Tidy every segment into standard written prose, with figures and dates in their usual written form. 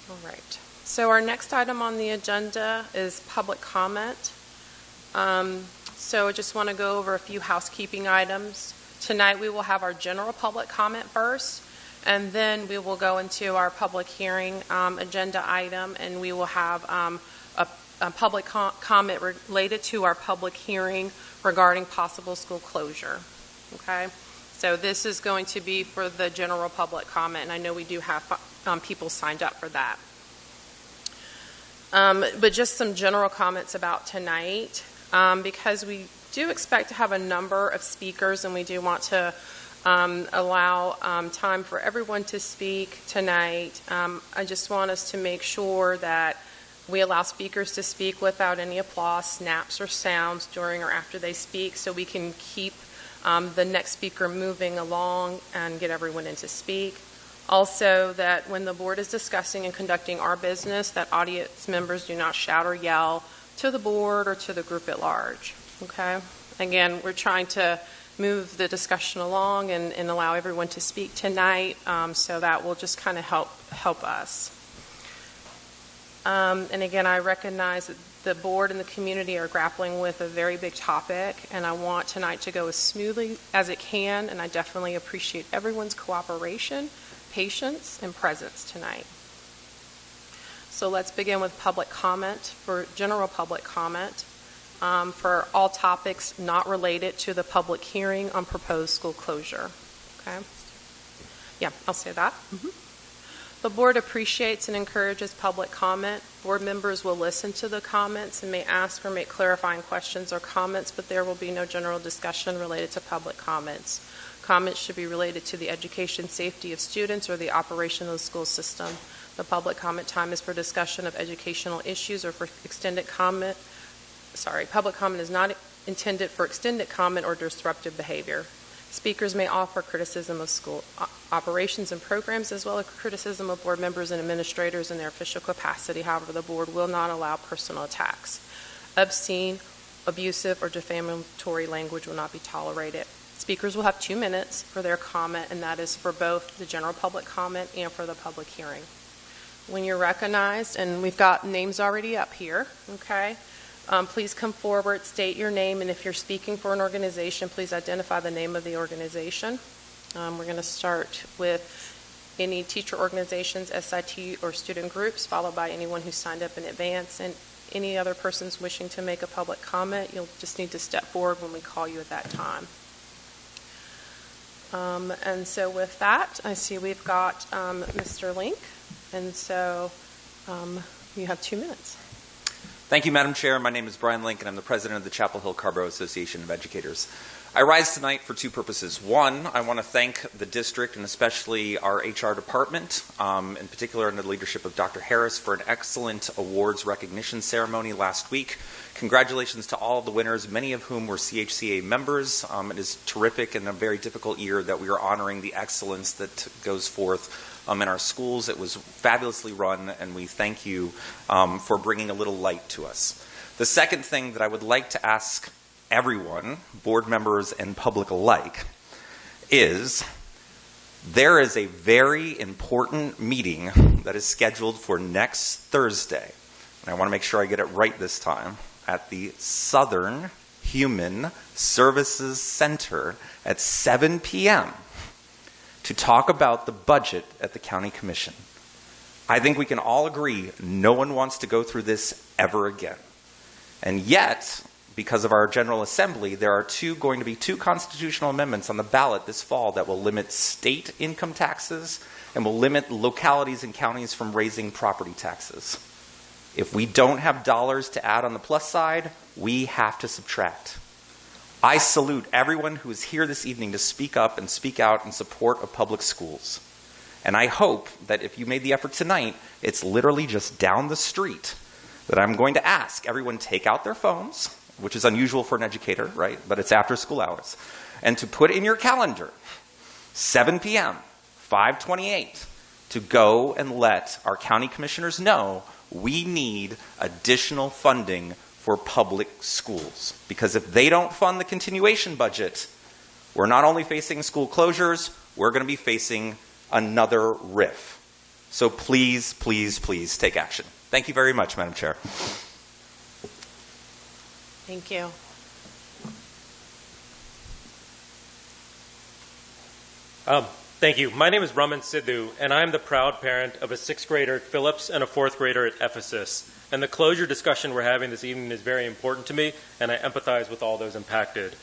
All right. So our next item on the agenda is public comment. So I just want to go over a few housekeeping items. Tonight we will have our general public comment first, and then we will go into our public hearing agenda item, and we will have a public comment related to our public hearing regarding possible school closure. Okay? So this is going to be for the general public comment, and I know we do have people signed up for that. But just some general comments about tonight, because we do expect to have a number of speakers, and we do want to allow time for everyone to speak tonight. I just want us to make sure that we allow speakers to speak without any applause, snaps, or sounds during or after they speak, so we can keep the next speaker moving along and get everyone in to speak. Also, that when the board is discussing and conducting our business, that audience members do not shout or yell to the board or to the group at large. Okay? Again, we're trying to move the discussion along and allow everyone to speak tonight, so that will just kind of help us. And again, I recognize that the board and the community are grappling with a very big topic, and I want tonight to go as smoothly as it can, and I definitely appreciate everyone's cooperation, patience, and presence tonight. So let's begin with public comment. For general public comment, for all topics not related to the public hearing on proposed school closure. Okay? Yeah, I'll say that. Mm-hmm. The board appreciates and encourages public comment. Board members will listen to the comments and may ask or make clarifying questions or comments, but there will be no general discussion related to public comments. Comments should be related to the education safety of students or the operation of the school system. The public comment time is for discussion of educational issues or for extended comment. Public comment is not intended for extended comment or disruptive behavior. Speakers may offer criticism of school operations and programs, as well as criticism of board members and administrators in their official capacity. However, the board will not allow personal attacks. Obscene, abusive, or defamatory language will not be tolerated. Speakers will have 2 minutes for their comment, and that is for both the general public comment and for the public hearing. When you're recognized, and we've got names already up here, okay? Please come forward, state your name, and if you're speaking for an organization, please identify the name of the organization. We're going to start with any teacher organizations, SIT, or student groups, followed by anyone who signed up in advance, and any other persons wishing to make a public comment. You'll just need to step forward when we call you at that time. And so with that, I see we've got Mr. Link, and so you have 2 minutes. Thank you, Madam Chair. My name is Brian Link, and I'm the president of the Chapel Hill Carborough Association of Educators. I rise tonight for 2 purposes. One, I want to thank the district and especially our HR department, in particular under the leadership of Dr. Harris, for an excellent awards recognition ceremony last week. Congratulations to all of the winners, many of whom were CHCA members. It is terrific in a very difficult year that we are honoring the excellence that goes forth in our schools. It was fabulously run, and we thank you for bringing a little light to us. The second thing that I would like to ask everyone, board members and public alike, is there is a very important meeting that is scheduled for next Thursday, and I want to make sure I get it right this time, at the Southern Human Services Center at 7 p.m. to talk about the budget at the County Commission. I think we can all agree no one wants to go through this ever again. And yet, because of our General Assembly, there are going to be two constitutional amendments on the ballot this fall that will limit state income taxes and will limit localities and counties from raising property taxes. If we don't have dollars to add on the plus side, we have to subtract. I salute everyone who is here this evening to speak up and speak out in support of public schools. And I hope that if you made the effort tonight, it's literally just down the street that I'm going to ask everyone take out their phones, which is unusual for an educator, right? But it's after school hours. And to put in your calendar, 7 p.m., 5/28, to go and let our county commissioners know we need additional funding for public schools. Because if they don't fund the continuation budget, we're not only facing school closures, we're going to be facing another RIF. So please, please, please take action. Thank you very much, Madam Chair. Thank you. Thank you. My name is Raman Sidhu, and I'm the proud parent of a 6th grader at Phillips and a 4th grader at Ephesus. And the closure discussion we're having this evening is very important to me, and I empathize with all those impacted.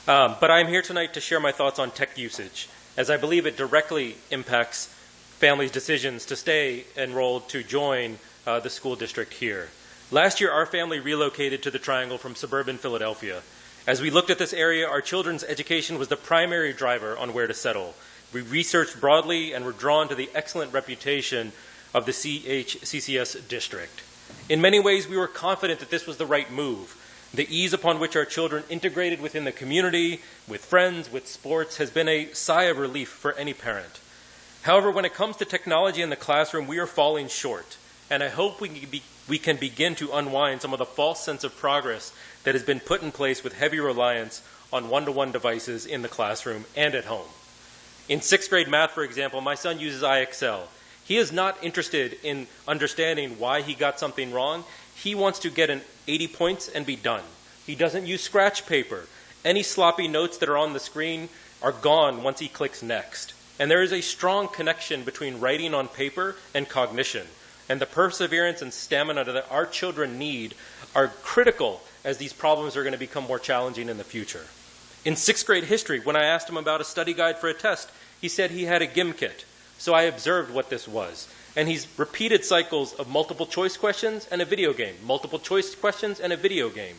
But I'm here tonight to share my thoughts on tech usage, as I believe it directly impacts families' decisions to stay enrolled to join the school district here. Last year, our family relocated to the Triangle from suburban Philadelphia. As we looked at this area, our children's education was the primary driver on where to settle. We researched broadly and were drawn to the excellent reputation of the CHCCS district. In many ways, we were confident that this was the right move. The ease upon which our children integrated within the community, with friends, with sports, has been a sigh of relief for any parent. However, when it comes to technology in the classroom, we are falling short, and I hope we can begin to unwind some of the false sense of progress that has been put in place with heavy reliance on one-to-one devices in the classroom and at home. In 6th grade math, for example, my son uses IXL. He is not interested in understanding why he got something wrong. He wants to get an 80 points and be done. He doesn't use scratch paper. Any sloppy notes that are on the screen are gone once he clicks next. And there is a strong connection between writing on paper and cognition. And the perseverance and stamina that our children need are critical as these problems are going to become more challenging in the future. In 6th grade history, when I asked him about a study guide for a test, he said he had a GIM kit. So I observed what this was. And he's repeated cycles of multiple choice questions and a video game, multiple choice questions and a video game.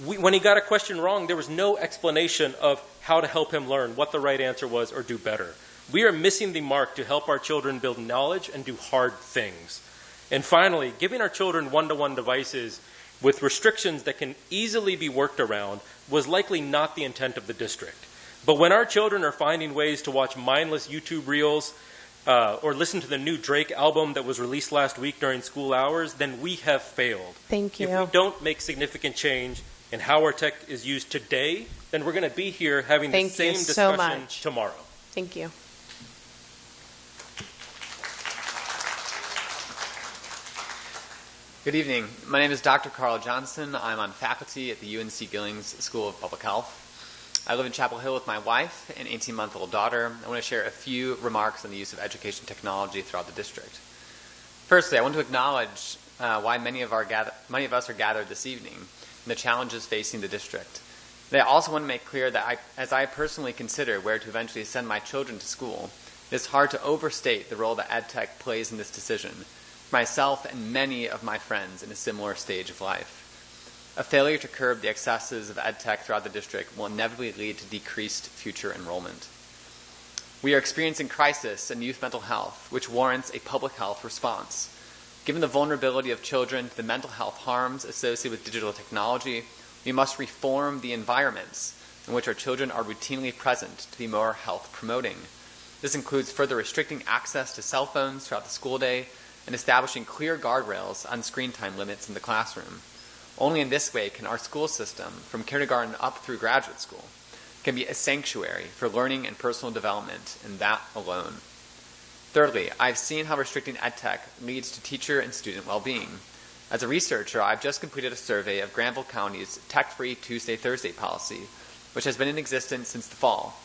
When he got a question wrong, there was no explanation of how to help him learn what the right answer was or do better. We are missing the mark to help our children build knowledge and do hard things. And finally, giving our children one-to-one devices with restrictions that can easily be worked around was likely not the intent of the district. But when our children are finding ways to watch mindless YouTube reels or listen to the new Drake album that was released last week during school hours, then we have failed. Thank you. If we don't make significant change in how our tech is used today, then we're going to be here having the same discussion tomorrow. Thank you. Good evening. My name is Dr. Carl Johnson. I'm on faculty at the UNC Gillings School of Public Health. I live in Chapel Hill with my wife and 18-month-old daughter. I want to share a few remarks on the use of education technology throughout the district. Firstly, I want to acknowledge why many of us are gathered this evening and the challenges facing the district. And I also want to make clear that as I personally consider where to eventually send my children to school, it is hard to overstate the role that EdTech plays in this decision for myself and many of my friends in a similar stage of life. A failure to curb the excesses of EdTech throughout the district will inevitably lead to decreased future enrollment. We are experiencing crisis in youth mental health, which warrants a public health response. Given the vulnerability of children to the mental health harms associated with digital technology, we must reform the environments in which our children are routinely present to be more health promoting. This includes further restricting access to cell phones throughout the school day and establishing clear guardrails on screen time limits in the classroom. Only in this way can our school system, from kindergarten up through graduate school, can be a sanctuary for learning and personal development, and that alone. Thirdly, I've seen how restricting EdTech leads to teacher and student well-being. As a researcher, I've just completed a survey of Granville County's tech-free Tuesday-Thursday policy, which has been in existence since the fall.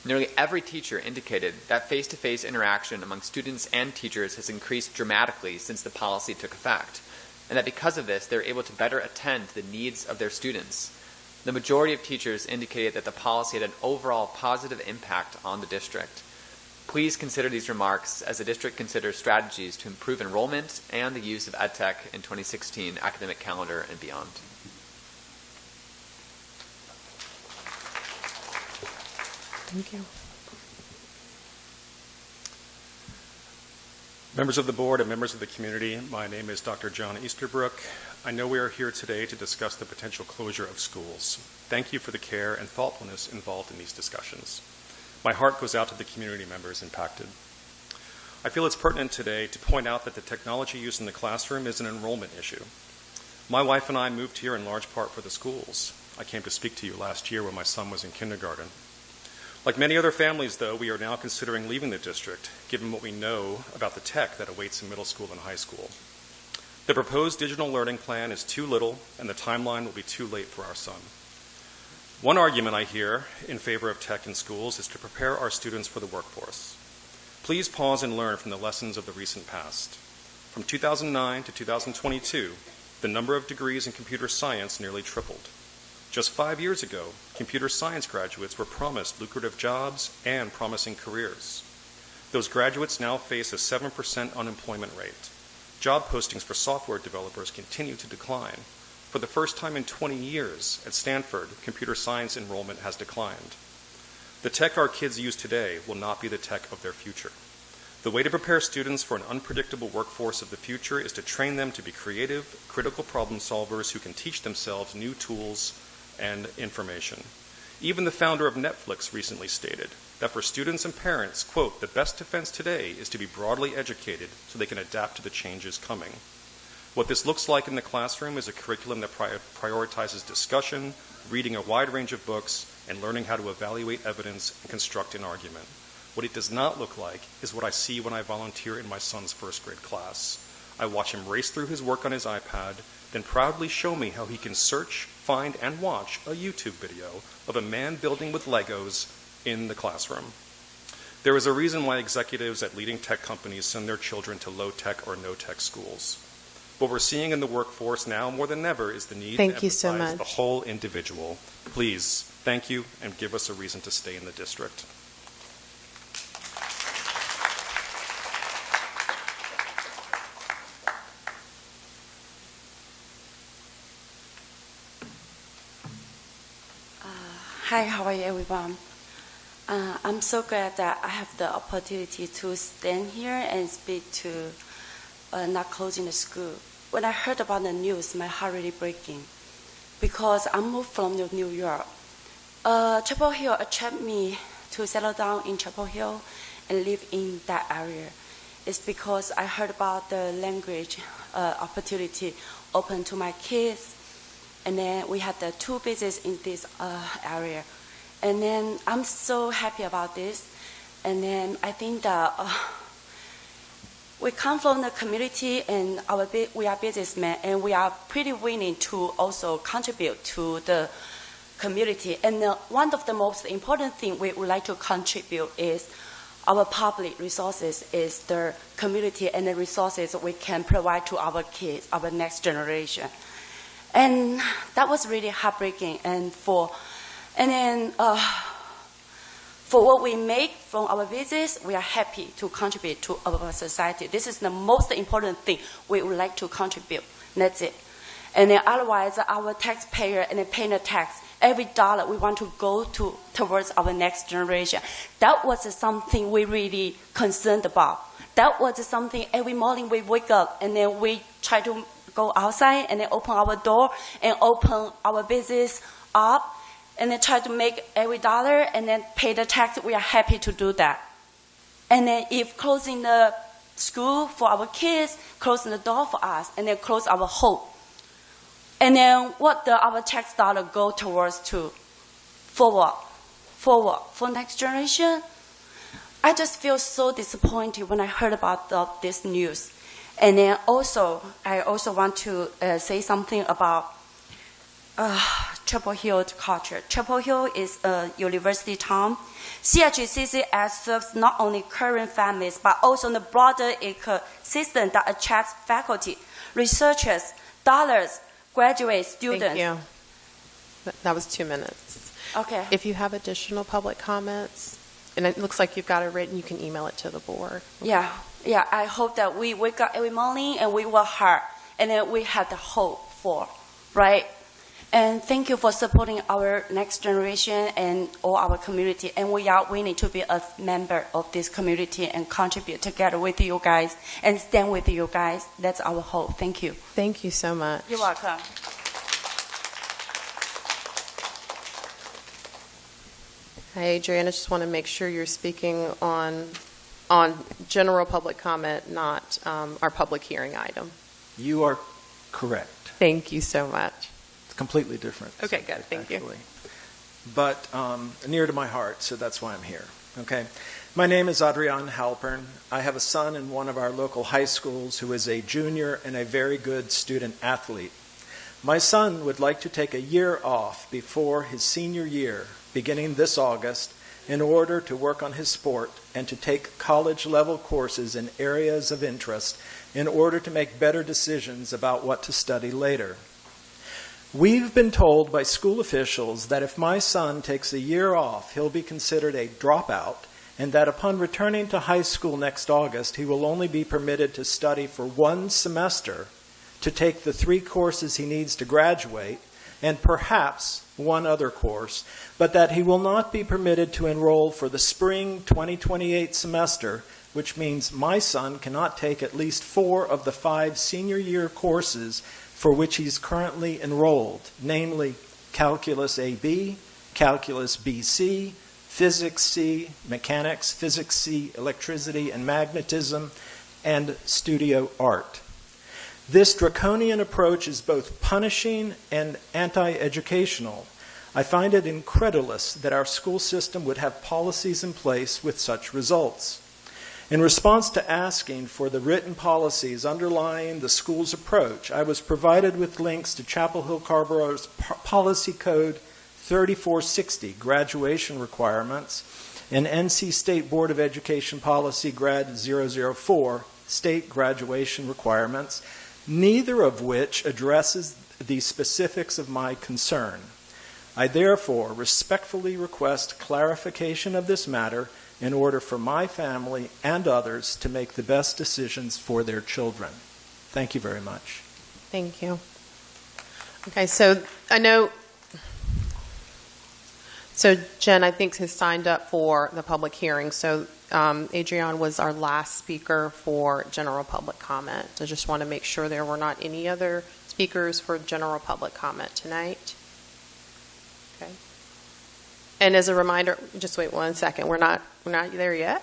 Nearly every teacher indicated that face-to-face interaction among students and teachers has increased dramatically since the policy took effect, and that because of this, they're able to better attend to the needs of their students. The majority of teachers indicated that the policy had an overall positive impact on the district. Please consider these remarks as the district considers strategies to improve enrollment and the use of EdTech in 2016 academic calendar and beyond. Thank you. Members of the board and members of the community, my name is Dr. John Easterbrook. I know we are here today to discuss the potential closure of schools. Thank you for the care and thoughtfulness involved in these discussions. My heart goes out to the community members impacted. I feel it's pertinent today to point out that the technology used in the classroom is an enrollment issue. My wife and I moved here in large part for the schools. I came to speak to you last year when my son was in kindergarten. Like many other families, though, we are now considering leaving the district, given what we know about the tech that awaits in middle school and high school. The proposed digital learning plan is too little, and the timeline will be too late for our son. One argument I hear in favor of tech in schools is to prepare our students for the workforce. Please pause and learn from the lessons of the recent past. From 2009 to 2022, the number of degrees in computer science nearly tripled. Just 5 years ago, computer science graduates were promised lucrative jobs and promising careers. Those graduates now face a 7% unemployment rate. Job postings for software developers continue to decline. For the first time in 20 years at Stanford, computer science enrollment has declined. The tech our kids use today will not be the tech of their future. The way to prepare students for an unpredictable workforce of the future is to train them to be creative, critical problem solvers who can teach themselves new tools and information. Even the founder of Netflix recently stated that for students and parents, quote, "The best defense today is to be broadly educated so they can adapt to the changes coming." What this looks like in the classroom is a curriculum that prioritizes discussion, reading a wide range of books, and learning how to evaluate evidence and construct an argument. What it does not look like is what I see when I volunteer in my son's first grade class. I watch him race through his work on his iPad, then proudly show me how he can search, find, and watch a YouTube video of a man building with Legos in the classroom. There is a reason why executives at leading tech companies send their children to low-tech or no-tech schools. What we're seeing in the workforce now more than ever is the need to emphasize the whole individual. Please, thank you, and give us a reason to stay in the district. Hi, how are you, everyone? I'm so glad that I have the opportunity to stand here and speak to not closing the school. When I heard about the news, my heart really breaking because I moved from New York. Chapel Hill attracted me to settle down in Chapel Hill and live in that area. It's because I heard about the language opportunity open to my kids. And then we had the 2 businesses in this area. And then I'm so happy about this. And then I think that we come from the community and we are businessmen and we are pretty willing to also contribute to the community. And one of the most important things we would like to contribute is our public resources, is the community and the resources we can provide to our kids, our next generation. And that was really heartbreaking. And for what we make from our business, we are happy to contribute to our society. This is the most important thing we would like to contribute. That's it. And then otherwise, our taxpayer and paying the tax, every dollar we want to go towards our next generation. That was something we really concerned about. That was something every morning we wake up and then we try to go outside and then open our door and open our business up and then try to make every dollar and then pay the tax. We are happy to do that. And then if closing the school for our kids, closing the door for us, and then close our hope. And then what our tax dollar go towards to? Forward. For next generation? I just feel so disappointed when I heard about this news. And then I also want to say something about Chapel Hill culture. Chapel Hill is a university town. CHCCS serves not only current families, but also the broader ecosystem that attracts faculty, researchers, scholars, graduate students. Thank you. That was 2 minutes. Okay. If you have additional public comments, and it looks like you've got it written, you can email it to the board. Yeah, I hope that we wake up every morning and we work hard and then we have the hope for, right? And thank you for supporting our next generation and all our community. And we are willing to be a member of this community and contribute together with you guys and stand with you guys. That's our hope. Thank you. Thank you so much. You're welcome. Hey, Adrian, I just want to make sure you're speaking on general public comment, not our public hearing item. You are correct. Thank you so much. It's completely different. Okay, good. Thank you. but near to my heart, so that's why I'm here. Okay. My name is Adrian Halpern. I have a son in one of our local high schools who is a junior and a very good student athlete. My son would like to take a year off before his senior year, beginning this August, in order to work on his sport and to take college-level courses in areas of interest in order to make better decisions about what to study later. We've been told by school officials that if my son takes a year off, he'll be considered a dropout, and that upon returning to high school next August, he will only be permitted to study for one semester to take the 3 courses he needs to graduate, and perhaps one other course, but that he will not be permitted to enroll for the spring 2028 semester, which means my son cannot take at least 4 of the 5 senior year courses for which he's currently enrolled, namely Calculus AB, Calculus BC, Physics C, Mechanics, Physics C, Electricity and Magnetism, and Studio Art. This draconian approach is both punishing and anti-educational. I find it incredulous that our school system would have policies in place with such results. In response to asking for the written policies underlying the school's approach, I was provided with links to Chapel Hill Carborough's Policy Code 3460, Graduation Requirements, and NC State Board of Education Policy Grad 004, State Graduation Requirements, neither of which addresses the specifics of my concern. I therefore respectfully request clarification of this matter in order for my family and others to make the best decisions for their children. Thank you very much. Thank you. Okay, so I know, so Jen, I think, has signed up for the public hearing. So Adrian was our last speaker for general public comment. I just want to make sure there were not any other speakers for general public comment tonight. Okay. And as a reminder, just wait 1 second. We're not there yet.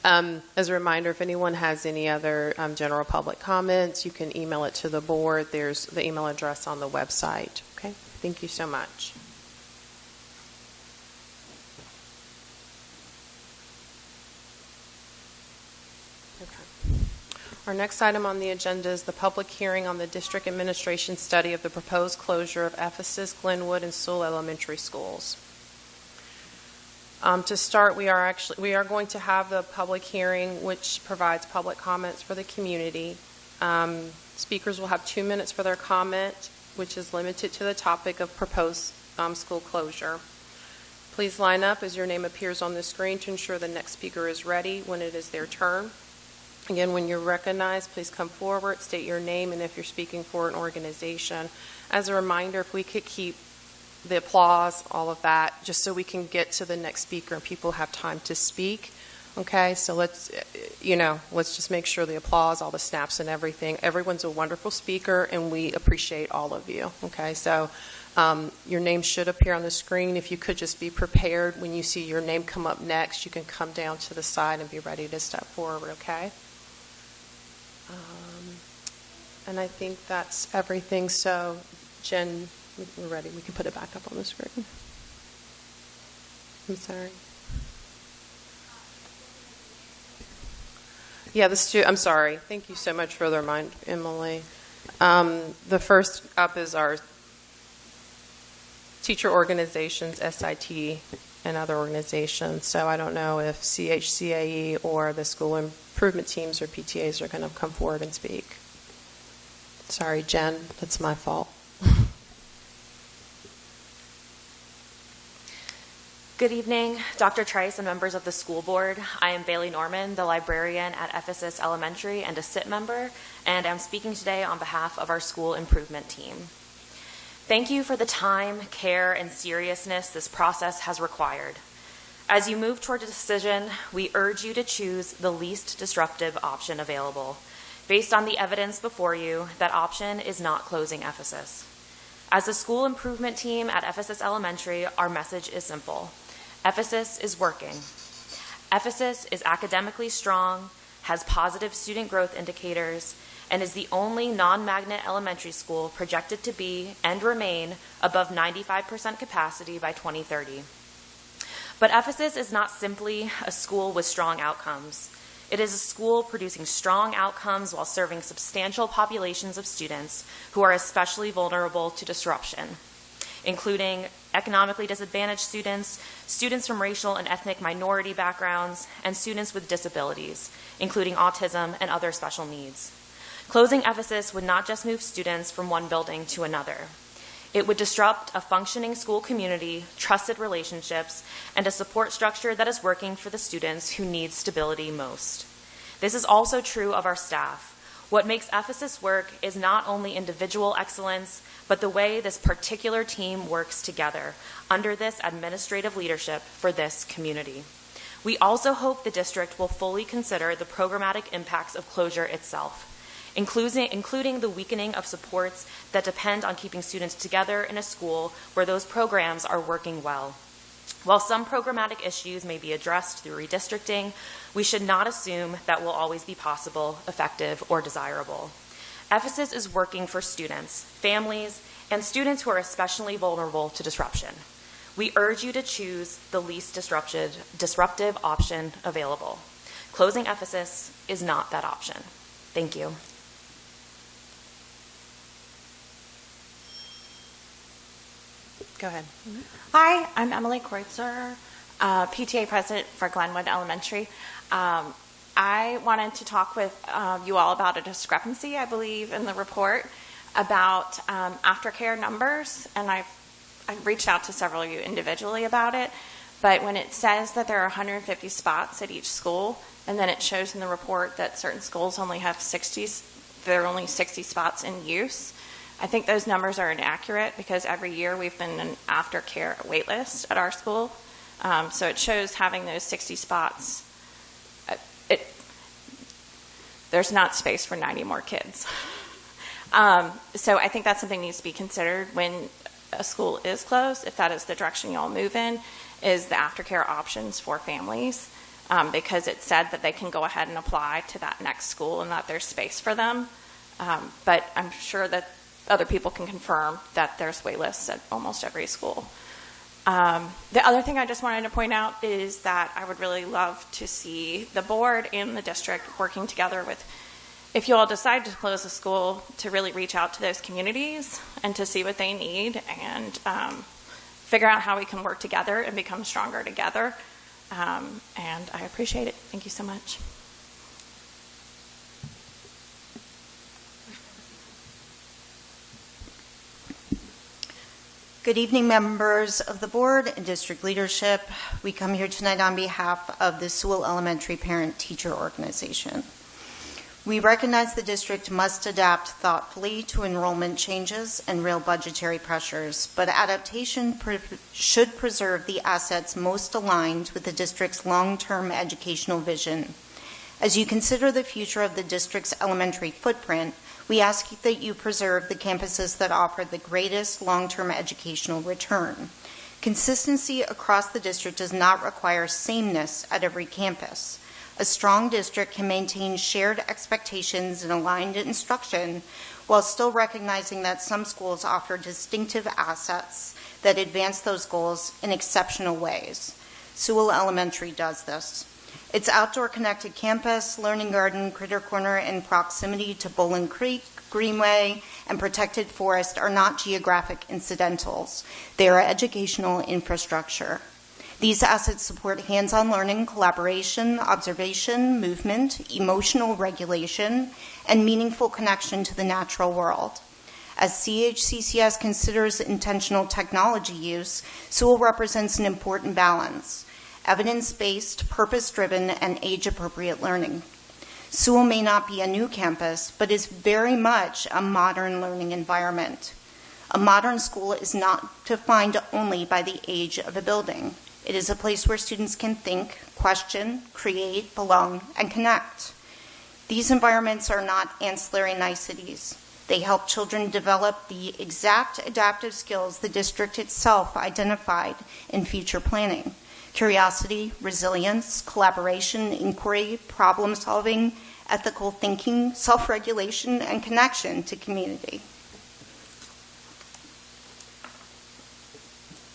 As a reminder, if anyone has any other general public comments, you can email it to the board. There's the email address on the website. Okay. Thank you so much. Our next item on the agenda is the public hearing on the district administration study of the proposed closure of Ephesus, Glenwood, and Sewell elementary schools. To start, we are going to have the public hearing, which provides public comments for the community. Speakers will have 2 minutes for their comment, which is limited to the topic of proposed school closure. Please line up as your name appears on the screen to ensure the next speaker is ready when it is their turn. Again, when you're recognized, please come forward, state your name, and if you're speaking for an organization. As a reminder, if we could keep the applause, all of that, just so we can get to the next speaker and people have time to speak. Okay, so let's just make sure the applause, all the snaps and everything. Everyone's a wonderful speaker, and we appreciate all of you. Okay, so your name should appear on the screen. If you could just be prepared when you see your name come up next, you can come down to the side and be ready to step forward, okay? And I think that's everything. So, Jen, we're ready. We can put it back up on the screen. I'm sorry. Yeah, I'm sorry. Thank you so much for the reminder, Emily. The first up is our teacher organizations, SIT, and other organizations. So I don't know if CHCAE or the school improvement teams or PTAs are going to come forward and speak. Sorry, Jen, that's my fault. Good evening, Dr. Trice and members of the school board. I am Bailey Norman, the librarian at Ephesus Elementary and a SIT member, and I'm speaking today on behalf of our school improvement team. Thank you for the time, care, and seriousness this process has required. As you move toward a decision, we urge you to choose the least disruptive option available. Based on the evidence before you, that option is not closing Ephesus. As a school improvement team at Ephesus Elementary, our message is simple. Ephesus is working. Ephesus is academically strong, has positive student growth indicators, and is the only non-magnet elementary school projected to be and remain above 95% capacity by 2030. But Ephesus is not simply a school with strong outcomes. It is a school producing strong outcomes while serving substantial populations of students who are especially vulnerable to disruption, including economically disadvantaged students, students from racial and ethnic minority backgrounds, and students with disabilities, including autism and other special needs. Closing Ephesus would not just move students from one building to another. It would disrupt a functioning school community, trusted relationships, and a support structure that is working for the students who need stability most. This is also true of our staff. What makes Ephesus work is not only individual excellence, but the way this particular team works together under this administrative leadership for this community. We also hope the district will fully consider the programmatic impacts of closure itself, including the weakening of supports that depend on keeping students together in a school where those programs are working well. While some programmatic issues may be addressed through redistricting, we should not assume that will always be possible, effective, or desirable. Ephesus is working for students, families, and students who are especially vulnerable to disruption. We urge you to choose the least disruptive option available. Closing Ephesus is not that option. Thank you. Go ahead. Hi, I'm Emily Kreutzer, PTA president for Glenwood Elementary. I wanted to talk with you all about a discrepancy, I believe, in the report about aftercare numbers, and I've reached out to several of you individually about it, but when it says that there are 150 spots at each school, and then it shows in the report that certain schools only have 60, there are only 60 spots in use, I think those numbers are inaccurate because every year we've been in an aftercare wait list at our school. So it shows having those 60 spots. There's not space for 90 more kids. So I think that's something that needs to be considered when a school is closed, if that is the direction you all move in, is the aftercare options for families. Because it said that they can go ahead and apply to that next school and that there's space for them. But I'm sure that other people can confirm that there's wait lists at almost every school. The other thing I just wanted to point out is that I would really love to see the board and the district working together with, if you all decide to close the school, to really reach out to those communities and to see what they need and figure out how we can work together and become stronger together. And I appreciate it. Thank you so much. Good evening, members of the board and district leadership. We come here tonight on behalf of the Sewell Elementary Parent-Teacher Organization. We recognize the district must adapt thoughtfully to enrollment changes and real budgetary pressures, but adaptation should preserve the assets most aligned with the district's long-term educational vision. As you consider the future of the district's elementary footprint, we ask that you preserve the campuses that offer the greatest long-term educational return. Consistency across the district does not require sameness at every campus. A strong district can maintain shared expectations and aligned instruction while still recognizing that some schools offer distinctive assets that advance those goals in exceptional ways. Sewell Elementary does this. Its outdoor connected campus, learning garden, critter corner, and proximity to Bowling Creek, Greenway, and protected forest are not geographic incidentals. They are educational infrastructure. These assets support hands-on learning, collaboration, observation, movement, emotional regulation, and meaningful connection to the natural world. As CHCCS considers intentional technology use, Sewell represents an important balance: evidence-based, purpose-driven, and age-appropriate learning. Sewell may not be a new campus, but is very much a modern learning environment. A modern school is not defined only by the age of a building. It is a place where students can think, question, create, belong, and connect. These environments are not ancillary niceties. They help children develop the exact adaptive skills the district itself identified in future planning. curiosity, resilience, collaboration, inquiry, problem solving, ethical thinking, self-regulation, and connection to community.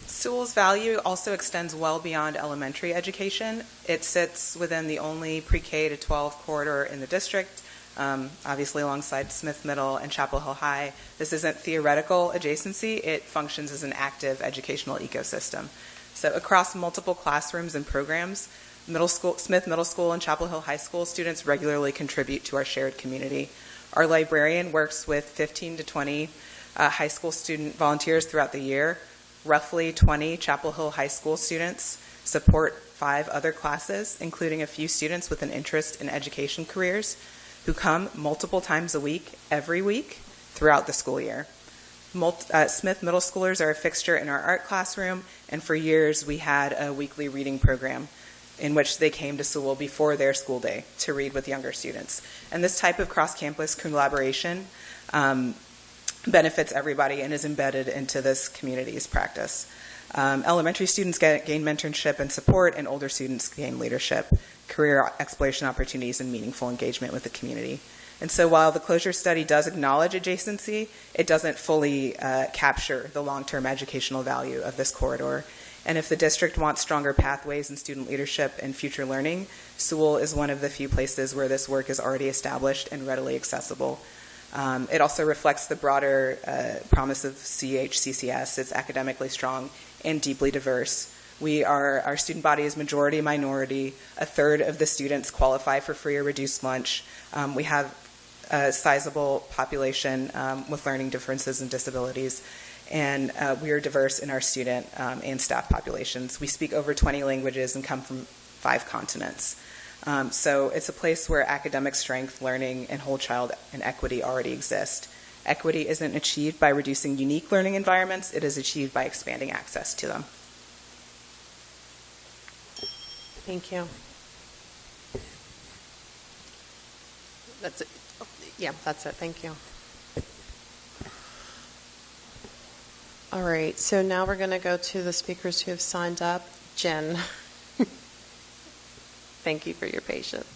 Sewell's value also extends well beyond elementary education. It sits within the only pre-K to 12 corridor in the district, obviously alongside Smith Middle and Chapel Hill High. This isn't theoretical adjacency, it functions as an active educational ecosystem. So across multiple classrooms and programs, Smith Middle School and Chapel Hill High School students regularly contribute to our shared community. Our librarian works with 15 to 20 high school student volunteers throughout the year. Roughly 20 Chapel Hill High School students support 5 other classes, including a few students with an interest in education careers who come multiple times a week, every week, throughout the school year. Smith Middle Schoolers are a fixture in our art classroom, and for years we had a weekly reading program in which they came to Sewell before their school day to read with younger students. And this type of cross-campus collaboration benefits everybody and is embedded into this community's practice. Elementary students gain mentorship and support, and older students gain leadership, career exploration opportunities, and meaningful engagement with the community. And so while the closure study does acknowledge adjacency, it doesn't fully capture the long-term educational value of this corridor. And if the district wants stronger pathways in student leadership and future learning, Sewell is one of the few places where this work is already established and readily accessible. It also reflects the broader promise of CHCCS. It's academically strong and deeply diverse. Our student body is majority minority. A third of the students qualify for free or reduced lunch. We have a sizable population with learning differences and disabilities. And we are diverse in our student and staff populations. We speak over 20 languages and come from 5 continents. So it's a place where academic strength, learning, and whole child and equity already exist. Equity isn't achieved by reducing unique learning environments, it is achieved by expanding access to them. Thank you. That's it. Oh, yeah, that's it. Thank you. All right, so now we're going to go to the speakers who have signed up. Jen. Thank you for your patience.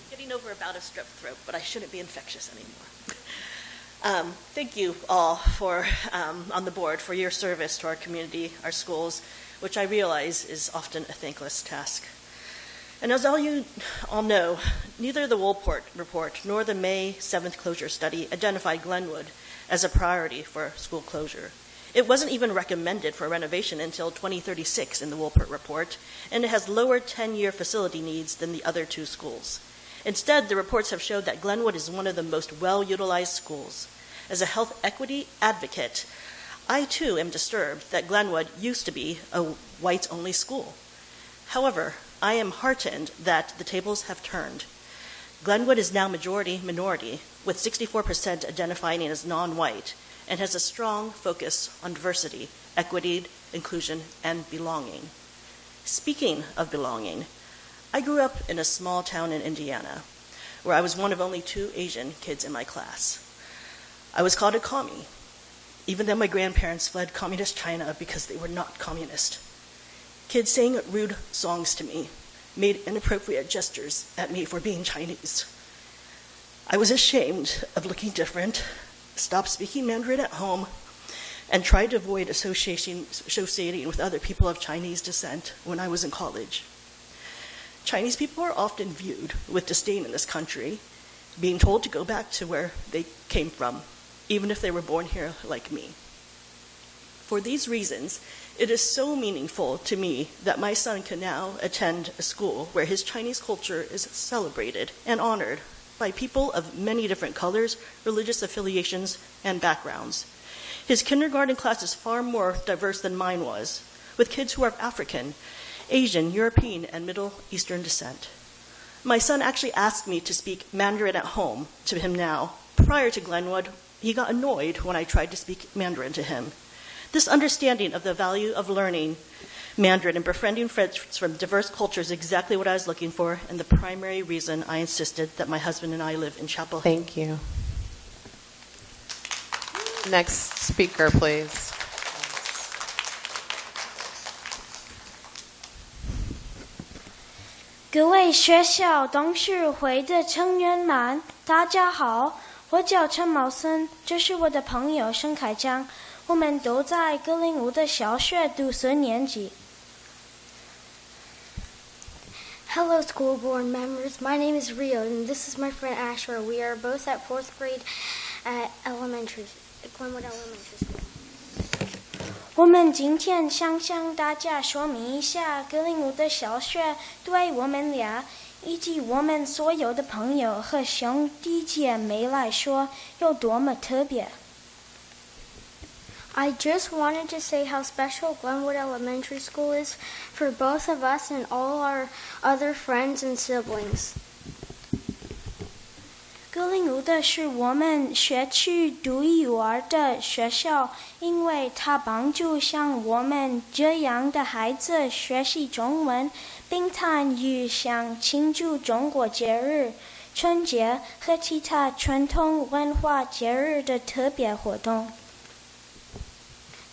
Getting over a bout of strep throat, but I shouldn't be infectious anymore. Thank you all for on the board for your service to our community, our schools, which I realize is often a thankless task. And as you all know, neither the Woolport report nor the May 7th closure study identified Glenwood as a priority for school closure. It wasn't even recommended for renovation until 2036 in the Woolport report, and it has lower 10-year facility needs than the other 2 schools. Instead, the reports have showed that Glenwood is one of the most well-utilized schools. As a health equity advocate, I too am disturbed that Glenwood used to be a whites-only school. However, I am heartened that the tables have turned. Glenwood is now majority-minority, with 64% identifying as non-white, and has a strong focus on diversity, equity, inclusion, and belonging. Speaking of belonging, I grew up in a small town in Indiana, where I was one of only 2 Asian kids in my class. I was called a commie, even though my grandparents fled communist China because they were not communist. Kids sang rude songs to me, made inappropriate gestures at me for being Chinese. I was ashamed of looking different, stopped speaking Mandarin at home, and tried to avoid associating with other people of Chinese descent when I was in college. Chinese people are often viewed with disdain in this country, being told to go back to where they came from, even if they were born here like me. For these reasons, it is so meaningful to me that my son can now attend a school where his Chinese culture is celebrated and honored by people of many different colors, religious affiliations, and backgrounds. His kindergarten class is far more diverse than mine was, with kids who are African, Asian, European, and Middle Eastern descent. My son actually asked me to speak Mandarin at home to him now. Prior to Glenwood, he got annoyed when I tried to speak Mandarin to him. This understanding of the value of learning Mandarin and befriending friends from diverse cultures is exactly what I was looking for, and the primary reason I insisted that my husband and I live in Chapel Hill. Thank you. Next speaker, please. 各位学校董事会的成员们，大家好，我叫陈茂森，这是我的朋友沈凯江，我们都在格林伍德小学读4年级。Hello, school board members. My name is Rio, and this is my friend Asher. We are both at 4th grade at Glenwood Elementary School. 我们今天想向大家说明一下格林伍德小学对我们俩以及我们所有的朋友和兄弟姐妹来说有多么特别。I just wanted to say how special Glenwood Elementary School is for both of us and all our other friends and siblings. 格林伍德是我们学区独一无二的学校，因为它帮助像我们这样的孩子学习中文，并参与像庆祝中国节日、春节和其他传统文化节日的特别活动。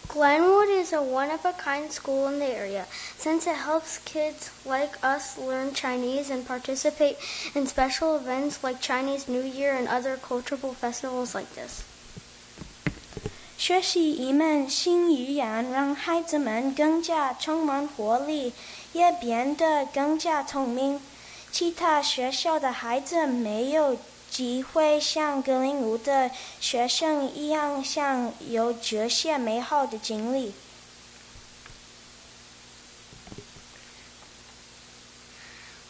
Glenwood is a one-of-a-kind school in the area, since it helps kids like us learn Chinese and participate in special events like Chinese New Year and other cultural festivals like this. 学习一门新语言让孩子们更加充满活力，也变得更加聪明。其他学校的孩子没有机会像格林伍德学生一样享有这些美好的经历。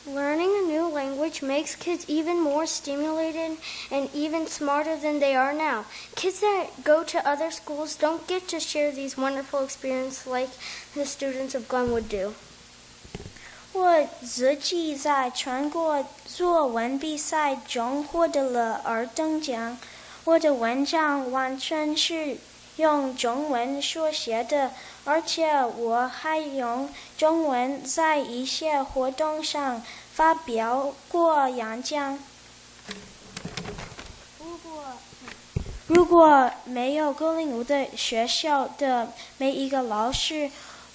Learning a new language makes kids even more stimulated and even smarter than they are now. Kids that go to other schools don't get to share these wonderful experiences like the students of Glenwood do. 我自己在全国作文比赛中获得了2等奖。我的文章完全是用中文所写的，而且我还用中文在一些活动上发表过演讲。如果没有格林伍德学校的每一个老师，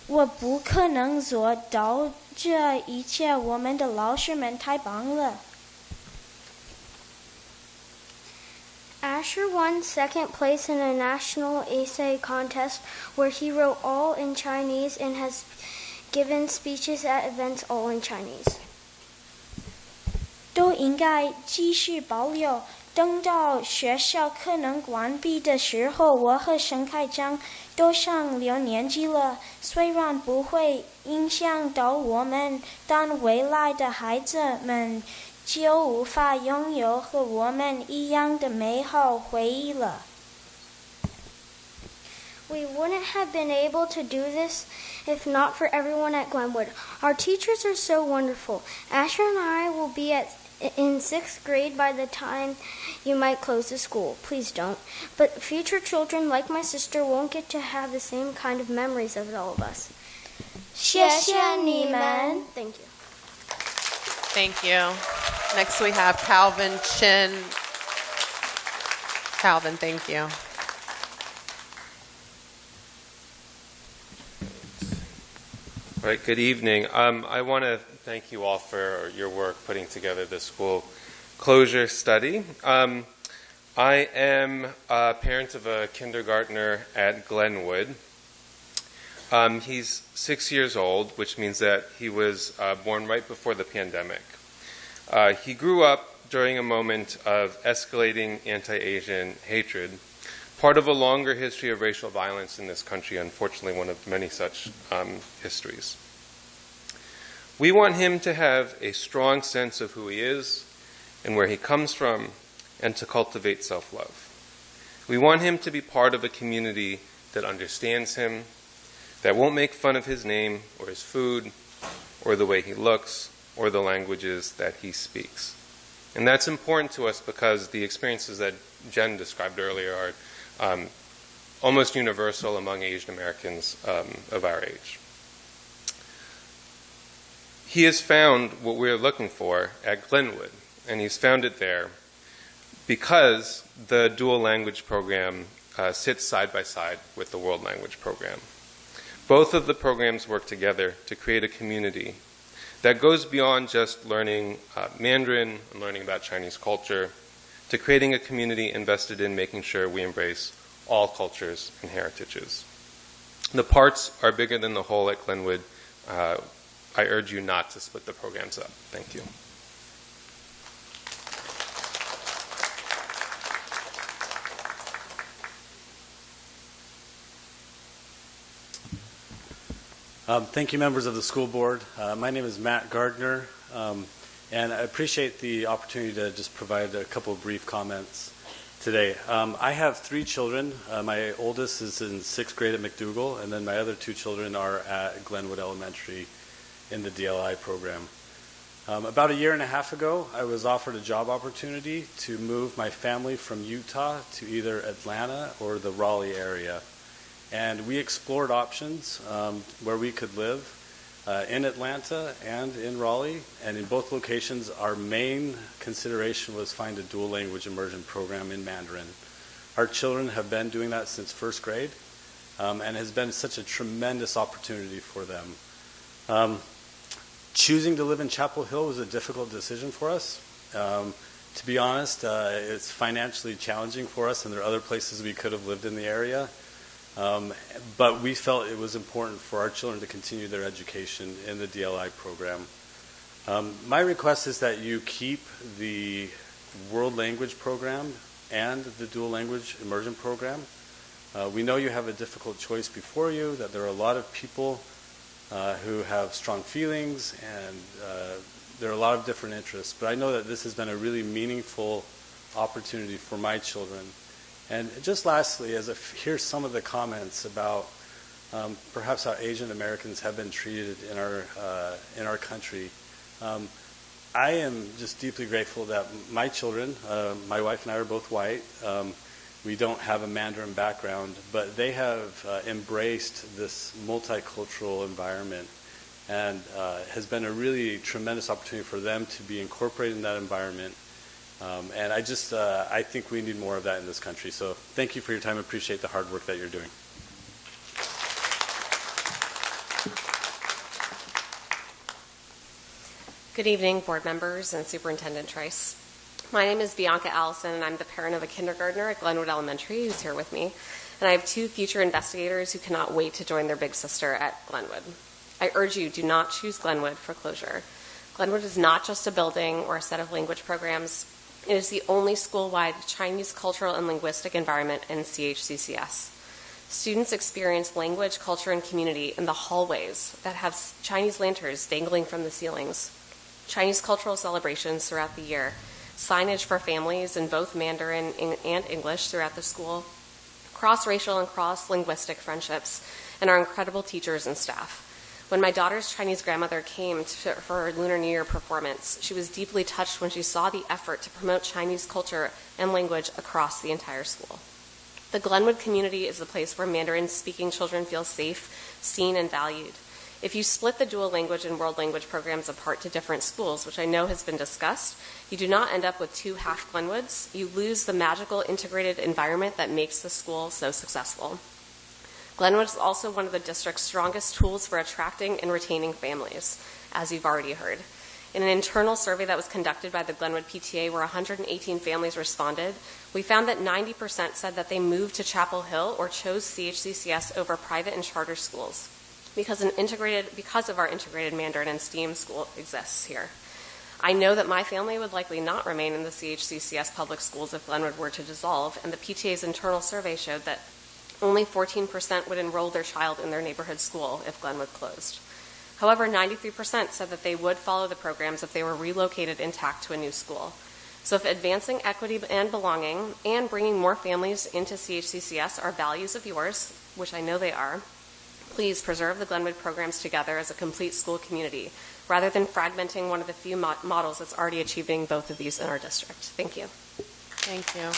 我不可能做到这一切。我们的老师们太棒了。Asher won 2nd place in a national essay contest where he wrote all in Chinese and has given speeches at events all in Chinese. 都应该继续保留。等到学校可能关闭的时候，我和沈凯江都上6年级了。虽然不会影响到我们，但未来的孩子们就无法拥有和我们一样的美好回忆了。We wouldn't have been able to do this if not for everyone at Glenwood. Our teachers are so wonderful. Asher and I will be in 6th grade by the time you might close the school. Please don't. But future children like my sister won't get to have the same kind of memories of all of us. 谢谢你们。 Thank you. Thank you. Next we have Calvin Chin. Calvin, thank you. All right, good evening. I want to thank you all for your work putting together the school closure study. I am a parent of a kindergartner at Glenwood. He's 6 years old, which means that he was born right before the pandemic. He grew up during a moment of escalating anti-Asian hatred, part of a longer history of racial violence in this country, unfortunately one of many such histories. We want him to have a strong sense of who he is and where he comes from, and to cultivate self-love. We want him to be part of a community that understands him, that won't make fun of his name or his food or the way he looks or the languages that he speaks. And that's important to us because the experiences that Jen described earlier are almost universal among Asian Americans of our age. He has found what we're looking for at Glenwood, and he's found it there because the dual language program sits side by side with the world language program. Both of the programs work together to create a community that goes beyond just learning Mandarin and learning about Chinese culture to creating a community invested in making sure we embrace all cultures and heritages. The parts are bigger than the whole at Glenwood. I urge you not to split the programs up. Thank you. Thank you, members of the school board. My name is Matt Gardner, and I appreciate the opportunity to just provide a couple of brief comments today. I have 3 children. My oldest is in 6th grade at McDougall, and then my other 2 children are at Glenwood Elementary in the DLI program. About a year and a half ago, I was offered a job opportunity to move my family from Utah to either Atlanta or the Raleigh area. And we explored options where we could live in Atlanta and in Raleigh. And in both locations, our main consideration was find a dual language immersion program in Mandarin. Our children have been doing that since 1st grade and has been such a tremendous opportunity for them. Choosing to live in Chapel Hill was a difficult decision for us. To be honest, it's financially challenging for us, and there are other places we could have lived in the area. But we felt it was important for our children to continue their education in the DLI program. My request is that you keep the world language program and the dual language immersion program. We know you have a difficult choice before you, that there are a lot of people who have strong feelings, and there are a lot of different interests. But I know that this has been a really meaningful opportunity for my children. And just lastly, as I hear some of the comments about perhaps how Asian Americans have been treated in our country, I am just deeply grateful that my children, my wife and I are both white. We don't have a Mandarin background, but they have embraced this multicultural environment, and has been a really tremendous opportunity for them to be incorporated in that environment. And I think we need more of that in this country. So thank you for your time. I appreciate the hard work that you're doing. Good evening, board members and Superintendent Trice. My name is Bianca Allison, and I'm the parent of a kindergartner at Glenwood Elementary who's here with me. And I have 2 future investigators who cannot wait to join their big sister at Glenwood. I urge you, do not choose Glenwood for closure. Glenwood is not just a building or a set of language programs. It is the only school-wide Chinese cultural and linguistic environment in CHCCS. Students experience language, culture, and community in the hallways that have Chinese lanterns dangling from the ceilings, Chinese cultural celebrations throughout the year, signage for families in both Mandarin and English throughout the school, cross-racial and cross-linguistic friendships, and our incredible teachers and staff. When my daughter's Chinese grandmother came for her Lunar New Year performance, she was deeply touched when she saw the effort to promote Chinese culture and language across the entire school. The Glenwood community is the place where Mandarin-speaking children feel safe, seen, and valued. If you split the dual language and world language programs apart to different schools, which I know has been discussed, you do not end up with 2 half Glenwoods. You lose the magical integrated environment that makes the school so successful. Glenwood is also one of the district's strongest tools for attracting and retaining families, as you've already heard. In an internal survey that was conducted by the Glenwood PTA, where 118 families responded, we found that 90% said that they moved to Chapel Hill or chose CHCCS over private and charter schools because of our integrated Mandarin and STEAM school exists here. I know that my family would likely not remain in the CHCCS public schools if Glenwood were to dissolve, and the PTA's internal survey showed that only 14% would enroll their child in their neighborhood school if Glenwood closed. However, 93% said that they would follow the programs if they were relocated intact to a new school. So if advancing equity and belonging and bringing more families into CHCCS are values of yours, which I know they are, please preserve the Glenwood programs together as a complete school community, rather than fragmenting one of the few models that's already achieving both of these in our district. Thank you. Thank you.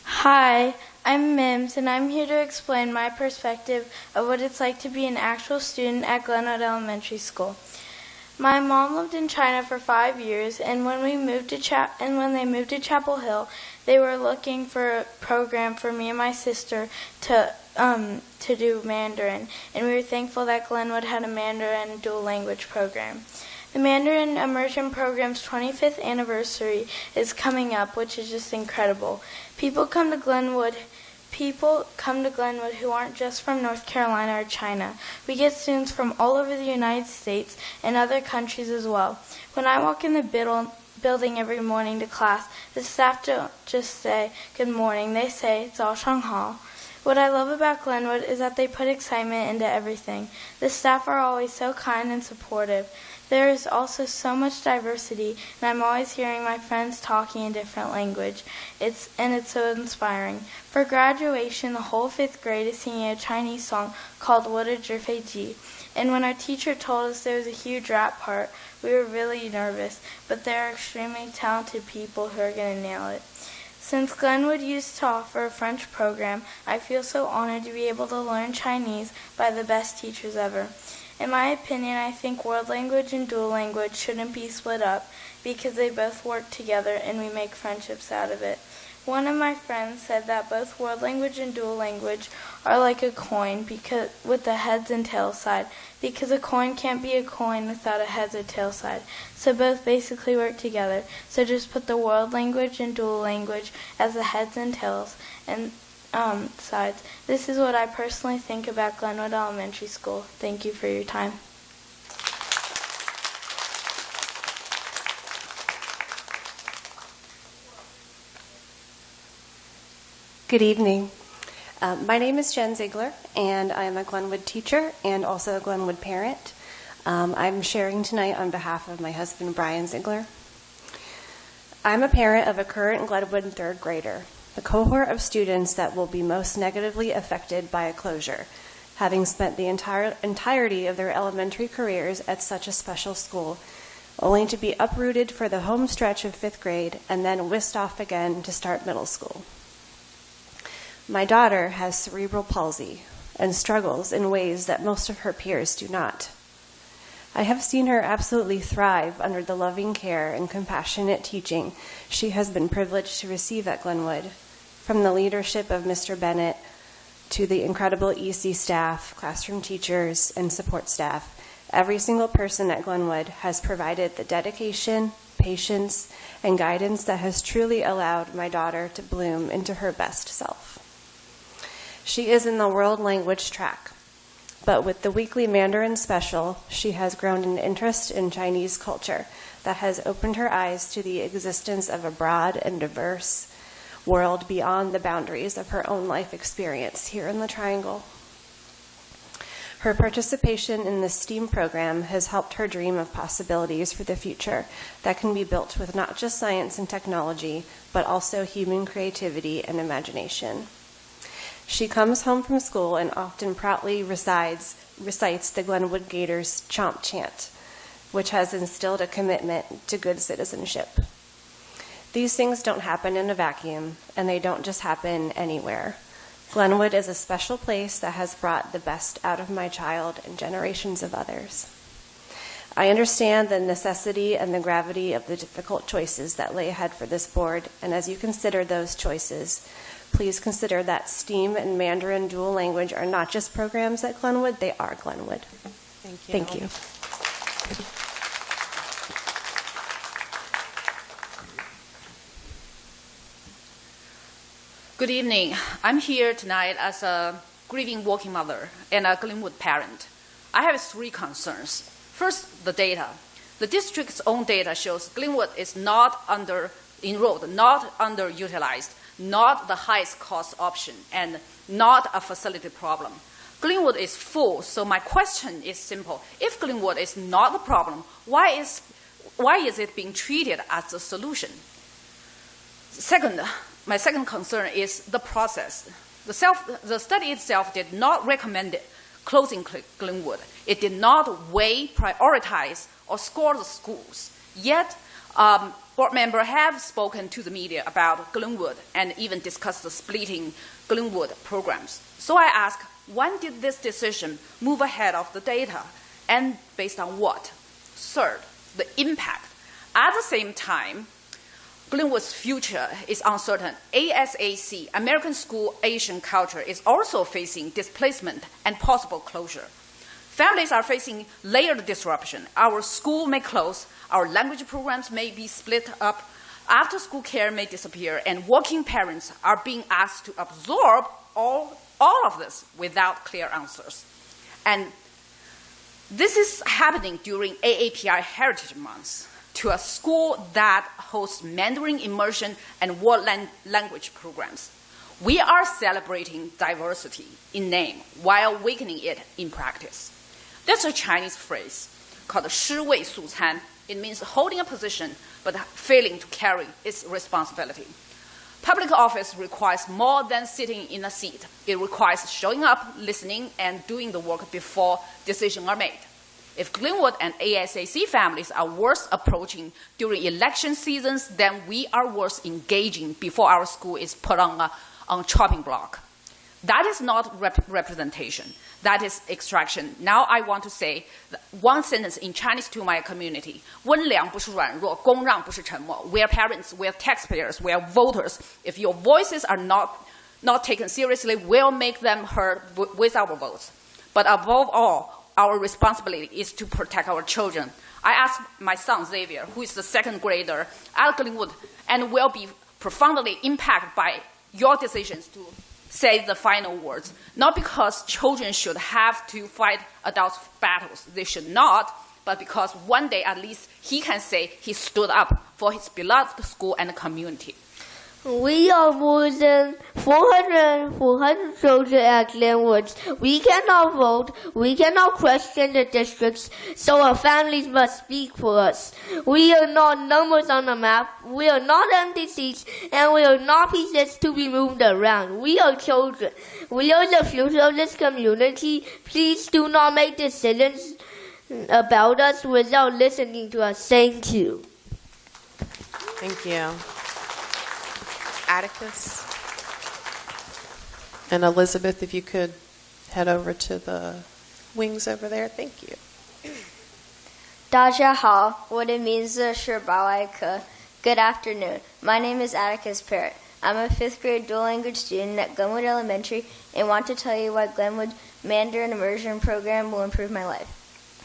Hi, I'm Mims, and I'm here to explain my perspective of what it's like to be an actual student at Glenwood Elementary School. My mom lived in China for 5 years, and when they moved to Chapel Hill, they were looking for a program for me and my sister to do Mandarin, and we were thankful that Glenwood had a Mandarin dual language program. The Mandarin Immersion Program's 25th anniversary is coming up, which is just incredible. People come to Glenwood who aren't just from North Carolina or China. We get students from all over the United States and other countries as well. When I walk in the building every morning to class, the staff don't just say good morning, they say 早上好. What I love about Glenwood is that they put excitement into everything. The staff are always so kind and supportive. There is also so much diversity, and I'm always hearing my friends talking a different language. It's so inspiring. For graduation, the whole 5th grade is singing a Chinese song called 我的纸飞机. And when our teacher told us there was a huge rap part, we were really nervous, but there are extremely talented people who are going to nail it. Since Glenwood used to offer a French program, I feel so honored to be able to learn Chinese by the best teachers ever. In my opinion, I think world language and dual language shouldn't be split up because they both work together and we make friendships out of it. One of my friends said that both world language and dual language are like a coin with the heads and tails side, because a coin can't be a coin without a heads or tails side. So both basically work together. So just put the world language and dual language as the heads and tails and sides. This is what I personally think about Glenwood Elementary School. Thank you for your time. Good evening. My name is Jen Ziegler, and I am a Glenwood teacher and also a Glenwood parent. I'm sharing tonight on behalf of my husband, Brian Ziegler. I'm a parent of a current Glenwood 3rd grader, the cohort of students that will be most negatively affected by a closure, having spent the entirety of their elementary careers at such a special school, only to be uprooted for the home stretch of 5th grade and then whisked off again to start middle school. My daughter has cerebral palsy and struggles in ways that most of her peers do not. I have seen her absolutely thrive under the loving care and compassionate teaching she has been privileged to receive at Glenwood, from the leadership of Mr. Bennett to the incredible EC staff, classroom teachers, and support staff. Every single person at Glenwood has provided the dedication, patience, and guidance that has truly allowed my daughter to bloom into her best self. She is in the world language track, but with the weekly Mandarin special, she has grown an interest in Chinese culture that has opened her eyes to the existence of a broad and diverse world beyond the boundaries of her own life experience here in the Triangle. Her participation in the STEAM program has helped her dream of possibilities for the future that can be built with not just science and technology, but also human creativity and imagination. She comes home from school and often proudly recites the Glenwood Gators Chomp Chant, which has instilled a commitment to good citizenship. These things don't happen in a vacuum, and they don't just happen anywhere. Glenwood is a special place that has brought the best out of my child and generations of others. I understand the necessity and the gravity of the difficult choices that lay ahead for this board, and as you consider those choices, please consider that STEAM and Mandarin dual language are not just programs at Glenwood, they are Glenwood. Thank you. Thank you. Good evening. I'm here tonight as a grieving working mother and a Glenwood parent. I have 3 concerns. First, the data. The district's own data shows Glenwood is not under-enrolled, not underutilized, not the highest cost option, and not a facility problem. Glenwood is full, so my question is simple. If Glenwood is not the problem, why is it being treated as a solution? Second, my second concern is the process. The study itself did not recommend closing Glenwood. It did not weigh, prioritize, or score the schools. Yet, board members have spoken to the media about Glenwood and even discussed the splitting Glenwood programs. So I ask, when did this decision move ahead of the data, and based on what? Third, the impact. At the same time, Glenwood's future is uncertain. ASAC, American School Asian Culture, is also facing displacement and possible closure. Families are facing layered disruption. Our school may close, our language programs may be split up, after-school care may disappear, and working parents are being asked to absorb all of this without clear answers. And this is happening during AAPI Heritage Month to a school that hosts Mandarin immersion and world language programs. We are celebrating diversity in name while weakening it in practice. There's a Chinese phrase called 师位素餐. It means holding a position but failing to carry its responsibility. Public office requires more than sitting in a seat. It requires showing up, listening, and doing the work before decisions are made. If Glenwood and ASAC families are worse approaching during election seasons, then we are worse engaging before our school is put on a chopping block. That is not representation. That is extraction. Now I want to say one sentence in Chinese to my community. 温良不是软弱，公让不是沉默。We are parents, we are taxpayers, we are voters. If your voices are not taken seriously, we'll make them heard with our votes. But above all, our responsibility is to protect our children. I asked my son Xavier, who is the second grader at Glenwood, and will be profoundly impacted by your decisions to say the final words. Not because children should have to fight adults' battles. They should not, but because one day at least he can say he stood up for his beloved school and community. We are more than 400 children at Glenwood. We cannot vote. We cannot question the districts, so our families must speak for us. We are not numbers on the map. We are not empty seats, and we are not pieces to be moved around. We are children. We are the future of this community. Please do not make decisions about us without listening to us. Thank you. Thank you. Atticus. And Elizabeth, if you could head over to the wings over there. Thank you. 大家好，我的名字是保爱可. Good afternoon. My name is Atticus Parrott. I'm a 5th grade dual language student at Glenwood Elementary and want to tell you why Glenwood Mandarin Immersion Program will improve my life.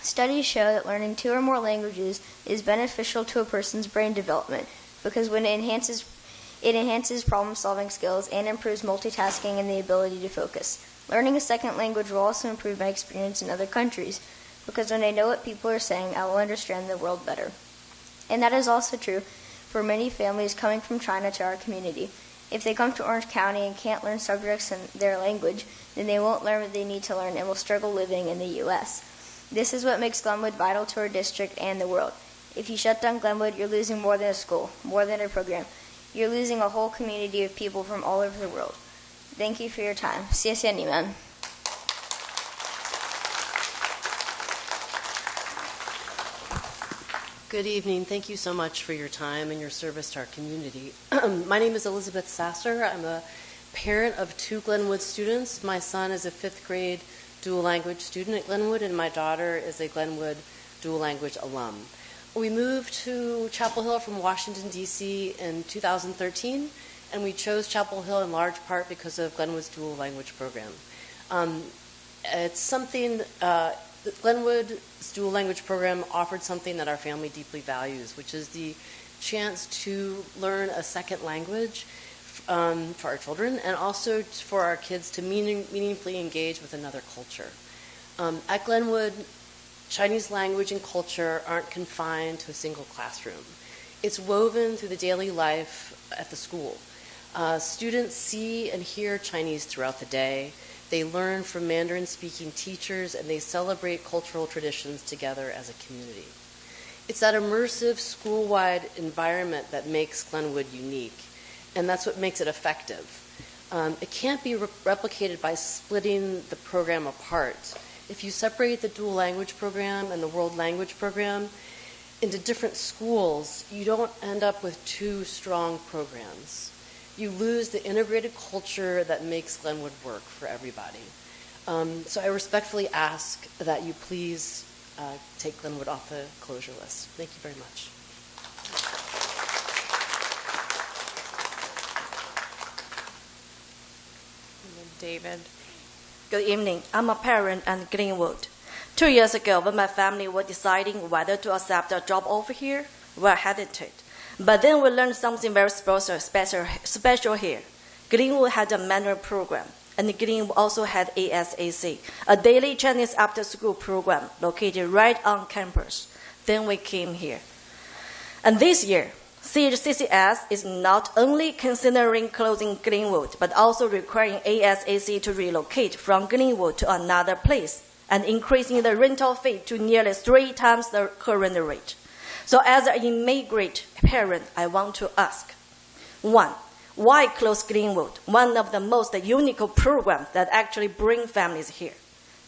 Studies show that learning 2 or more languages is beneficial to a person's brain development because when it enhances problem-solving skills and improves multitasking and the ability to focus. Learning a second language will also improve my experience in other countries, because when I know what people are saying, I will understand the world better. And that is also true for many families coming from China to our community. If they come to Orange County and can't learn subjects in their language, then they won't learn what they need to learn and will struggle living in the U.S. This is what makes Glenwood vital to our district and the world. If you shut down Glenwood, you're losing more than a school, more than a program. You're losing a whole community of people from all over the world. Thank you for your time. 谢谢你们. Good evening. Thank you so much for your time and your service to our community. My name is Elizabeth Sasser. I'm a parent of 2 Glenwood students. My son is a 5th grade dual language student at Glenwood, and my daughter is a Glenwood dual language alum. We moved to Chapel Hill from Washington, D.C. in 2013, and we chose Chapel Hill in large part because of Glenwood's dual language program. It's something, Glenwood's dual language program offered something that our family deeply values, which is the chance to learn a second language for our children, and also for our kids to meaningfully engage with another culture. At Glenwood, Chinese language and culture aren't confined to a single classroom. It's woven through the daily life at the school. Students see and hear Chinese throughout the day. They learn from Mandarin-speaking teachers, and they celebrate cultural traditions together as a community. It's that immersive school-wide environment that makes Glenwood unique, and that's what makes it effective. It can't be replicated by splitting the program apart. If you separate the dual language program and the world language program into different schools, you don't end up with 2 strong programs. You lose the integrated culture that makes Glenwood work for everybody. So I respectfully ask that you please take Glenwood off the closure list. Thank you very much. And then David. Good evening. I'm a parent at Glenwood. 2 years ago, when my family were deciding whether to accept a job over here, we were hesitant. But then we learned something very special here. Glenwood had a manual program, and Glenwood also had ASAC, a daily Chinese after-school program located right on campus. Then we came here. And this year, CHCCS is not only considering closing Glenwood, but also requiring ASAC to relocate from Glenwood to another place and increasing the rental fee to nearly 3 times the current rate. So as an immigrant parent, I want to ask, 1, why close Glenwood, one of the most unique programs that actually bring families here?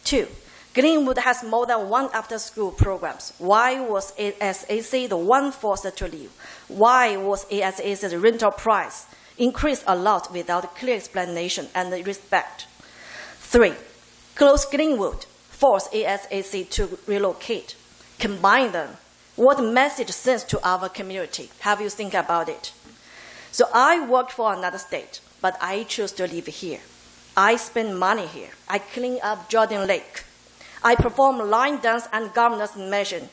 2, Glenwood has more than 1 after-school programs. Why was ASAC the one forced to leave? Why was ASAC's rental price increased a lot without clear explanation and respect? 3, close Glenwood, force ASAC to relocate. Combine them. What message sends to our community? Have you think about it? So I worked for another state, but I chose to live here. I spend money here. I clean up Jordan Lake. I perform line dance and governor's mission.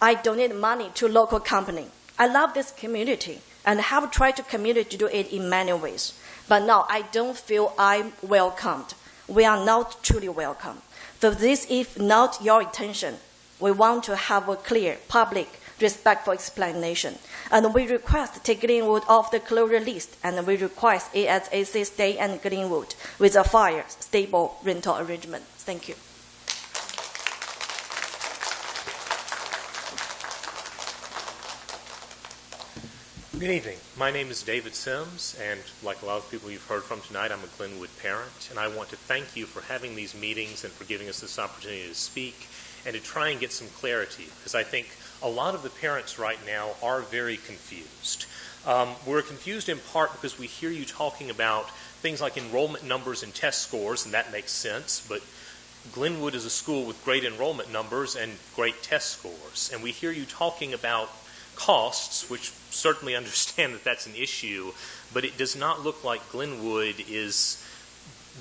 I donate money to local company. I love this community and have tried to community to do it in many ways. But now I don't feel I'm welcomed. We are not truly welcome. So this is not your intention. We want to have a clear, public, respectful explanation. And we request to take Glenwood off the closure list, and we request ASAC stay in Glenwood with a fair, stable rental arrangement. Thank you. Good evening. My name is David Sims, and like a lot of people you've heard from tonight, I'm a Glenwood parent, and I want to thank you for having these meetings and for giving us this opportunity to speak and to try and get some clarity, because I think a lot of the parents right now are very confused. We're confused in part because we hear you talking about things like enrollment numbers and test scores, and that makes sense, but Glenwood is a school with great enrollment numbers and great test scores, and we hear you talking about costs, which certainly understand that that's an issue, but it does not look like Glenwood is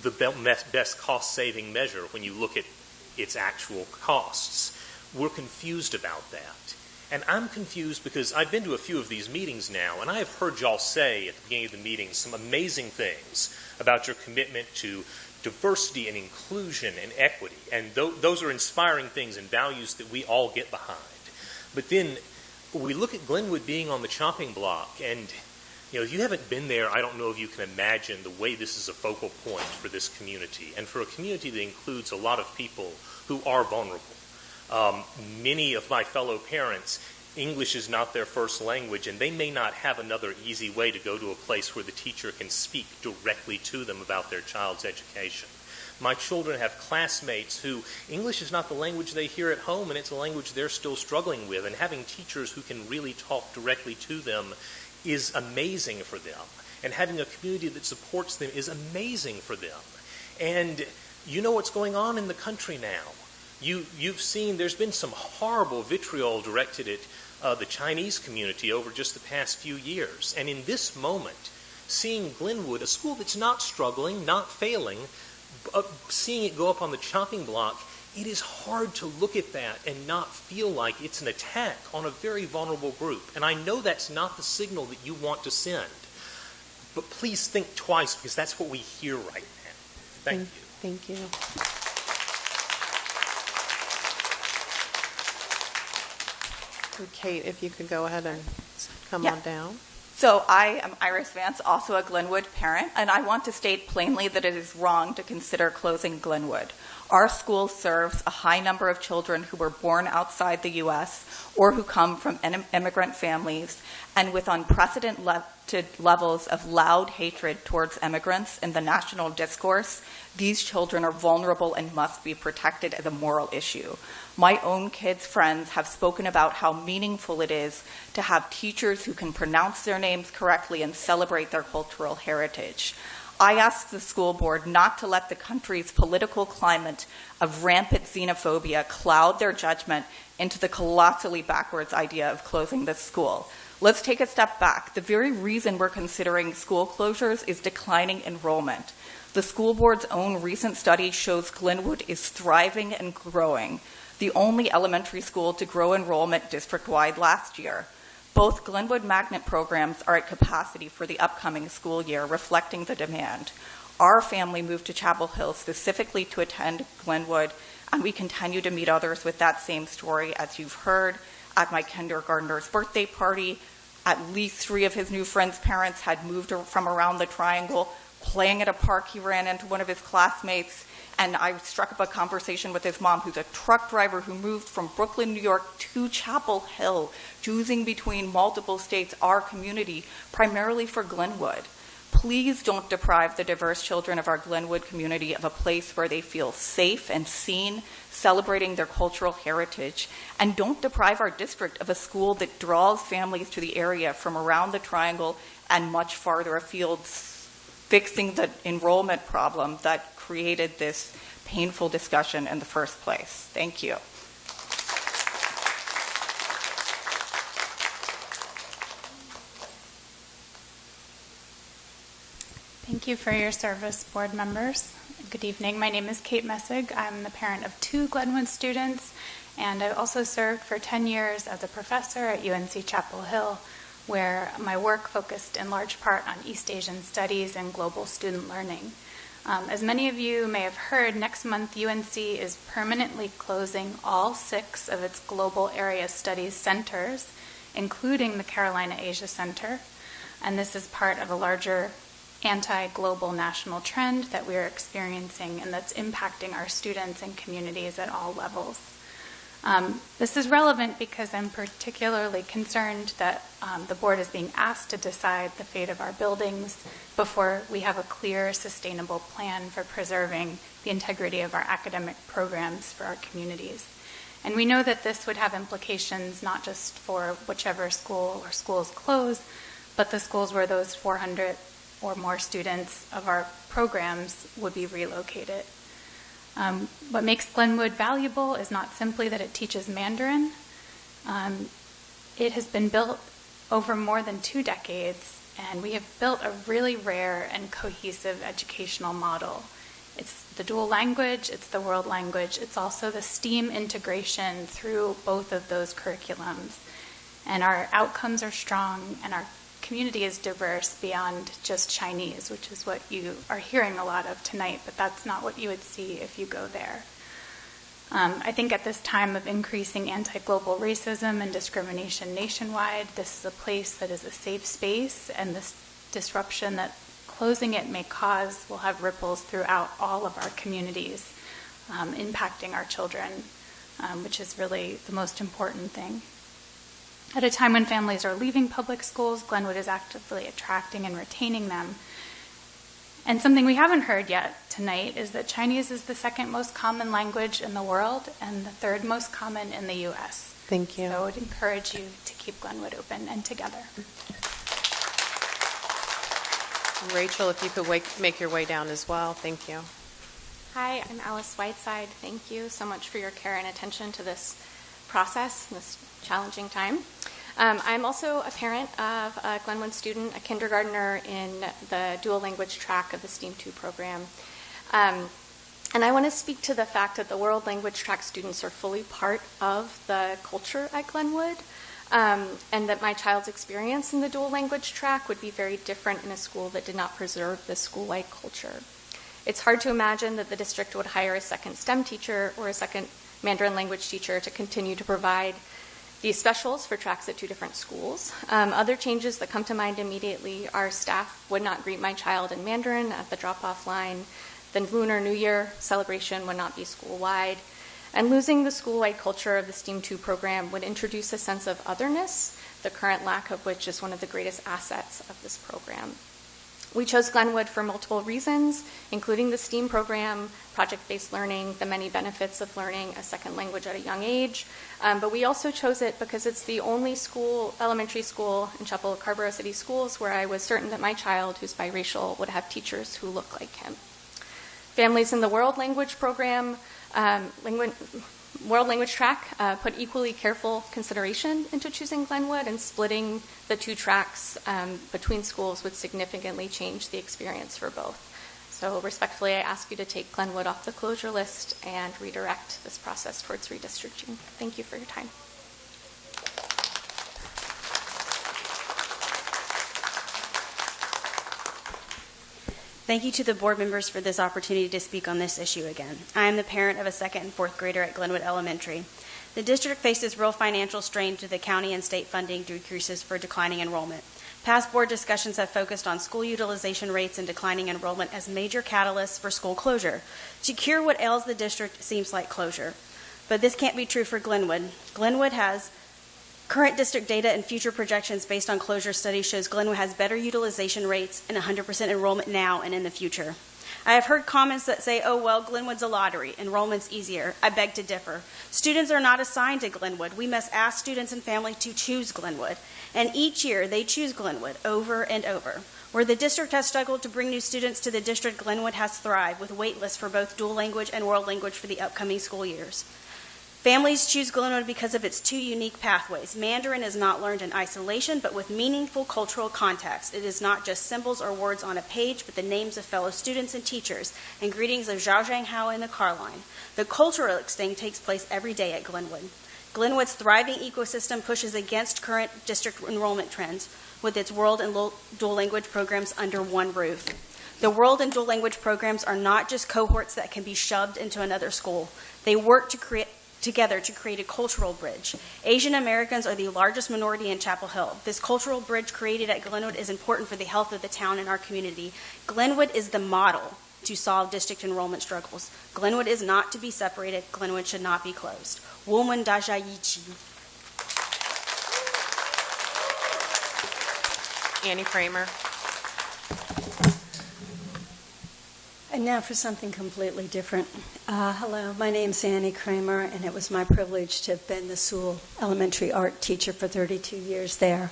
the best cost-saving measure when you look at its actual costs. We're confused about that. And I'm confused because I've been to a few of these meetings now, and I have heard y'all say at the beginning of the meeting some amazing things about your commitment to diversity and inclusion and equity, and those are inspiring things and values that we all get behind. But then we look at Glenwood being on the chopping block, and if you haven't been there, I don't know if you can imagine the way this is a focal point for this community, and for a community that includes a lot of people who are vulnerable. Many of my fellow parents, English is not their first language, and they may not have another easy way to go to a place where the teacher can speak directly to them about their child's education. My children have classmates who English is not the language they hear at home, and it's a language they're still struggling with, and having teachers who can really talk directly to them is amazing for them, and having a community that supports them is amazing for them. And you know what's going on in the country now. You've seen there's been some horrible vitriol directed at the Chinese community over just the past few years, and in this moment, seeing Glenwood, a school that's not struggling, not failing, seeing it go up on the chopping block, it is hard to look at that and not feel like it's an attack on a very vulnerable group. And I know that's not the signal that you want to send. But please think twice, because that's what we hear right now. Thank you. Thank you. So Kate, if you could go ahead and come on down. So I am Iris Vance, also a Glenwood parent, and I want to state plainly that it is wrong to consider closing Glenwood. Our school serves a high number of children who were born outside the U.S. or who come from immigrant families, and with unprecedented levels of loud hatred towards immigrants in the national discourse, these children are vulnerable and must be protected as a moral issue. My own kids' friends have spoken about how meaningful it is to have teachers who can pronounce their names correctly and celebrate their cultural heritage. I ask the school board not to let the country's political climate of rampant xenophobia cloud their judgment into the colossally backwards idea of closing this school. Let's take a step back. The very reason we're considering school closures is declining enrollment. The school board's own recent study shows Glenwood is thriving and growing, the only elementary school to grow enrollment district-wide last year. Both Glenwood magnet programs are at capacity for the upcoming school year, reflecting the demand. Our family moved to Chapel Hill specifically to attend Glenwood, and we continue to meet others with that same story, as you've heard. At my kindergartner's birthday party, at least 3 of his new friends' parents had moved from around the Triangle. Playing at a park, he ran into one of his classmates, and I struck up a conversation with his mom, who's a truck driver who moved from Brooklyn, New York to Chapel Hill, choosing between multiple states, our community, primarily for Glenwood. Please don't deprive the diverse children of our Glenwood community of a place where they feel safe and seen, celebrating their cultural heritage. And don't deprive our district of a school that draws families to the area from around the Triangle and much farther afield, fixing the enrollment problem that created this painful discussion in the first place. Thank you. Thank you for your service, board members. Good evening. My name is Kate Messig. I'm the parent of 2 Glenwood students, and I also served for 10 years as a professor at UNC Chapel Hill, where my work focused in large part on East Asian studies and global student learning. As many of you may have heard, next month UNC is permanently closing all 6 of its global area studies centers, including the Carolina Asia Center, and this is part of a larger anti-global national trend that we are experiencing and that's impacting our students and communities at all levels. This is relevant because I'm particularly concerned that the board is being asked to decide the fate of our buildings before we have a clear, sustainable plan for preserving the integrity of our academic programs for our communities. And we know that this would have implications not just for whichever school or schools close, but the schools where those 400 or more students of our programs would be relocated. What makes Glenwood valuable is not simply that it teaches Mandarin. It has been built over more than 2 decades, and we have built a really rare and cohesive educational model. It's the dual language, it's the world language, it's also the STEAM integration through both of those curriculums. And our outcomes are strong, and our community is diverse beyond just Chinese, which is what you are hearing a lot of tonight, but that's not what you would see if you go there. I think at this time of increasing anti-global racism and discrimination nationwide, this is a place that is a safe space, and this disruption that closing it may cause will have ripples throughout all of our communities, impacting our children, which is really the most important thing. At a time when families are leaving public schools, Glenwood is actively attracting and retaining them. And something we haven't heard yet tonight is that Chinese is the 2nd most common language in the world and the 3rd most common in the U.S. Thank you. So I would encourage you to keep Glenwood open and together. Rachel, if you could make your way down as well. Thank you. Hi, I'm Alice Whiteside. Thank you so much for your care and attention to this process, this challenging time. I'm also a parent of a Glenwood student, a kindergartner in the dual language track of the STEAM 2 program. And I want to speak to the fact that the world language track students are fully part of the culture at Glenwood, and that my child's experience in the dual language track would be very different in a school that did not preserve the school-wide culture. It's hard to imagine that the district would hire a second STEM teacher or a second Mandarin language teacher to continue to provide these specials for tracks at 2 different schools. Other changes that come to mind immediately are staff would not greet my child in Mandarin at the drop-off line. The Lunar New Year celebration would not be school-wide. And losing the school-wide culture of the STEAM 2 program would introduce a sense of otherness, the current lack of which is one of the greatest assets of this program. We chose Glenwood for multiple reasons, including the STEAM program, project-based learning, the many benefits of learning a second language at a young age. But we also chose it because it's the only school, elementary school in Chapel Scarborough City Schools where I was certain that my child, who's biracial, would have teachers who look like him. Families in the World Language program, World Language track put equally careful consideration into choosing Glenwood, and splitting the two tracks between schools would significantly change the experience for both. So respectfully, I ask you to take Glenwood off the closure list and redirect this process towards redistricting. Thank you for your time. Thank you to the board members for this opportunity to speak on this issue again. I am the parent of a second and fourth grader at Glenwood Elementary. The district faces real financial strain due to the county and state funding decreases for declining enrollment. Past board discussions have focused on school utilization rates and declining enrollment as major catalysts for school closure. To cure what ails the district seems like closure. But this can't be true for Glenwood. Glenwood has current district data and future projections based on closure studies shows Glenwood has better utilization rates and 100% enrollment now and in the future. I have heard comments that say, oh, well, Glenwood's a lottery. Enrollment's easier. I beg to differ. Students are not assigned to Glenwood. We must ask students and families to choose Glenwood. And each year, they choose Glenwood over and over. Where the district has struggled to bring new students to the district, Glenwood has thrived with wait lists for both dual language and world language for the upcoming school years. Families choose Glenwood because of its two unique pathways. Mandarin is not learned in isolation, but with meaningful cultural context. It is not just symbols or words on a page, but the names of fellow students and teachers, and greetings of Zhao Zhang Hao in the car line. The cultural exchange takes place every day at Glenwood. Glenwood's thriving ecosystem pushes against current district enrollment trends with its world and dual language programs under one roof. The world and dual language programs are not just cohorts that can be shoved into another school. They work together to create a cultural bridge. Asian Americans are the largest minority in Chapel Hill. This cultural bridge created at Glenwood is important for the health of the town and our community. Glenwood is the model to solve district enrollment struggles. Glenwood is not to be separated. Glenwood should not be closed. 我们大家一起. Annie Kramer. And now for something completely different. Hello, my name's Annie Kramer, and it was my privilege to have been the Sewell Elementary art teacher for 32 years there.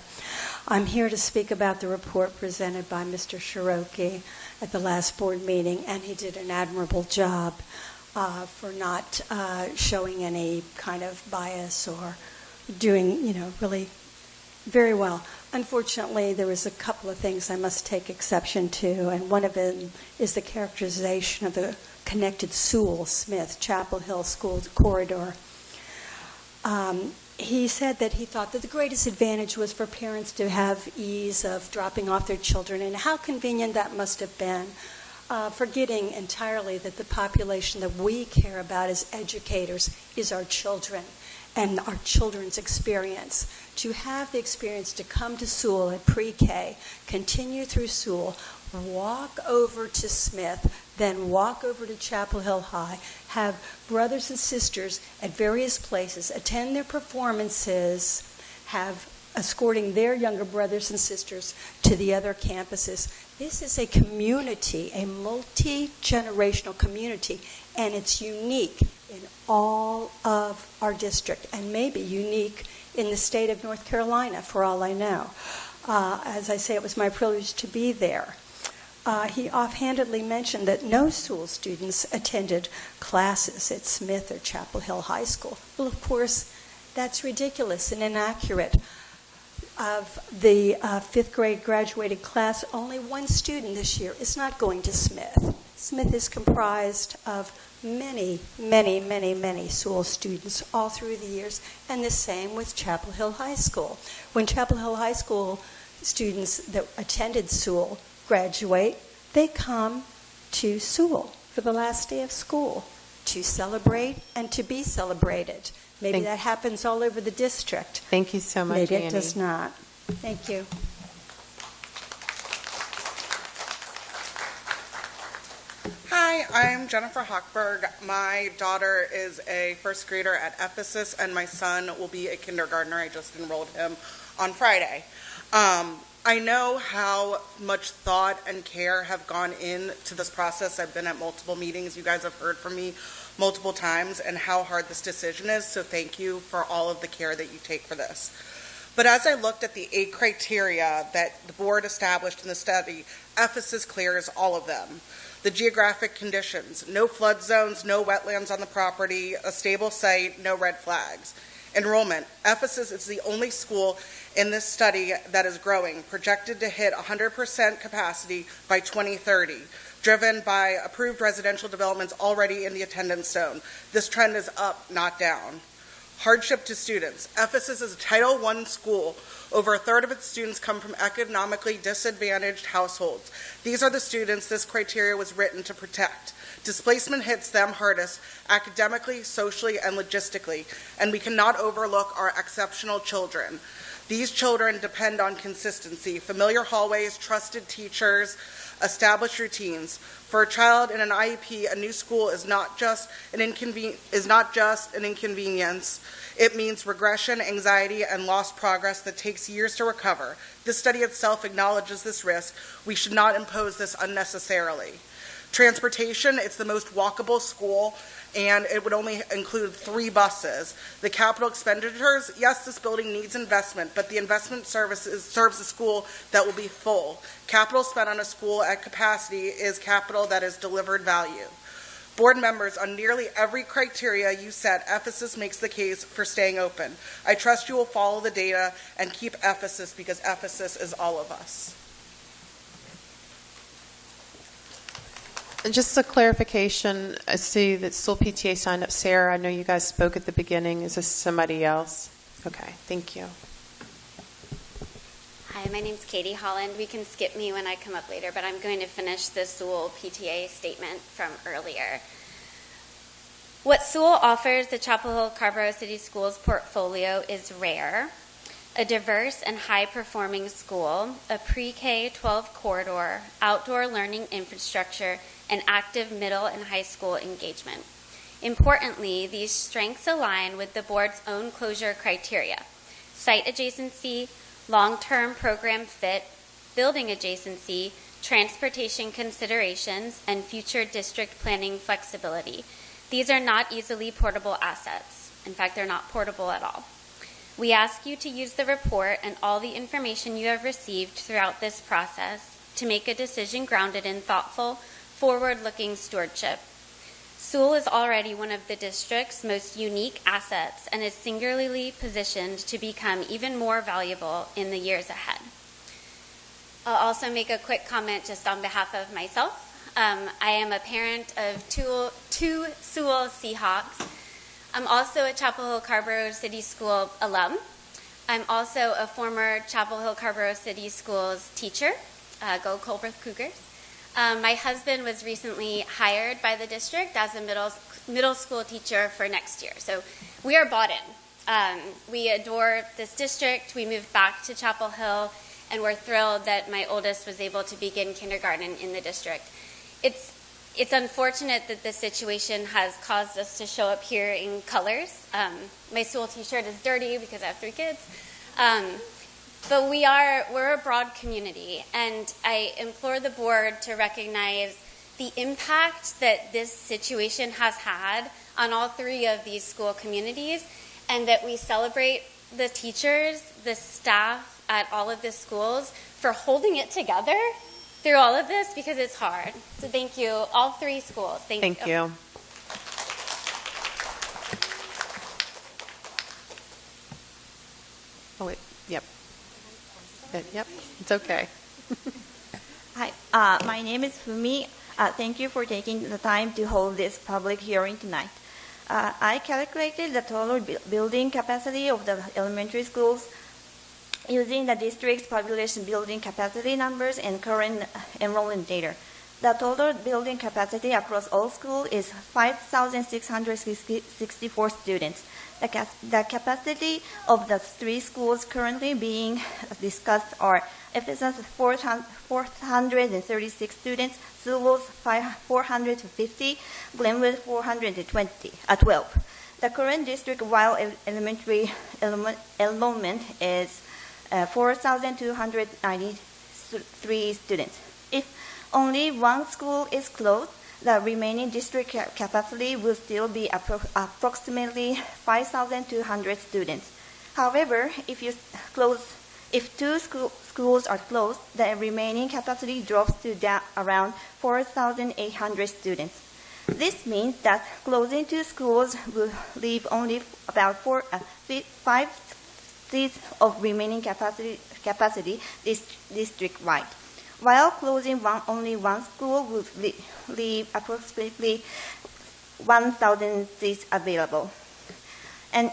I'm here to speak about the report presented by Mr. Shiroki at the last board meeting, and he did an admirable job for not showing any kind of bias or doing, really very well. Unfortunately, there was a couple of things I must take exception to, and one of them is the characterization of the connected Sewell-Smith Chapel Hill School corridor. He said that he thought that the greatest advantage was for parents to have ease of dropping off their children, and how convenient that must have been, forgetting entirely that the population that we care about as educators is our children and our children's experience. To have the experience to come to Sewell at pre-K, continue through Sewell, walk over to Smith, then walk over to Chapel Hill High, have brothers and sisters at various places, attend their performances, have escorting their younger brothers and sisters to the other campuses. This is a community, a multi-generational community, and it's unique in all of our district, and maybe unique in the state of North Carolina, for all I know. As I say, it was my privilege to be there. He offhandedly mentioned that no Sewell students attended classes at Smith or Chapel Hill High School. Well, of course, that's ridiculous and inaccurate. Of the fifth grade graduating class, only one student this year is not going to Smith. Smith is comprised of many, many, many, many Sewell students all through the years, and the same with Chapel Hill High School. When Chapel Hill High School students that attended Sewell graduate, they come to Sewell for the last day of school to celebrate and to be celebrated. Maybe that happens all over the district. Thank you so much, Maybe Annie. it does not. Thank you. Hi, Hi, I'm Jennifer Hochberg. My daughter is a first grader at Ephesus, and my son will be a kindergartner. I just enrolled him on Friday. I know how much thought and care have gone into this process. I've been at multiple meetings. You guys have heard from me multiple times and how hard this decision is, so thank you for all of the care that you take for this. But as I looked at the 8 criteria that the board established in the study, Ephesus clears all of them. The geographic conditions, no flood zones, no wetlands on the property, a stable site, no red flags. Enrollment, Ephesus is the only school in this study that is growing, projected to hit 100% capacity by 2030, driven by approved residential developments already in the attendance zone. This trend is up, not down. Hardship to students. Ephesus is a Title I school. Over a third of its students come from economically disadvantaged households. These are the students this criteria was written to protect. Displacement hits them hardest academically, socially, and logistically, and we cannot overlook our exceptional children. These children depend on consistency, familiar hallways, trusted teachers, established routines. For a child in an IEP, a new school is not just an inconvenience. It means regression, anxiety, and lost progress that takes years to recover. This study itself acknowledges this risk. We should not impose this unnecessarily. Transportation, it's the most walkable school, and it would only include 3 buses. The capital expenditures, yes, this building needs investment, but the investment serves a school that will be full. Capital spent on a school at capacity is capital that has delivered value. Board members, on nearly every criteria you set, Ephesus makes the case for staying open. I trust you will follow the data and keep Ephesus, because Ephesus is all of us. Just a clarification, I see that Stool PTA signed up. Sarah, I know you guys spoke at the beginning. Is this somebody else? Okay, thank you. Hi, my name's Katie Holland. We can skip me when I come up later, but I'm going to finish the Sewell PTA statement from earlier. What Sewell offers the Chapel Hill Carborough City Schools portfolio is rare. A diverse and high-performing school, a pre-K-12 corridor, outdoor learning infrastructure, and active middle and high school engagement. Importantly, these strengths align with the board's own closure criteria: site adjacency, long-term program fit, building adjacency, transportation considerations, and future district planning flexibility. These are not easily portable assets. In fact, they're not portable at all. We ask you to use the report and all the information you have received throughout this process to make a decision grounded in thoughtful, forward-looking stewardship. Sewell is already one of the district's most unique assets and is singularly positioned to become even more valuable in the years ahead. I'll also make a quick comment just on behalf of myself. I am a parent of two Sewell Seahawks. I'm also a Chapel Hill Carborough City School alum. I'm also a former Chapel Hill Carborough City Schools teacher. Go Colbert Cougars. My husband was recently hired by the district as a middle school teacher for next year. So we are bought in. We adore this district. We moved back to Chapel Hill, and we're thrilled that my oldest was able to begin kindergarten in the district. It's unfortunate that this situation has caused us to show up here in colors. My Sewell t-shirt is dirty because I have 3 kids. But we're a broad community, and I implore the board to recognize the impact that this situation has had on all 3 of these school communities, and that we celebrate the teachers, the staff at all of the schools for holding it together through all of this, because it's hard. So thank you, all 3 schools. Thank you. Oh, wait. Yep. Yep. It's okay. Hi. My name is Fumi. Thank you for taking the time to hold this public hearing tonight. I calculated the total building capacity of the elementary schools using the district's population building capacity numbers and current enrollment data. The total building capacity across all schools is 5,664 students. The capacity of the three schools currently being discussed are Ephesus 436 students, Sewell 450, Glenwood 412. The current district-wide elementary enrollment is 4,293 students. If only one school is closed, the remaining district capacity will still be approximately 5,200 students. However, if two schools are closed, the remaining capacity drops to around 4,800 students. This means that closing two schools will leave only about 5/6 of remaining capacity district-wide, while closing only one school would leave approximately 1,000 seats available. An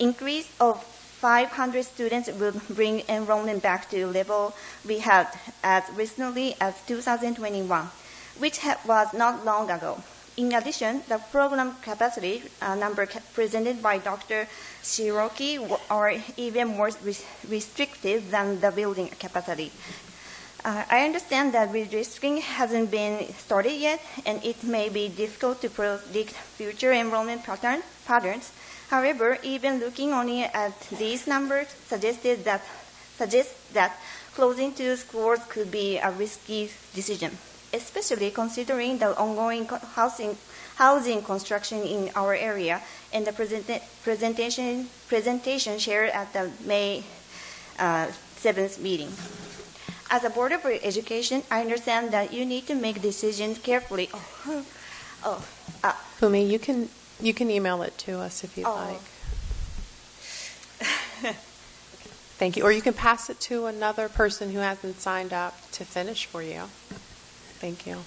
increase of 500 students will bring enrollment back to level we had as recently as 2021, which was not long ago. In addition, the program capacity number presented by Dr. Shiroki are even more restrictive than the building capacity. I understand that redistricting hasn't been started yet, and it may be difficult to predict future enrollment patterns. However, even looking only at these numbers suggests that closing two schools could be a risky decision, especially considering the ongoing housing construction in our area and the presentation shared at the May 7th meeting. As a Board of Education, I understand that you need to make decisions carefully. Fumi, you can email it to us if you'd like. Thank you. Or you can pass it to another person who hasn't signed up to finish for you. Thank you.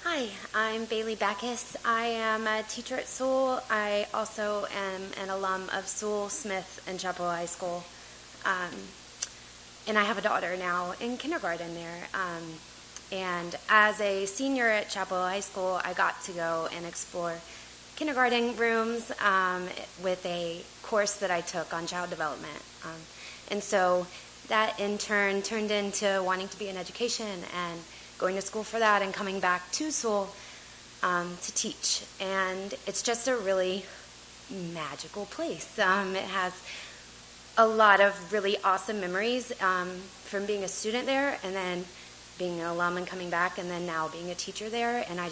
Hi, I'm Bailey Backus. I am a teacher at Sewell. I also am an alum of Sewell, Smith, and Chapel High School. And I have a daughter now in kindergarten there. And as a senior at Chapel High School, I got to go and explore kindergarten rooms with a course that I took on child development. And so that in turn turned into wanting to be in education and going to school for that and coming back to Sewell to teach. And it's just a really magical place. It has a lot of really awesome memories from being a student there and then being an alum and coming back and then now being a teacher there. And I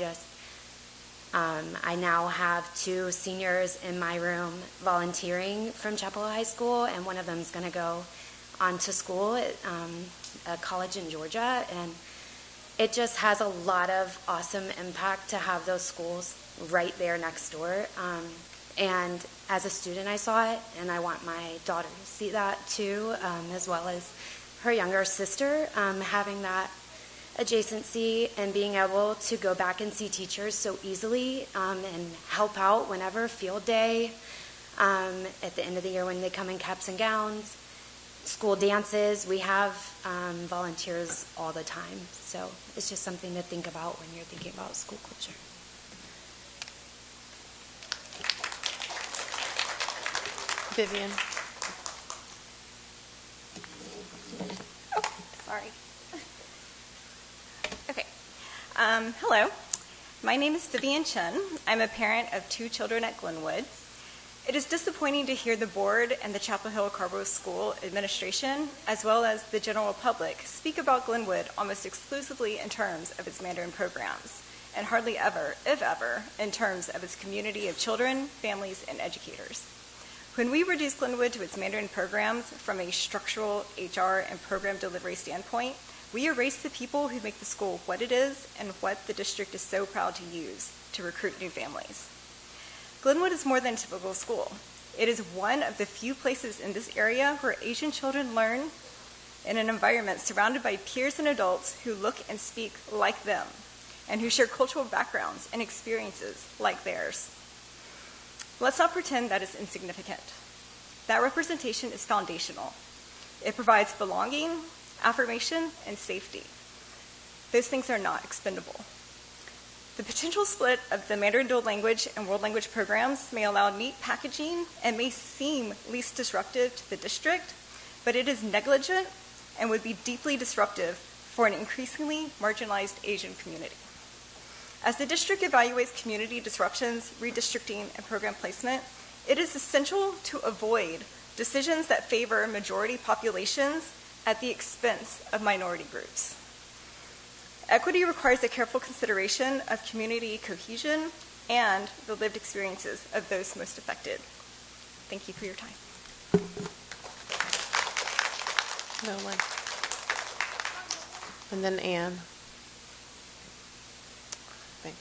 now have two seniors in my room volunteering from Chapel High School, and one of them is going to go on to school at a college in Georgia. And it just has a lot of awesome impact to have those schools right there next door. And as a student, I saw it, and I want my daughter to see that too, as well as her younger sister, having that adjacency and being able to go back and see teachers so easily and help out whenever field day, at the end of the year when they come in caps and gowns, school dances. We have volunteers all the time. So it's just something to think about when you're thinking about school culture. Vivian. Oh, sorry. Okay. Hello. My name is Vivian Chen. I'm a parent of two children at Glenwood. It is disappointing to hear the board and the Chapel Hill Carrboro School administration, as well as the general public, speak about Glenwood almost exclusively in terms of its Mandarin programs, and hardly ever, if ever, in terms of its community of children, families, and educators. When we reduce Glenwood to its Mandarin programs from a structural, HR, and program delivery standpoint, we erase the people who make the school what it is and what the district is so proud to use to recruit new families. Glenwood is more than a typical school. It is one of the few places in this area where Asian children learn in an environment surrounded by peers and adults who look and speak like them and who share cultural backgrounds and experiences like theirs. Let's not pretend that is insignificant. That representation is foundational. It provides belonging, affirmation, and safety. Those things are not expendable. The potential split of the Mandarin dual language and world language programs may allow neat packaging and may seem least disruptive to the district, but it is negligent and would be deeply disruptive for an increasingly marginalized Asian community. As the district evaluates community disruptions, redistricting, and program placement, it is essential to avoid decisions that favor majority populations at the expense of minority groups. Equity requires a careful consideration of community cohesion and the lived experiences of those most affected. Thank you for your time. Nolan. And then Anne. Thanks.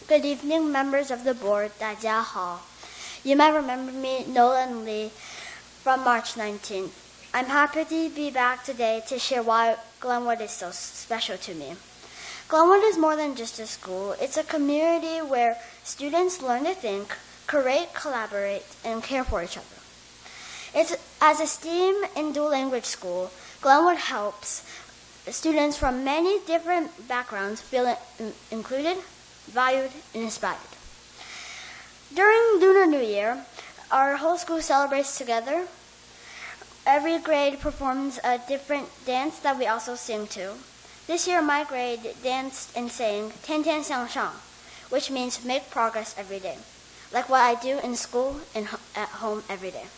Good evening, members of the board. 大家好. You might remember me, Nolan Lee, from March 19th. I'm happy to be back today to share why Glenwood is so special to me. Glenwood is more than just a school. It's a community where students learn to think, create, collaborate, and care for each other. As a STEAM and dual language school, Glenwood helps students from many different backgrounds feel included, valued, and inspired. During Lunar New Year, our whole school celebrates together. Every grade performs a different dance that we also sing to. This year, my grade danced and sang 天天向上, which means make progress every day, like what I do in school and at home every day.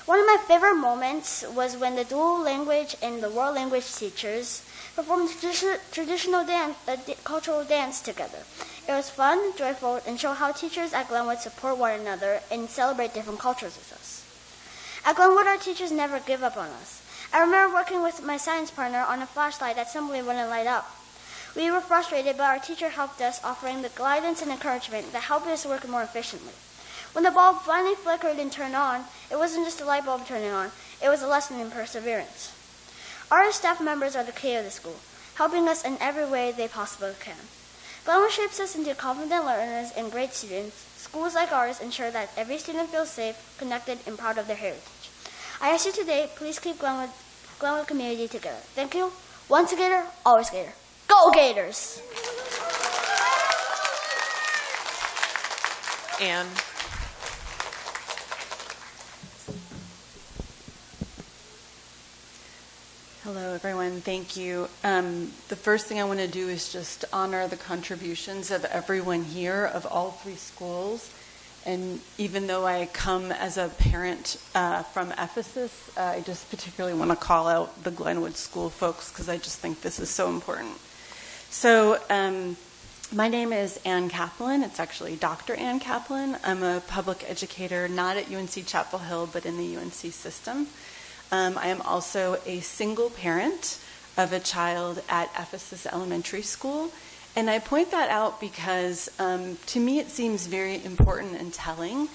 One of my favorite moments was when the dual language and the world language teachers performed traditional dance, cultural dance together. It was fun, joyful, and showed how teachers at Glenwood support one another and celebrate different cultures with us. At Glenwood, our teachers never give up on us. I remember working with my science partner on a flashlight that simply wouldn't light up. We were frustrated, but our teacher helped us, offering the guidance and encouragement that helped us work more efficiently. When the bulb finally flickered and turned on, it wasn't just a light bulb turning on, it was a lesson in perseverance. Our staff members are the key of the school, helping us in every way they possibly can. Glenwood shapes us into confident learners and great students. Schools like ours ensure that every student feels safe, connected, and proud of their heritage. I ask you today, please keep Glenwood community together. Thank you. Once a Gator, always Gator. Go Gators! Anne. Hello, everyone. Thank you. The first thing I want to do is just honor the contributions of everyone here of all three schools. And even though I come as a parent from Ephesus, I just particularly want to call out the Glenwood School folks because I just think this is so important. So my name is Ann Kaplan. It's actually Dr. Ann Kaplan. I'm a public educator, not at UNC Chapel Hill, but in the UNC system. I am also a single parent of a child at Ephesus Elementary School. And I point that out because to me it seems very important and telling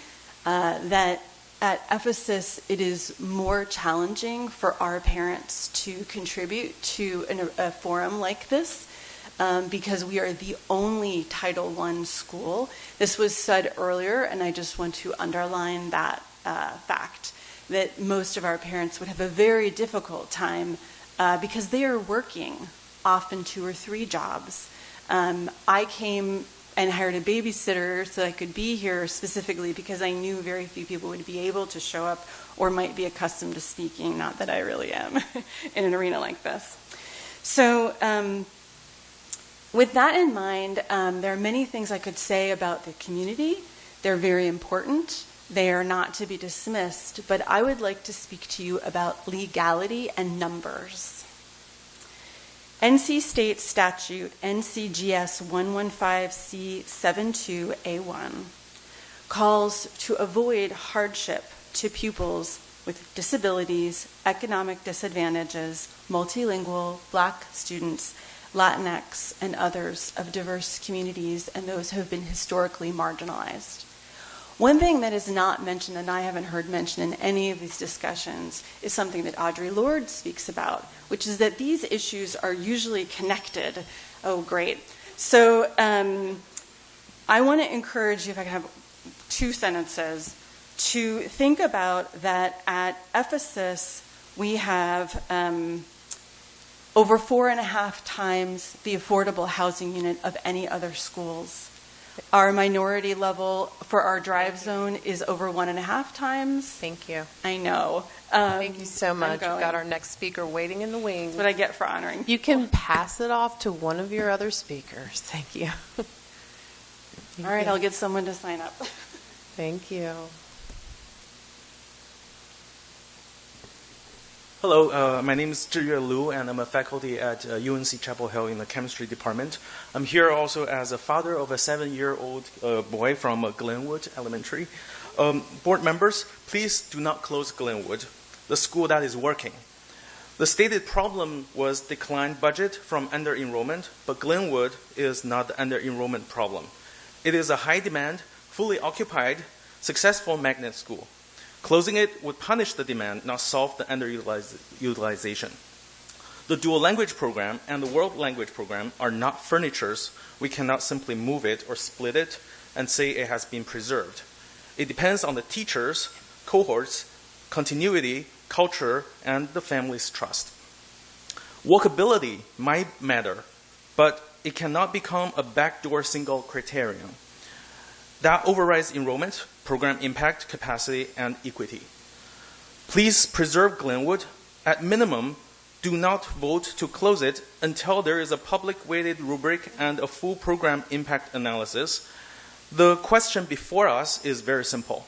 that at Ephesus it is more challenging for our parents to contribute to a forum like this because we are the only Title I school. This was said earlier, and I just want to underline that fact, that most of our parents would have a very difficult time because they are working often 2 or 3 jobs. I came and hired a babysitter so I could be here specifically because I knew very few people would be able to show up or might be accustomed to speaking, not that I really am, in an arena like this. So with that in mind, there are many things I could say about the community. They're very important. They are not to be dismissed, but I would like to speak to you about legality and numbers. NC State Statute NCGS 115C72A1 calls to avoid hardship to pupils with disabilities, economic disadvantages, multilingual, Black students, Latinx, and others of diverse communities and those who have been historically marginalized. One thing that is not mentioned, and I haven't heard mentioned in any of these discussions, is something that Audre Lorde speaks about, which is that these issues are usually connected. Oh, great. So I want to encourage you, if I can have 2 sentences, to think about that at Ephesus we have over 4.5 times the affordable housing unit of any other schools. Our minority level for our drive zone is over 1.5 times. Thank you. I know. Thank you so much. We've got our next speaker waiting in the wings. That's what I get for honoring. You can pass it off to one of your other speakers. Thank you. All right, I'll get someone to sign up. Thank you. Hello, my name is Zhiyue Lu, and I'm a faculty at UNC Chapel Hill in the chemistry department. I'm here also as a father of a 7-year-old boy from Glenwood Elementary. Board members, please do not close Glenwood, the school that is working. The stated problem was declined budget from under-enrollment, but Glenwood is not the under-enrollment problem. It is a high-demand, fully occupied, successful magnet school. Closing it would punish the demand, not solve the underutilization. The dual language program and the world language program are not furnitures. We cannot simply move it or split it and say it has been preserved. It depends on the teachers, cohorts, continuity, culture, and the family's trust. Walkability might matter, but it cannot become a backdoor single criterion. That overrides enrollment, program impact, capacity, and equity. Please preserve Glenwood. At minimum, do not vote to close it until there is a public-weighted rubric and a full program impact analysis. The question before us is very simple.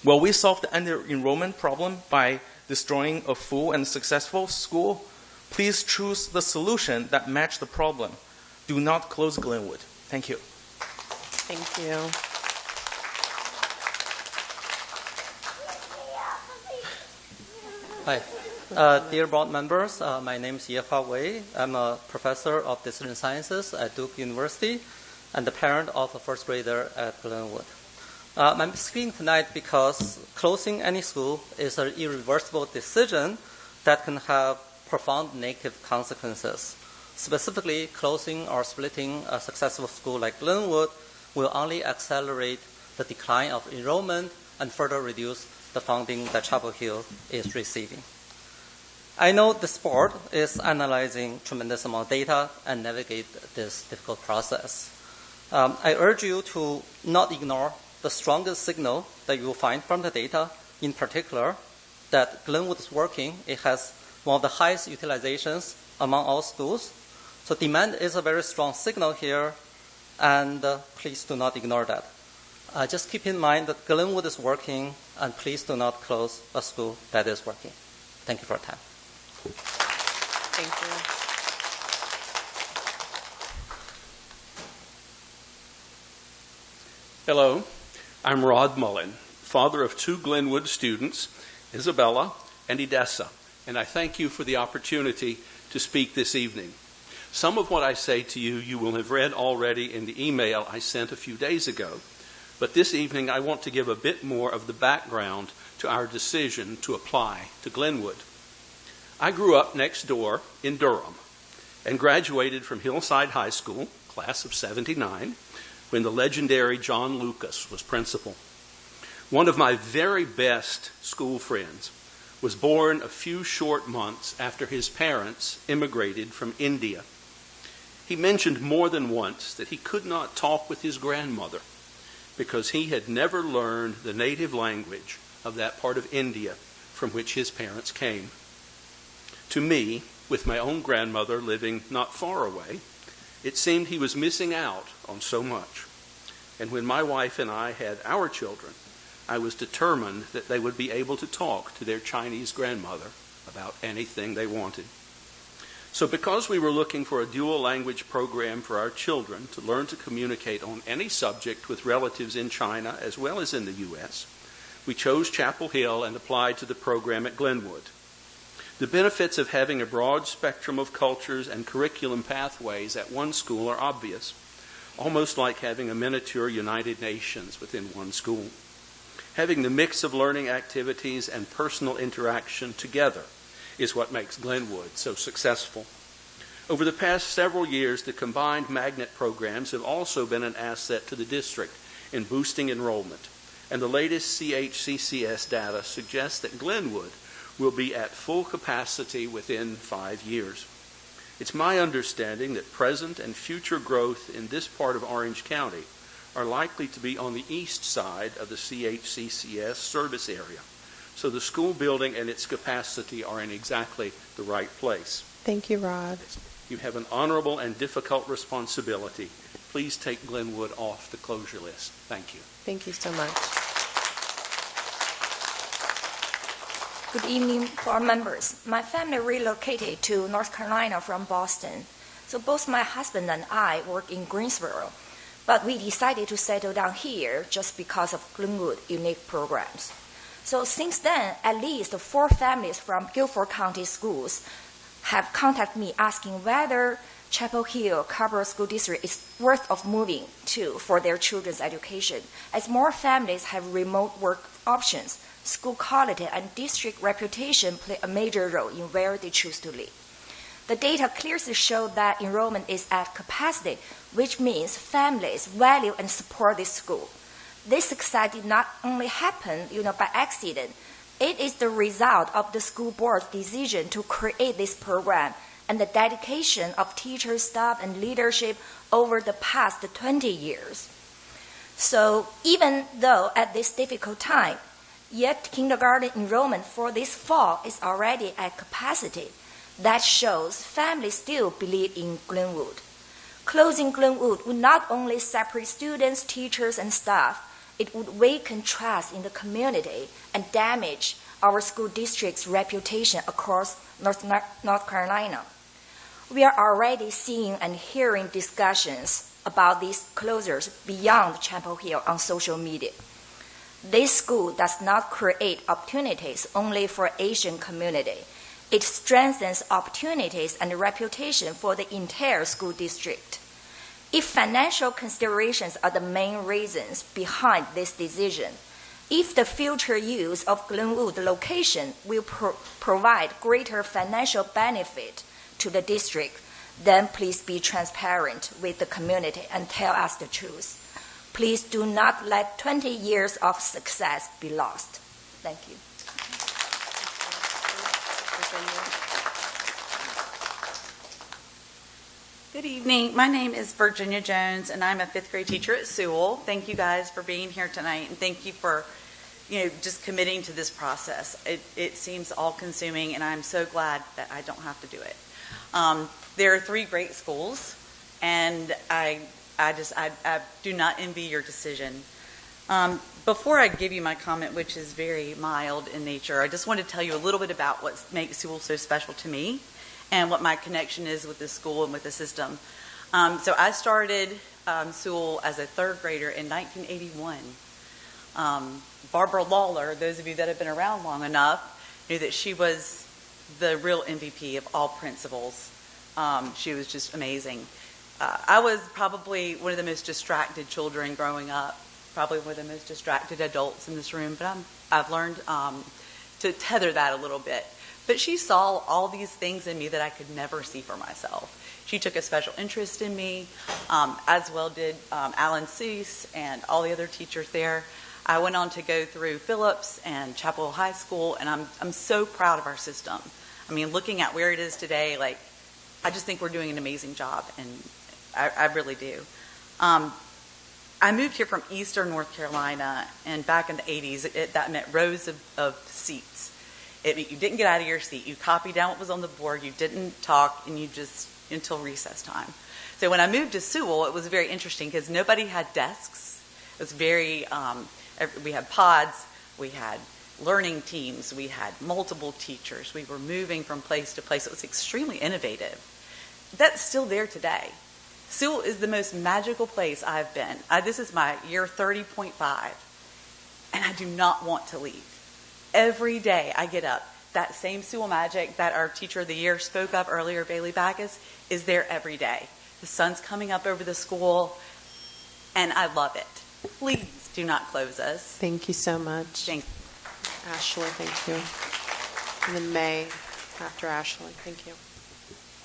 Will we solve the under-enrollment problem by destroying a full and successful school? Please choose the solution that matches the problem. Do not close Glenwood. Thank you. Thank you. Hi. Dear board members, my name is Yehua Wei. I'm a professor of decision sciences at Duke University and the parent of a first grader at Glenwood. I'm speaking tonight because closing any school is an irreversible decision that can have profound negative consequences. Specifically, closing or splitting a successful school like Glenwood will only accelerate the decline of enrollment and further reduce the funding that Chapel Hill is receiving. I know this board is analyzing tremendous amount of data and navigate this difficult process. I urge you to not ignore the strongest signal that you will find from the data, in particular, that Glenwood is working. It has one of the highest utilizations among all schools. So demand is a very strong signal here, and please do not ignore that. Just keep in mind that Glenwood is working, and please do not close a school that is working. Thank you for your time. Thank you. Hello, I'm Rod Mullen, father of 2 Glenwood students, Isabella and Edessa, and I thank you for the opportunity to speak this evening. Some of what I say to you, you will have read already in the email I sent a few days ago, but this evening I want to give a bit more of the background to our decision to apply to Glenwood. I grew up next door in Durham and graduated from Hillside High School, class of '79, when the legendary John Lucas was principal. One of my very best school friends was born a few short months after his parents immigrated from India. He mentioned more than once that he could not talk with his grandmother because he had never learned the native language of that part of India from which his parents came. To me, with my own grandmother living not far away, it seemed he was missing out on so much. And when my wife and I had our children, I was determined that they would be able to talk to their Chinese grandmother about anything they wanted. So because we were looking for a dual language program for our children to learn to communicate on any subject with relatives in China as well as in the U.S., we chose Chapel Hill and applied to the program at Glenwood. The benefits of having a broad spectrum of cultures and curriculum pathways at one school are obvious, almost like having a miniature United Nations within one school. Having the mix of learning activities and personal interaction together is what makes Glenwood so successful. Over the past several years, the combined magnet programs have also been an asset to the district in boosting enrollment, and the latest CHCCS data suggests that Glenwood will be at full capacity within 5 years. It's my understanding that present and future growth in this part of Orange County are likely to be on the east side of the CHCCS service area. So the school building and its capacity are in exactly the right place. Thank you, Rod. You have an honorable and difficult responsibility. Please take Glenwood off the closure list. Thank you. Thank you so much. Good evening, board members. My family relocated to North Carolina from Boston. So both my husband and I work in Greensboro, but we decided to settle down here just because of Glenwood unique programs. So since then, at least 4 families from Guilford County schools have contacted me asking whether Chapel Hill Carrboro School District is worth of moving to for their children's education, as more families have remote work options. School quality and district reputation play a major role in where they choose to live. The data clearly show that enrollment is at capacity, which means families value and support this school. This success did not only happen, by accident. It is the result of the school board's decision to create this program and the dedication of teachers, staff, and leadership over the past 20 years. So even though at this difficult time, yet kindergarten enrollment for this fall is already at capacity. That shows families still believe in Glenwood. Closing Glenwood would not only separate students, teachers, and staff, it would weaken trust in the community and damage our school district's reputation across North Carolina. We are already seeing and hearing discussions about these closures beyond Chapel Hill on social media. This school does not create opportunities only for Asian community. It strengthens opportunities and reputation for the entire school district. If financial considerations are the main reasons behind this decision, if the future use of Glenwood location will provide greater financial benefit to the district, then please be transparent with the community and tell us the truth. Please do not let 20 years of success be lost. Thank you. Good evening. My name is Virginia Jones, and I'm a 5th grade teacher at Sewell. Thank you guys for being here tonight, and thank you for, just committing to this process. It seems all-consuming, and I'm so glad that I don't have to do it. There are 3 great schools, and I do not envy your decision. Before I give you my comment, which is very mild in nature, I just want to tell you a little bit about what makes Sewell so special to me and what my connection is with the school and with the system. So I started Sewell as a 3rd grader in 1981. Barbara Lawler, those of you that have been around long enough, knew that she was the real MVP of all principals. She was just amazing. I was probably one of the most distracted children growing up, probably one of the most distracted adults in this room, but I've learned to tether that a little bit. But she saw all these things in me that I could never see for myself. She took a special interest in me, as well did Alan Cease and all the other teachers there. I went on to go through Phillips and Chapel High School, and I'm so proud of our system. I mean, looking at where it is today, I just think we're doing an amazing job, and I really do. I moved here from Eastern North Carolina, and back in the 80s, that meant rows of seats. It meant you didn't get out of your seat. You copied down what was on the board. You didn't talk, and you just, until recess time. So when I moved to Sewell, it was very interesting because nobody had desks. It was very, we had pods, we had learning teams, we had multiple teachers. We were moving from place to place. It was extremely innovative. That's still there today. Sewell is the most magical place I've been. This is my year 30.5, and I do not want to leave. Every day I get up, that same Sewell magic that our teacher of the year spoke of earlier, Bailey Backus, is there every day. The sun's coming up over the school, and I love it. Please do not close us. Thank you so much. Thank you. Ashley, thank you. And then May after Ashley, thank you.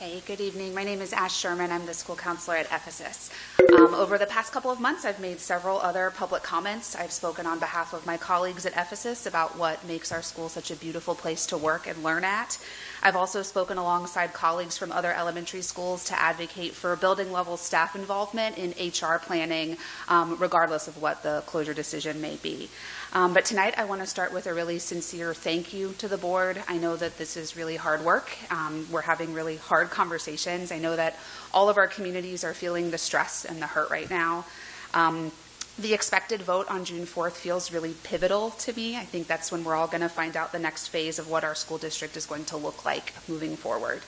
Hey, good evening. My name is Ash Sherman. I'm the school counselor at Ephesus. Over the past couple of months, I've made several other public comments. I've spoken on behalf of my colleagues at Ephesus about what makes our school such a beautiful place to work and learn at. I've also spoken alongside colleagues from other elementary schools to advocate for building level staff involvement in HR planning, regardless of what the closure decision may be. But tonight I want to start with a really sincere thank you to the board. I know that this is really hard work. We're having really hard conversations. I know that all of our communities are feeling the stress and the hurt right now. The expected vote on June 4th feels really pivotal to me. I think that's when we're all going to find out the next phase of what our school district is going to look like moving forward.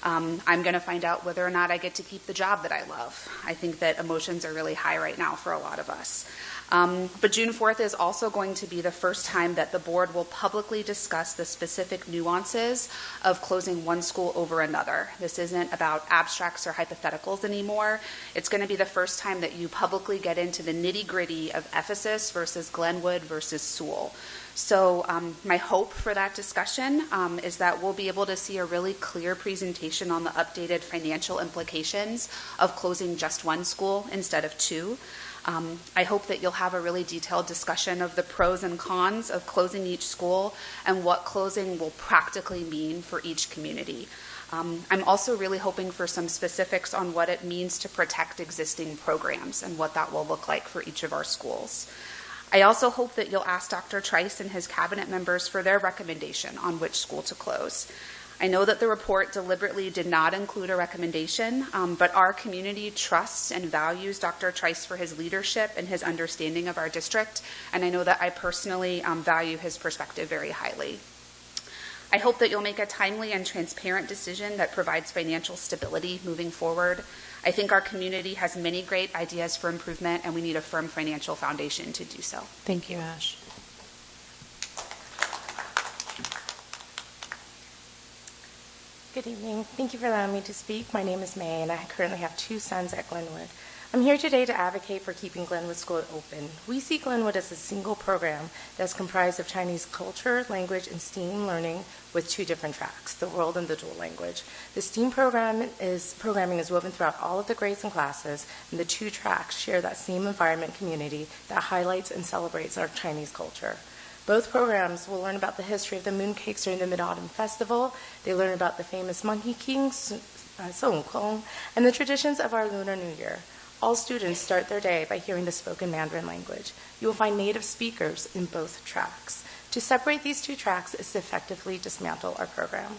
I'm going to find out whether or not I get to keep the job that I love. I think that emotions are really high right now for a lot of us. But June 4th is also going to be the first time that the board will publicly discuss the specific nuances of closing one school over another. This isn't about abstracts or hypotheticals anymore. It's going to be the first time that you publicly get into the nitty-gritty of Ephesus versus Glenwood versus Sewell. So my hope for that discussion is that we'll be able to see a really clear presentation on the updated financial implications of closing just one school instead of two. I hope that you'll have a really detailed discussion of the pros and cons of closing each school and what closing will practically mean for each community. I'm also really hoping for some specifics on what it means to protect existing programs and what that will look like for each of our schools. I also hope that you'll ask Dr. Trice and his cabinet members for their recommendation on which school to close. I know that the report deliberately did not include a recommendation, but our community trusts and values Dr. Trice for his leadership and his understanding of our district, and I know that I personally value his perspective very highly. I hope that you'll make a timely and transparent decision that provides financial stability moving forward. I think our community has many great ideas for improvement, and we need a firm financial foundation to do so. Thank you, Ash. Good evening. Thank you for allowing me to speak. My name is May, and I currently have 2 sons at Glenwood. I'm here today to advocate for keeping Glenwood School open. We see Glenwood as a single program that's comprised of Chinese culture, language, and STEAM learning with 2 different tracks, the world and the dual language. The STEAM programming is woven throughout all of the grades and classes, and the 2 tracks share that same environment community that highlights and celebrates our Chinese culture. Both programs will learn about the history of the mooncakes during the Mid-Autumn Festival. They learn about the famous Monkey King, Sun Wukong, and the traditions of our Lunar New Year. All students start their day by hearing the spoken Mandarin language. You will find native speakers in both tracks. To separate these 2 tracks is to effectively dismantle our program.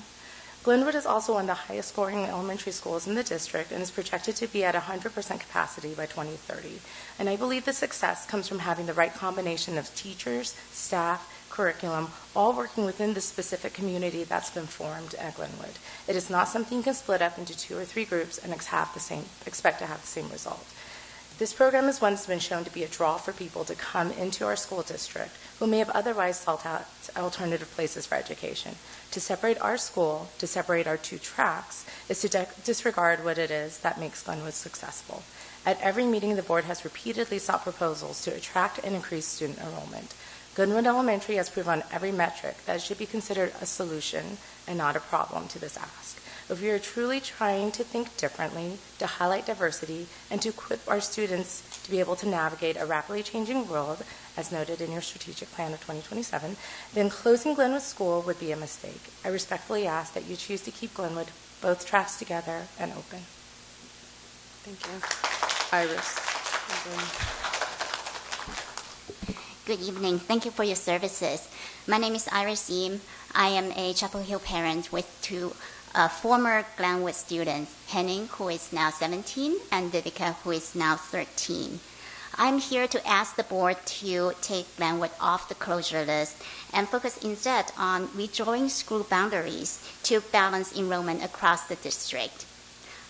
Glenwood is also one of the highest scoring elementary schools in the district and is projected to be at 100% capacity by 2030. And I believe the success comes from having the right combination of teachers, staff, curriculum, all working within the specific community that's been formed at Glenwood. It is not something you can split up into 2 or 3 groups and expect to have the same result. This program is one that's been shown to be a draw for people to come into our school district who may have otherwise sought out alternative places for education. To separate our school, to separate our 2 tracks, is to disregard what it is that makes Glenwood successful. At every meeting, the board has repeatedly sought proposals to attract and increase student enrollment. Glenwood Elementary has proven on every metric that it should be considered a solution and not a problem to this ask. If we are truly trying to think differently, to highlight diversity, and to equip our students to be able to navigate a rapidly changing world, as noted in your strategic plan of 2027, then closing Glenwood School would be a mistake. I respectfully ask that you choose to keep Glenwood both tracks together and open. Thank you. Iris. Good evening. Thank you for your services. My name is Iris Yim. I am a Chapel Hill parent with 2 former Glenwood students, Henning, who is now 17, and Vivica, who is now 13. I'm here to ask the board to take Glenwood off the closure list and focus instead on redrawing school boundaries to balance enrollment across the district.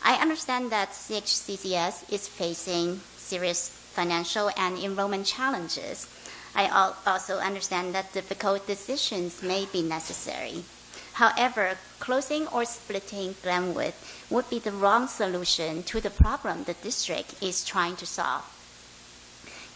I understand that CHCCS is facing serious financial and enrollment challenges. I also understand that difficult decisions may be necessary. However, closing or splitting Glenwood would be the wrong solution to the problem the district is trying to solve.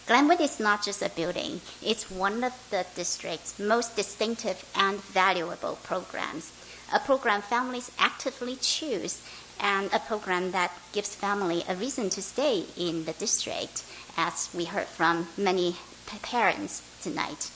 Glenwood is not just a building. It's one of the district's most distinctive and valuable programs, a program families actively choose and a program that gives family a reason to stay in the district, as we heard from many parents tonight.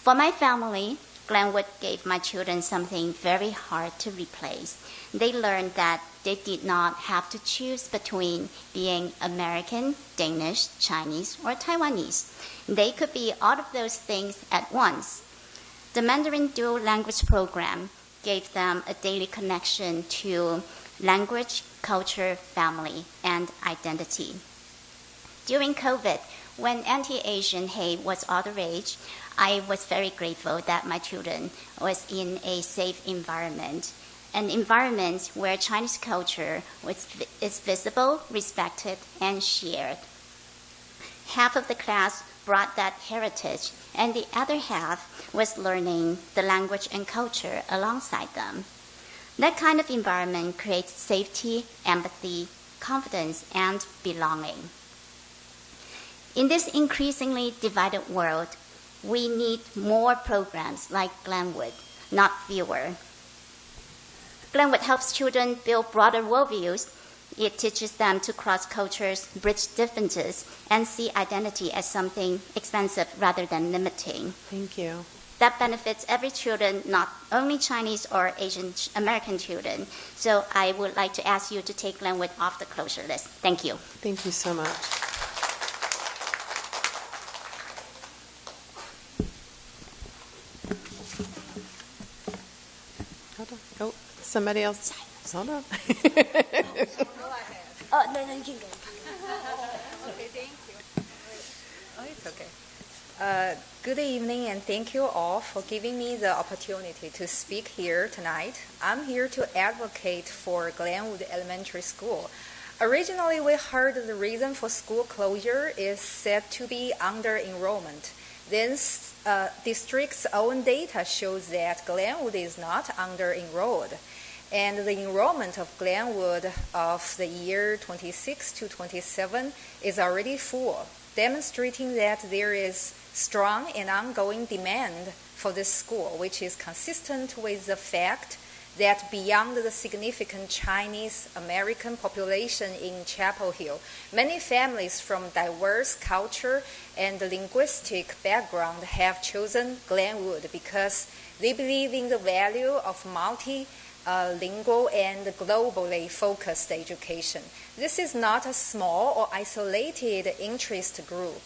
For my family, Glenwood gave my children something very hard to replace. They learned that they did not have to choose between being American, Danish, Chinese, or Taiwanese. They could be all of those things at once. The Mandarin Dual Language Program gave them a daily connection to language, culture, family, and identity. During COVID, when anti-Asian hate was all the rage, I was very grateful that my children was in a safe environment, an environment where Chinese culture is visible, respected, and shared. Half of the class brought that heritage, and the other half was learning the language and culture alongside them. That kind of environment creates safety, empathy, confidence, and belonging. In this increasingly divided world, we need more programs like Glenwood, not fewer. Glenwood helps children build broader worldviews. It teaches them to cross cultures, bridge differences, and see identity as something expansive rather than limiting. Thank you. That benefits every children, not only Chinese or Asian American children. So I would like to ask you to take Glenwood off the closure list. Thank you. Thank you so much. Hold on. Oh, somebody else. Hold on. No, you can go. Okay, thank you. Oh, it's okay. Good evening, and thank you all for giving me the opportunity to speak here tonight. I'm here to advocate for Glenwood Elementary School. Originally, we heard the reason for school closure is said to be under enrollment. Then, district's own data shows that Glenwood is not under enrolled. And the enrollment of Glenwood of the year 26 to 27 is already full, demonstrating that there is strong and ongoing demand for this school, which is consistent with the fact that beyond the significant Chinese American population in Chapel Hill, many families from diverse culture and linguistic background have chosen Glenwood because they believe in the value of multilingual and globally focused education. This is not a small or isolated interest group.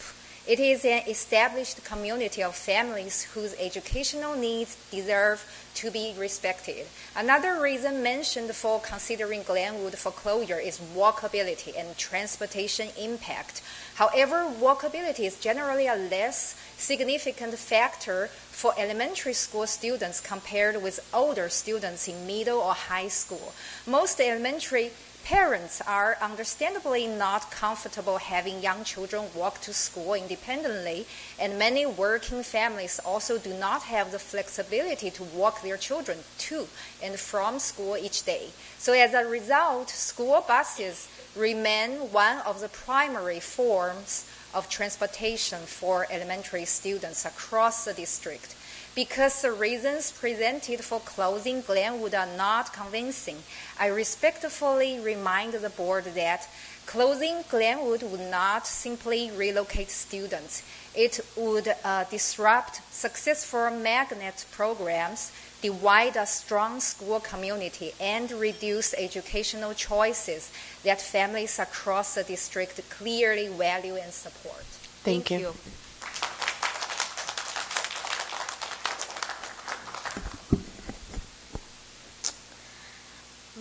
It is an established community of families whose educational needs deserve to be respected. Another reason mentioned for considering Glenwood for closure is walkability and transportation impact. However, walkability is generally a less significant factor for elementary school students compared with older students in middle or high school. Most elementary parents are understandably not comfortable having young children walk to school independently, and many working families also do not have the flexibility to walk their children to and from school each day. So as a result, school buses remain one of the primary forms of transportation for elementary students across the district. Because the reasons presented for closing Glenwood are not convincing, I respectfully remind the board that closing Glenwood would not simply relocate students. It would disrupt successful magnet programs, divide a strong school community, and reduce educational choices that families across the district clearly value and support. Thank you.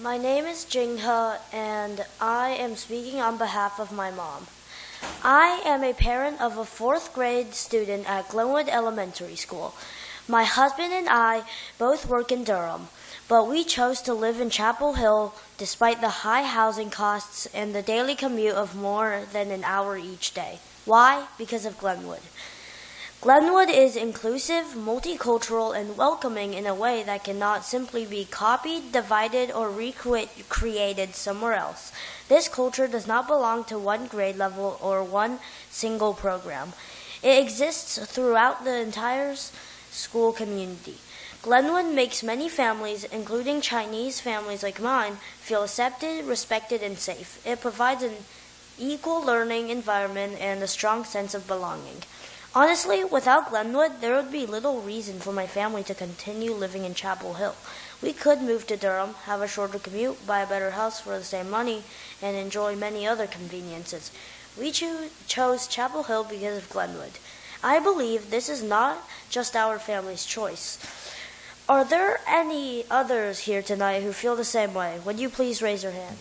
My name is Jinghe, and I am speaking on behalf of my mom. I am a parent of a 4th grade student at Glenwood Elementary School. My husband and I both work in Durham, but we chose to live in Chapel Hill despite the high housing costs and the daily commute of more than an hour each day. Why? Because of Glenwood. Glenwood is inclusive, multicultural, and welcoming in a way that cannot simply be copied, divided, or recreated somewhere else. This culture does not belong to one grade level or one single program. It exists throughout the entire school community. Glenwood makes many families, including Chinese families like mine, feel accepted, respected, and safe. It provides an equal learning environment and a strong sense of belonging. Honestly, without Glenwood, there would be little reason for my family to continue living in Chapel Hill. We could move to Durham, have a shorter commute, buy a better house for the same money, and enjoy many other conveniences. We chose Chapel Hill because of Glenwood. I believe this is not just our family's choice. Are there any others here tonight who feel the same way? Would you please raise your hand?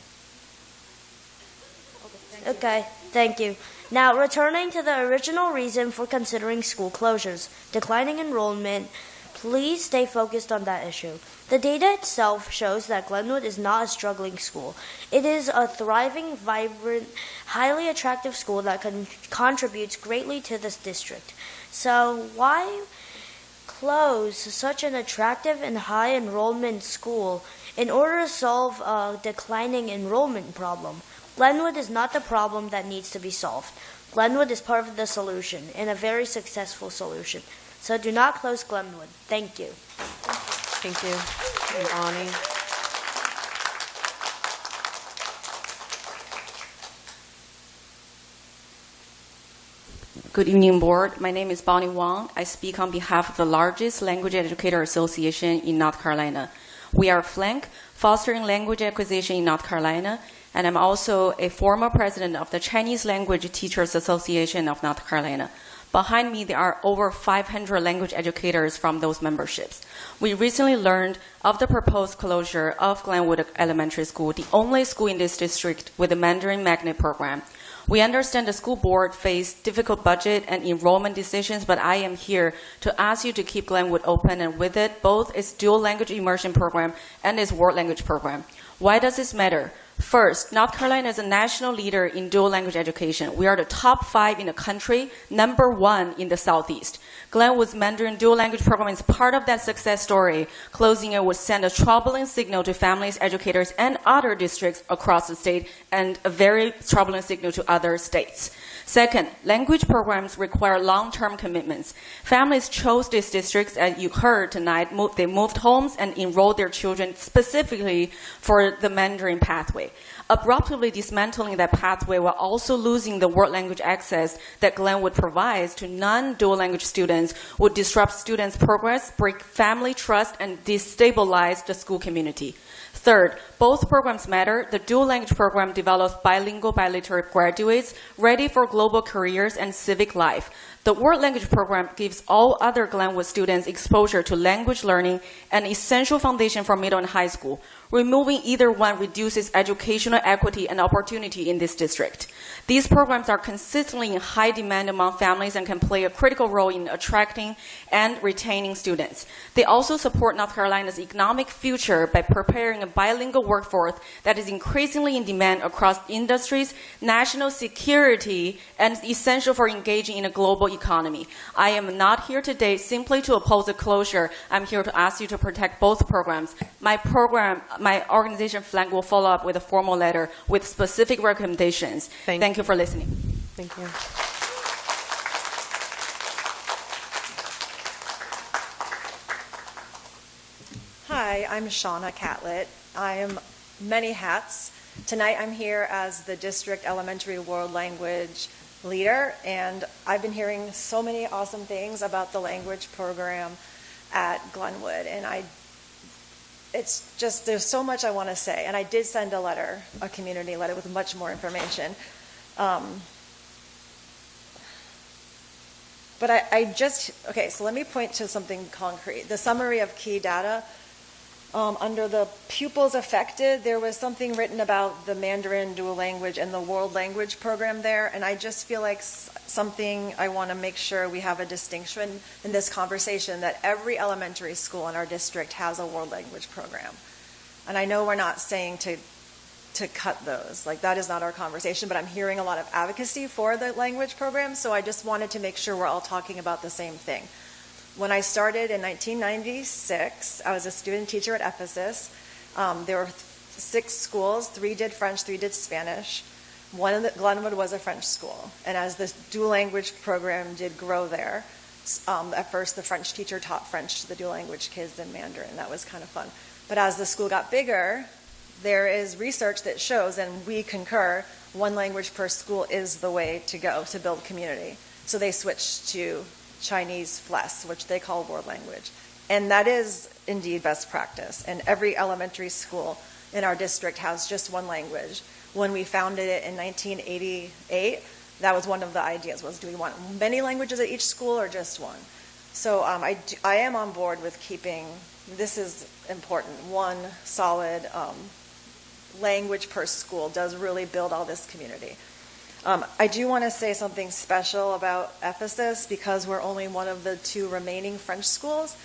Okay, thank you. Now, returning to the original reason for considering school closures, declining enrollment, please stay focused on that issue. The data itself shows that Glenwood is not a struggling school. It is a thriving, vibrant, highly attractive school that contributes greatly to this district. So why close such an attractive and high enrollment school in order to solve a declining enrollment problem? Glenwood is not the problem that needs to be solved. Glenwood is part of the solution, and a very successful solution. So do not close Glenwood. Thank you. Thank you. And Bonnie. Good evening, board. My name is Bonnie Wang. I speak on behalf of the largest language educator association in North Carolina. We are FLANC, Fostering Language Acquisition in North Carolina, and I'm also a former president of the Chinese Language Teachers Association of North Carolina. Behind me, there are over 500 language educators from those memberships. We recently learned of the proposed closure of Glenwood Elementary School, the only school in this district with a Mandarin Magnet program. We understand the school board faced difficult budget and enrollment decisions, but I am here to ask you to keep Glenwood open, and with it, both its dual language immersion program and its world language program. Why does this matter? First, North Carolina is a national leader in dual language education. We are the top 5 in the country, number 1 in the Southeast. Glenwood's Mandarin dual language program is part of that success story. Closing it would send a troubling signal to families, educators, and other districts across the state, and a very troubling signal to other states. Second, language programs require long-term commitments. Families chose these districts, as you heard tonight. They moved homes and enrolled their children specifically for the Mandarin pathway. Abruptly dismantling that pathway while also losing the world language access that Glenwood provides to non-dual language students would disrupt students' progress, break family trust, and destabilize the school community. Third, both programs matter. The dual language program develops bilingual, biliterate graduates ready for global careers and civic life. The world language program gives all other Glenwood students exposure to language learning, an essential foundation for middle and high school. Removing either one reduces educational equity and opportunity in this district. These programs are consistently in high demand among families and can play a critical role in attracting and retaining students. They also support North Carolina's economic future by preparing a bilingual workforce that is increasingly in demand across industries, national security, and essential for engaging in a global economy. I am not here today simply to oppose the closure. I'm here to ask you to protect both programs. My organization FLANC will follow up with a formal letter with specific recommendations. Thank you for listening. Thank you. Hi, I'm Shauna Catlett. I am many hats. Tonight I'm here as the District Elementary World Language Leader, and I've been hearing so many awesome things about the language program at Glenwood, and it's just, there's so much I want to say, and I did send a letter, a community letter with much more information. But okay, so let me point to something concrete. The summary of key data, under the pupils affected, there was something written about the Mandarin dual language and the world language program there, and I just feel like something I want to make sure we have a distinction in this conversation, that every elementary school in our district has a world language program. And I know we're not saying to cut those, like that is not our conversation, but I'm hearing a lot of advocacy for the language program, so I just wanted to make sure we're all talking about the same thing. When I started in 1996, I was a student teacher at Ephesus. There were 6 schools, 3 did French, 3 did Spanish. One of Glenwood was a French school. And as the dual language program did grow there, At first, the French teacher taught French to the dual language kids in Mandarin. That was kind of fun. But as the school got bigger, there is research that shows, and we concur, one language per school is the way to go to build community. So they switched to Chinese FLES, which they call world language. And that is indeed best practice. And every elementary school in our district has just one language. When we founded it in 1988, that was one of the ideas, was do we want many languages at each school or just one? So I am on board with keeping, this is important, one solid language per school does really build all this community. I do want to say something special about Ephesus because we're only one of the 2 remaining French schools.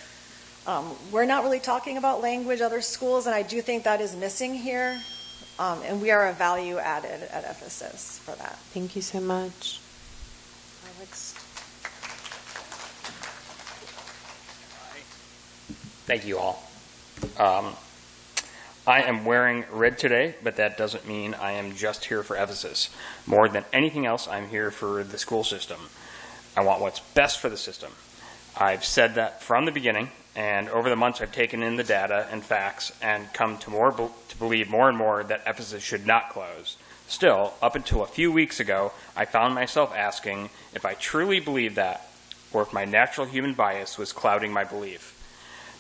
We're not really talking about language, other schools, and I do think that is missing here. And we are a value added at Ephesus for that. Thank you so much. Alex. Thank you all. I am wearing red today, but that doesn't mean I am just here for Ephesus. More than anything else, I'm here for the school system. I want what's best for the system. I've said that from the beginning, and over the months I've taken in the data and facts and come to believe more and more that Ephesus should not close. Still, up until a few weeks ago, I found myself asking if I truly believed that, or if my natural human bias was clouding my belief.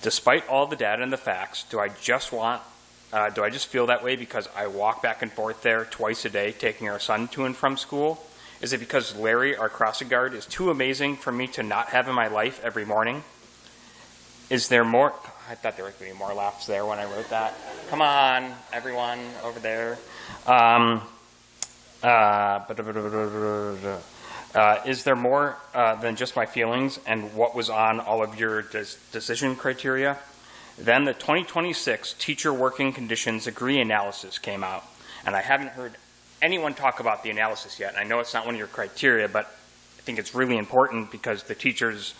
Despite all the data and the facts, do I just feel that way because I walk back and forth there twice a day taking our son to and from school? Is it because Larry, our crossing guard, is too amazing for me to not have in my life every morning? Is there more? I thought there would be more laughs there when I wrote that. Come on, everyone over there. Is there more than just my feelings and what was on all of your decision criteria? Then the 2026 Teacher Working Conditions Agree analysis came out, and I haven't heard anyone talk about the analysis yet. I know it's not one of your criteria, but I think it's really important because the teachers,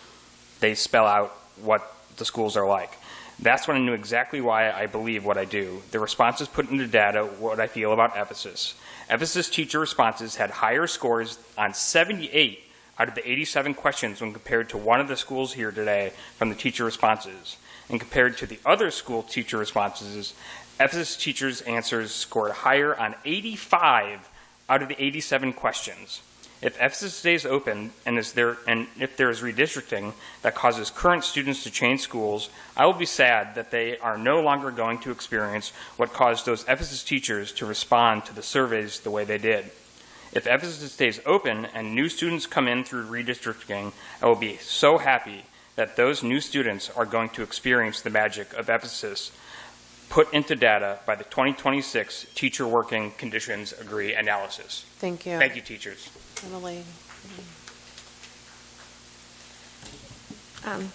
they spell out what the schools are like. That's when I knew exactly why I believe what I do. The responses put into data what I feel about Ephesus. Ephesus teacher responses had higher scores on 78 out of the 87 questions when compared to one of the schools here today from the teacher responses. And compared to the other school teacher responses, Ephesus teachers' answers scored higher on 85 out of the 87 questions. If Ephesus stays open and if there is redistricting that causes current students to change schools, I will be sad that they are no longer going to experience what caused those Ephesus teachers to respond to the surveys the way they did. If Ephesus stays open and new students come in through redistricting, I will be so happy that those new students are going to experience the magic of Ephesus put into data by the 2026 Teacher Working Conditions Agree analysis. Thank you. Thank you, teachers. Emily.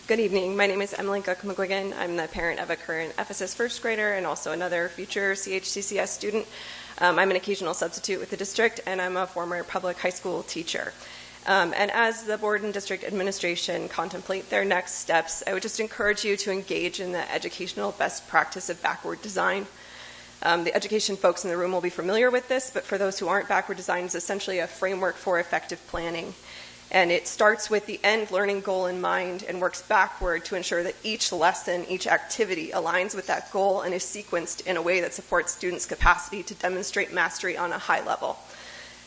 Good evening. My name is Emily Cook-McGuigan. I'm the parent of a current Ephesus first grader and also another future CHCCS student. I'm an occasional substitute with the district, and I'm a former public high school teacher. And as the board and district administration contemplate their next steps, I would just encourage you to engage in the educational best practice of backward design. The education folks in the room will be familiar with this, but for those who aren't, backward design is essentially a framework for effective planning. And it starts with the end learning goal in mind and works backward to ensure that each lesson, each activity aligns with that goal and is sequenced in a way that supports students' capacity to demonstrate mastery on a high level.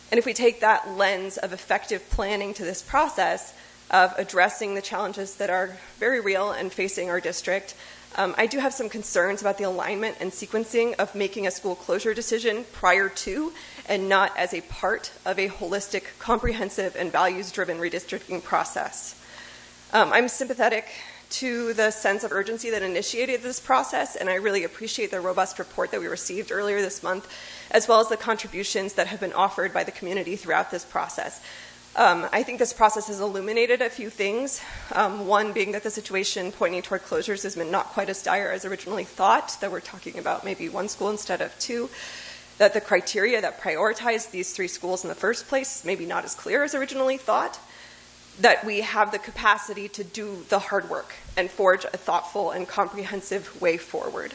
And if we take that lens of effective planning to this process of addressing the challenges that are very real and facing our district, I do have some concerns about the alignment and sequencing of making a school closure decision prior to and not as a part of a holistic, comprehensive, and values-driven redistricting process. I'm sympathetic to the sense of urgency that initiated this process, and I really appreciate the robust report that we received earlier this month, as well as the contributions that have been offered by the community throughout this process. I think this process has illuminated a few things, one being that the situation pointing toward closures has been not quite as dire as originally thought, that we're talking about maybe one school instead of two, that the criteria that prioritized these three schools in the first place is maybe not as clear as originally thought, that we have the capacity to do the hard work and forge a thoughtful and comprehensive way forward.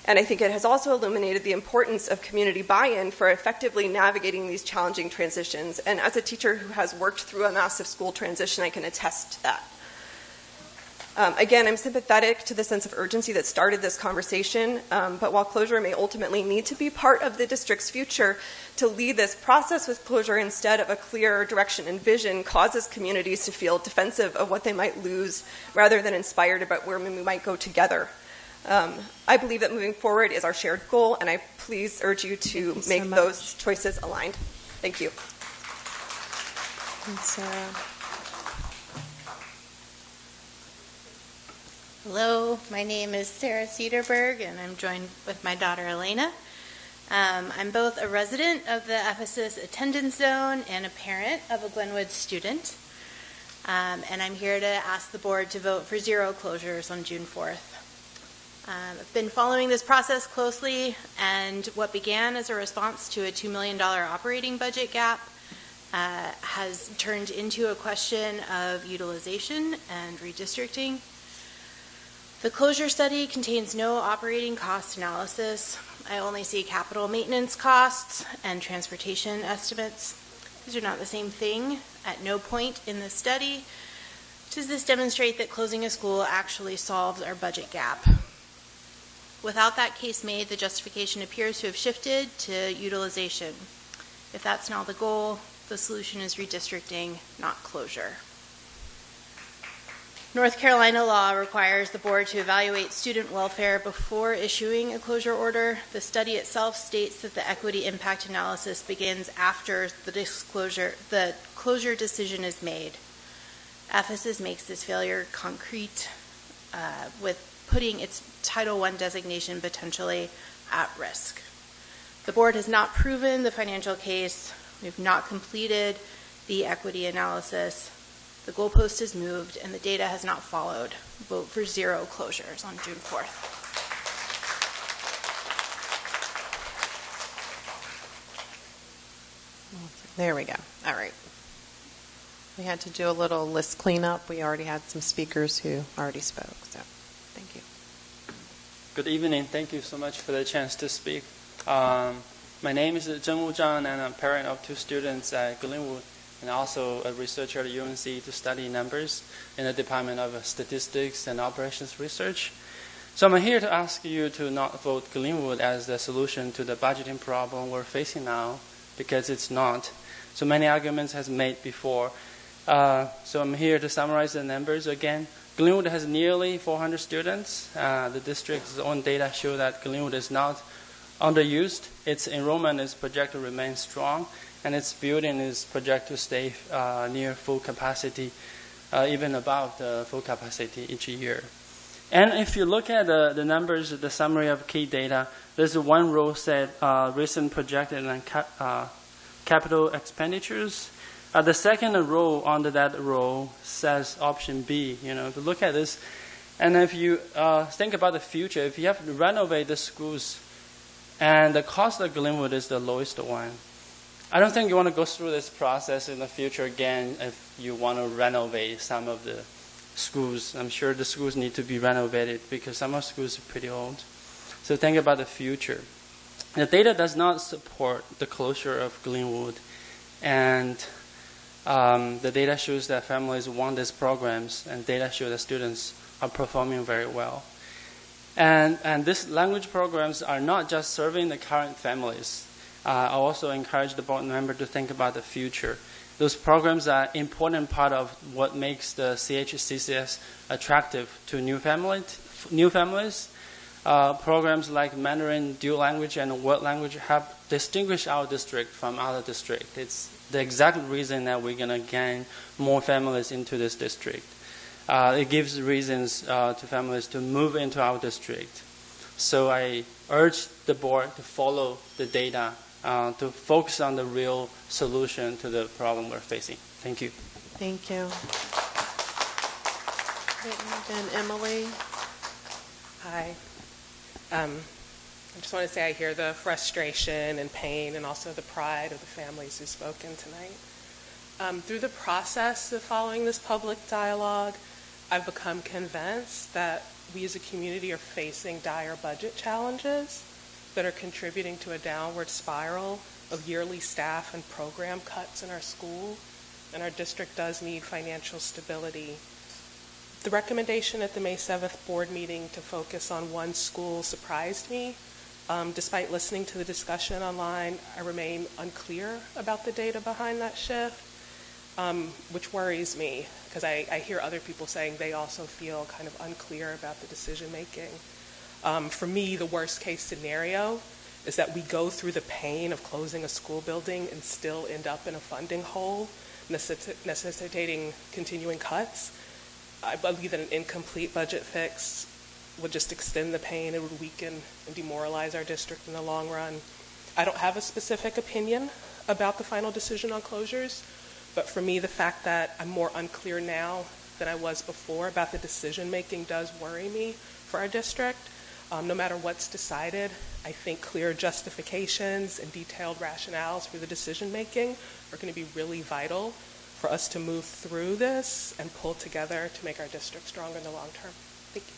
And I think it has also illuminated the importance of community buy-in for effectively navigating these challenging transitions. And as a teacher who has worked through a massive school transition, I can attest to that. Again, I'm sympathetic to the sense of urgency that started this conversation, but while closure may ultimately need to be part of the district's future, to lead this process with closure instead of a clear direction and vision causes communities to feel defensive of what they might lose rather than inspired about where we might go together. I believe that moving forward is our shared goal, and I please urge you to make those choices aligned. Thank you. And Sarah. Hello, my name is Sarah Cederberg, and I'm joined with my daughter Elena. I'm both a resident of the Ephesus attendance zone and a parent of a Glenwood student. And I'm here to ask the board to vote for 0 closures on June 4th. I've been following this process closely, and what began as a response to a $2 million operating budget gap has turned into a question of utilization and redistricting. The closure study contains no operating cost analysis. I only see capital maintenance costs and transportation estimates. These are not the same thing. At no point in the study does this demonstrate that closing a school actually solves our budget gap. Without that case made, the justification appears to have shifted to utilization. If that's not the goal, the solution is redistricting, not closure. North Carolina law requires the board to evaluate student welfare before issuing a closure order. The study itself states that the equity impact analysis begins after the closure decision is made. Ephesus makes this failure concrete with putting its Title I designation potentially at risk. The board has not proven the financial case. We've not completed the equity analysis. The goalpost has moved, and the data has not followed. Vote for 0 closures on June 4th. There we go. All right. We had to do a little list cleanup. We already had some speakers who already spoke, so thank you. Good evening. Thank you so much for the chance to speak. My name is Zhengwu Zhang, and I'm a parent of 2 students at Glenwood, and also a researcher at UNC to study numbers in the Department of Statistics and Operations Research. So I'm here to ask you to not vote Glenwood as the solution to the budgeting problem we're facing now, because it's not. So many arguments has made before. So I'm here to summarize the numbers again. Glenwood has nearly 400 students. The district's own data show that Glenwood is not underused. Its enrollment is projected to remain strong, and its building is projected to stay near full capacity, even above the full capacity each year. And if you look at the numbers, the summary of key data, there's one row said recent projected and capital expenditures. The second row under that row says option B. If you look at this, and if you think about the future, if you have to renovate the schools, and the cost of Glenwood is the lowest one, I don't think you want to go through this process in the future again if you want to renovate some of the schools. I'm sure the schools need to be renovated because some of the schools are pretty old. So think about the future. The data does not support the closure of Glenwood, and the data shows that families want these programs, and data show that students are performing very well. And these language programs are not just serving the current families. I also encourage the board member to think about the future. Those programs are an important part of what makes the CHCCS attractive to new families. Programs like Mandarin, dual language, and world language have distinguished our district from other districts. It's the exact reason that we're going to gain more families into this district. It gives reasons to families to move into our district. So I urge the board to follow the data, to focus on the real solution to the problem we're facing. Thank you. Thank you. And Emily. Hi. I just want to say I hear the frustration and pain and also the pride of the families who've spoken tonight. Through the process of following this public dialogue, I've become convinced that we as a community are facing dire budget challenges that are contributing to a downward spiral of yearly staff and program cuts in our school, and our district does need financial stability. The recommendation at the May 7th board meeting to focus on one school surprised me. Despite listening to the discussion online, I remain unclear about the data behind that shift, which worries me because I hear other people saying they also feel kind of unclear about the decision making. For me, the worst case scenario is that we go through the pain of closing a school building and still end up in a funding hole, necessitating continuing cuts. I believe that an incomplete budget fix would just extend the pain. It would weaken and demoralize our district in the long run. I don't have a specific opinion about the final decision on closures, but for me, the fact that I'm more unclear now than I was before about the decision making does worry me for our district. No matter what's decided, I think clear justifications and detailed rationales for the decision making are going to be really vital for us to move through this and pull together to make our district stronger in the long term. Thank you.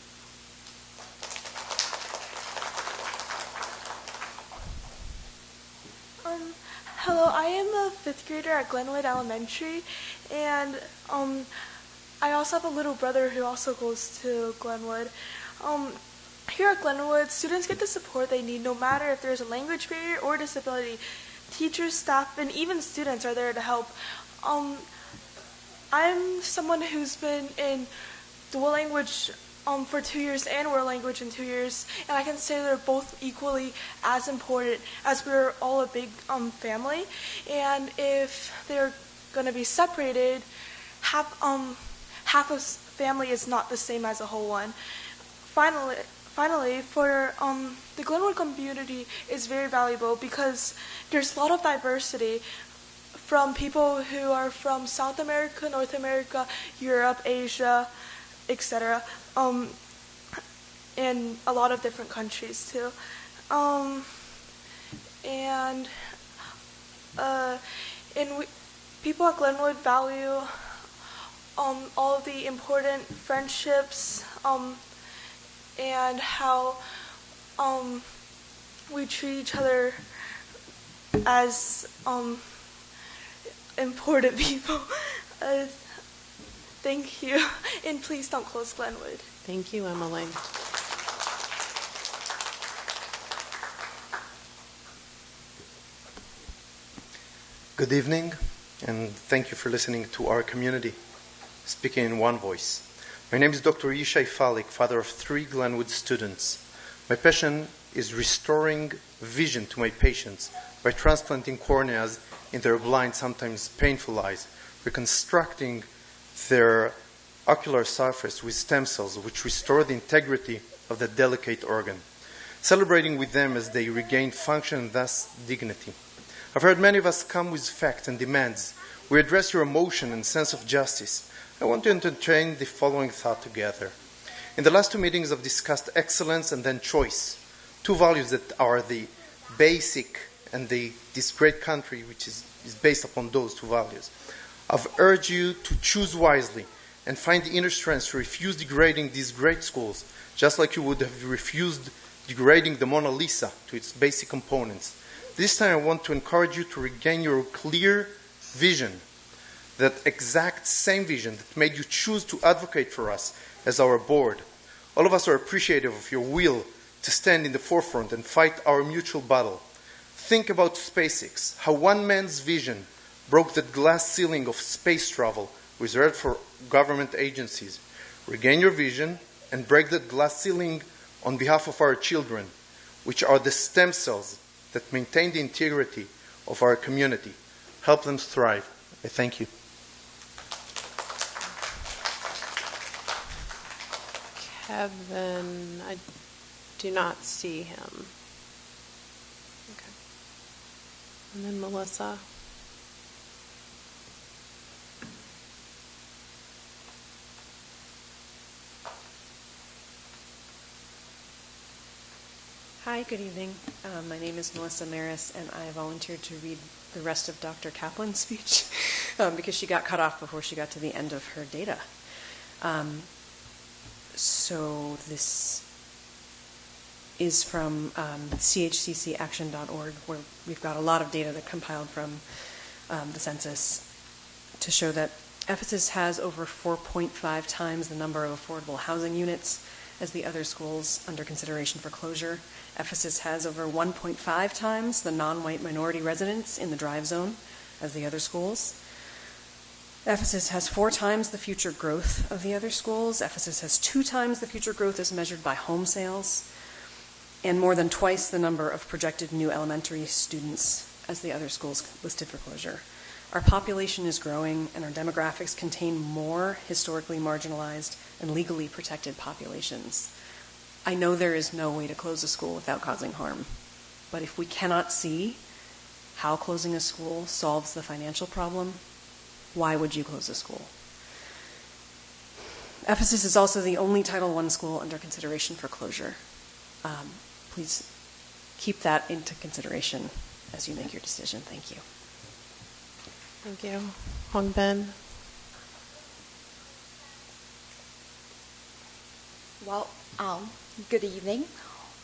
Hello, I am a 5th grader at Glenwood Elementary, and I also have a little brother who also goes to Glenwood. Here at Glenwood, students get the support they need no matter if there's a language barrier or disability. Teachers, staff, and even students are there to help. I'm someone who's been in dual language for 2 years and world language in 2 years, and I can say they're both equally as important as we're all a big family. And if they're going to be separated, half a family is not the same as a whole one. Finally, for the Glenwood community is very valuable because there's a lot of diversity from people who are from South America, North America, Europe, Asia, etc., and a lot of different countries too. People at Glenwood value all of the important friendships and how we treat each other as important people. Thank you, and please don't close Glenwood. Thank you, Emily. Good evening, and thank you for listening to our community, speaking in one voice. My name is Dr. Yishai Falik, father of 3 Glenwood students. My passion is restoring vision to my patients by transplanting corneas in their blind, sometimes painful eyes, reconstructing their ocular surface with stem cells which restore the integrity of the delicate organ, celebrating with them as they regain function and thus dignity. I've heard many of us come with facts and demands. We address your emotion and sense of justice. I want to entertain the following thought together. In the last 2 meetings, I've discussed excellence and then choice, 2 values that are the basic and this great country which is based upon those 2 values. I've urged you to choose wisely and find the inner strength to refuse degrading these great schools, just like you would have refused degrading the Mona Lisa to its basic components. This time I want to encourage you to regain your clear vision, that exact same vision that made you choose to advocate for us as our board. All of us are appreciative of your will to stand in the forefront and fight our mutual battle. Think about SpaceX, how one man's vision broke the glass ceiling of space travel reserved for government agencies. Regain your vision and break that glass ceiling on behalf of our children, which are the stem cells that maintain the integrity of our community. Help them thrive. I thank you. Kevin, I do not see him. Okay. And then Melissa. Hi, good evening. My name is Melissa Maris, and I volunteered to read the rest of Dr. Kaplan's speech because she got cut off before she got to the end of her data. So this is from chccaction.org, where we've got a lot of data that compiled from the census to show that Ephesus has over 4.5 times the number of affordable housing units as the other schools under consideration for closure. Ephesus has over 1.5 times the non-white minority residents in the drive zone as the other schools. Ephesus has 4 times the future growth of the other schools. Ephesus has 2 times the future growth as measured by home sales, and more than twice the number of projected new elementary students as the other schools listed for closure. Our population is growing, and our demographics contain more historically marginalized and legally protected populations. I know there is no way to close a school without causing harm, but if we cannot see how closing a school solves the financial problem, why would you close a school? Ephesus is also the only Title I school under consideration for closure. Please keep that into consideration as you make your decision. Thank you. Thank you. Hong Ben. Well, good evening.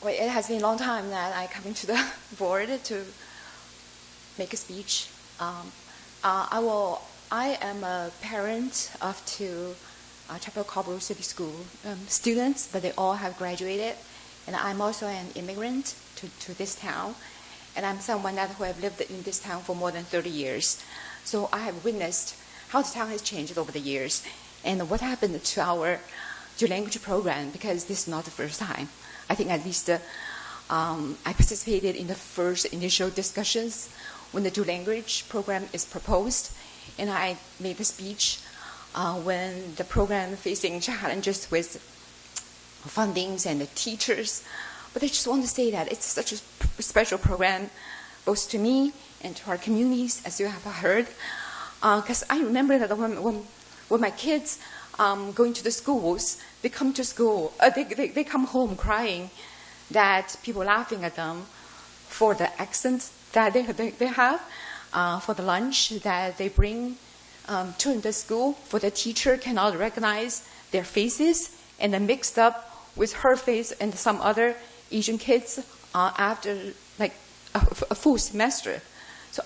Well, it has been a long time that I come into the board to make a speech. I am a parent of 2 Chapel Cobble City School students, but they all have graduated. And I'm also an immigrant to this town. And I'm someone who have lived in this town for more than 30 years. So I have witnessed how the town has changed over the years and what happened to our dual language program, because this is not the first time. I think at least I participated in the first initial discussions when the dual language program is proposed. And I made a speech when the program facing challenges with fundings and the teachers. But I just want to say that it's such a special program, both to me and to our communities, as you have heard. Because I remember that when my kids going to the schools, they come to school, they come home crying that people laughing at them for the accent that they have, for the lunch that they bring to the school, for the teacher cannot recognize their faces, and then mixed up with her face and some other Asian kids after like a full semester. So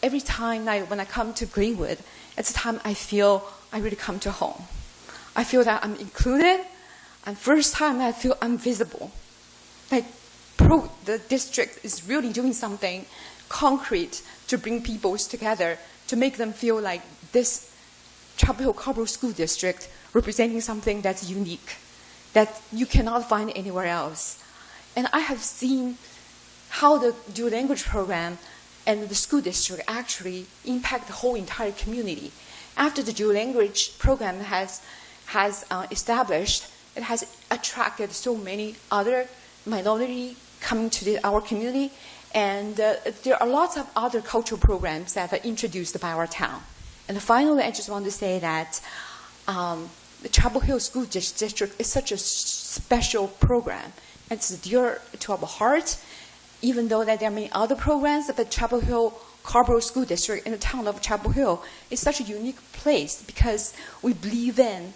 every time when I come to Greenwood, it's the time I feel I really come to home. I feel that I'm included, and first time I feel I'm visible. Like the district is really doing something concrete to bring people together, to make them feel like this Chapel Hill Cobble School District representing something that's unique, that you cannot find anywhere else. And I have seen how the dual language program and the school district actually impact the whole entire community. After the dual language program has established, it has attracted so many other minority coming to our community, and there are lots of other cultural programs that are introduced by our town. And finally, I just want to say that the Chapel Hill School District is such a special program. It's dear to our heart, even though that there are many other programs, but Chapel Hill Cobble School District in the town of Chapel Hill is such a unique place because we believe in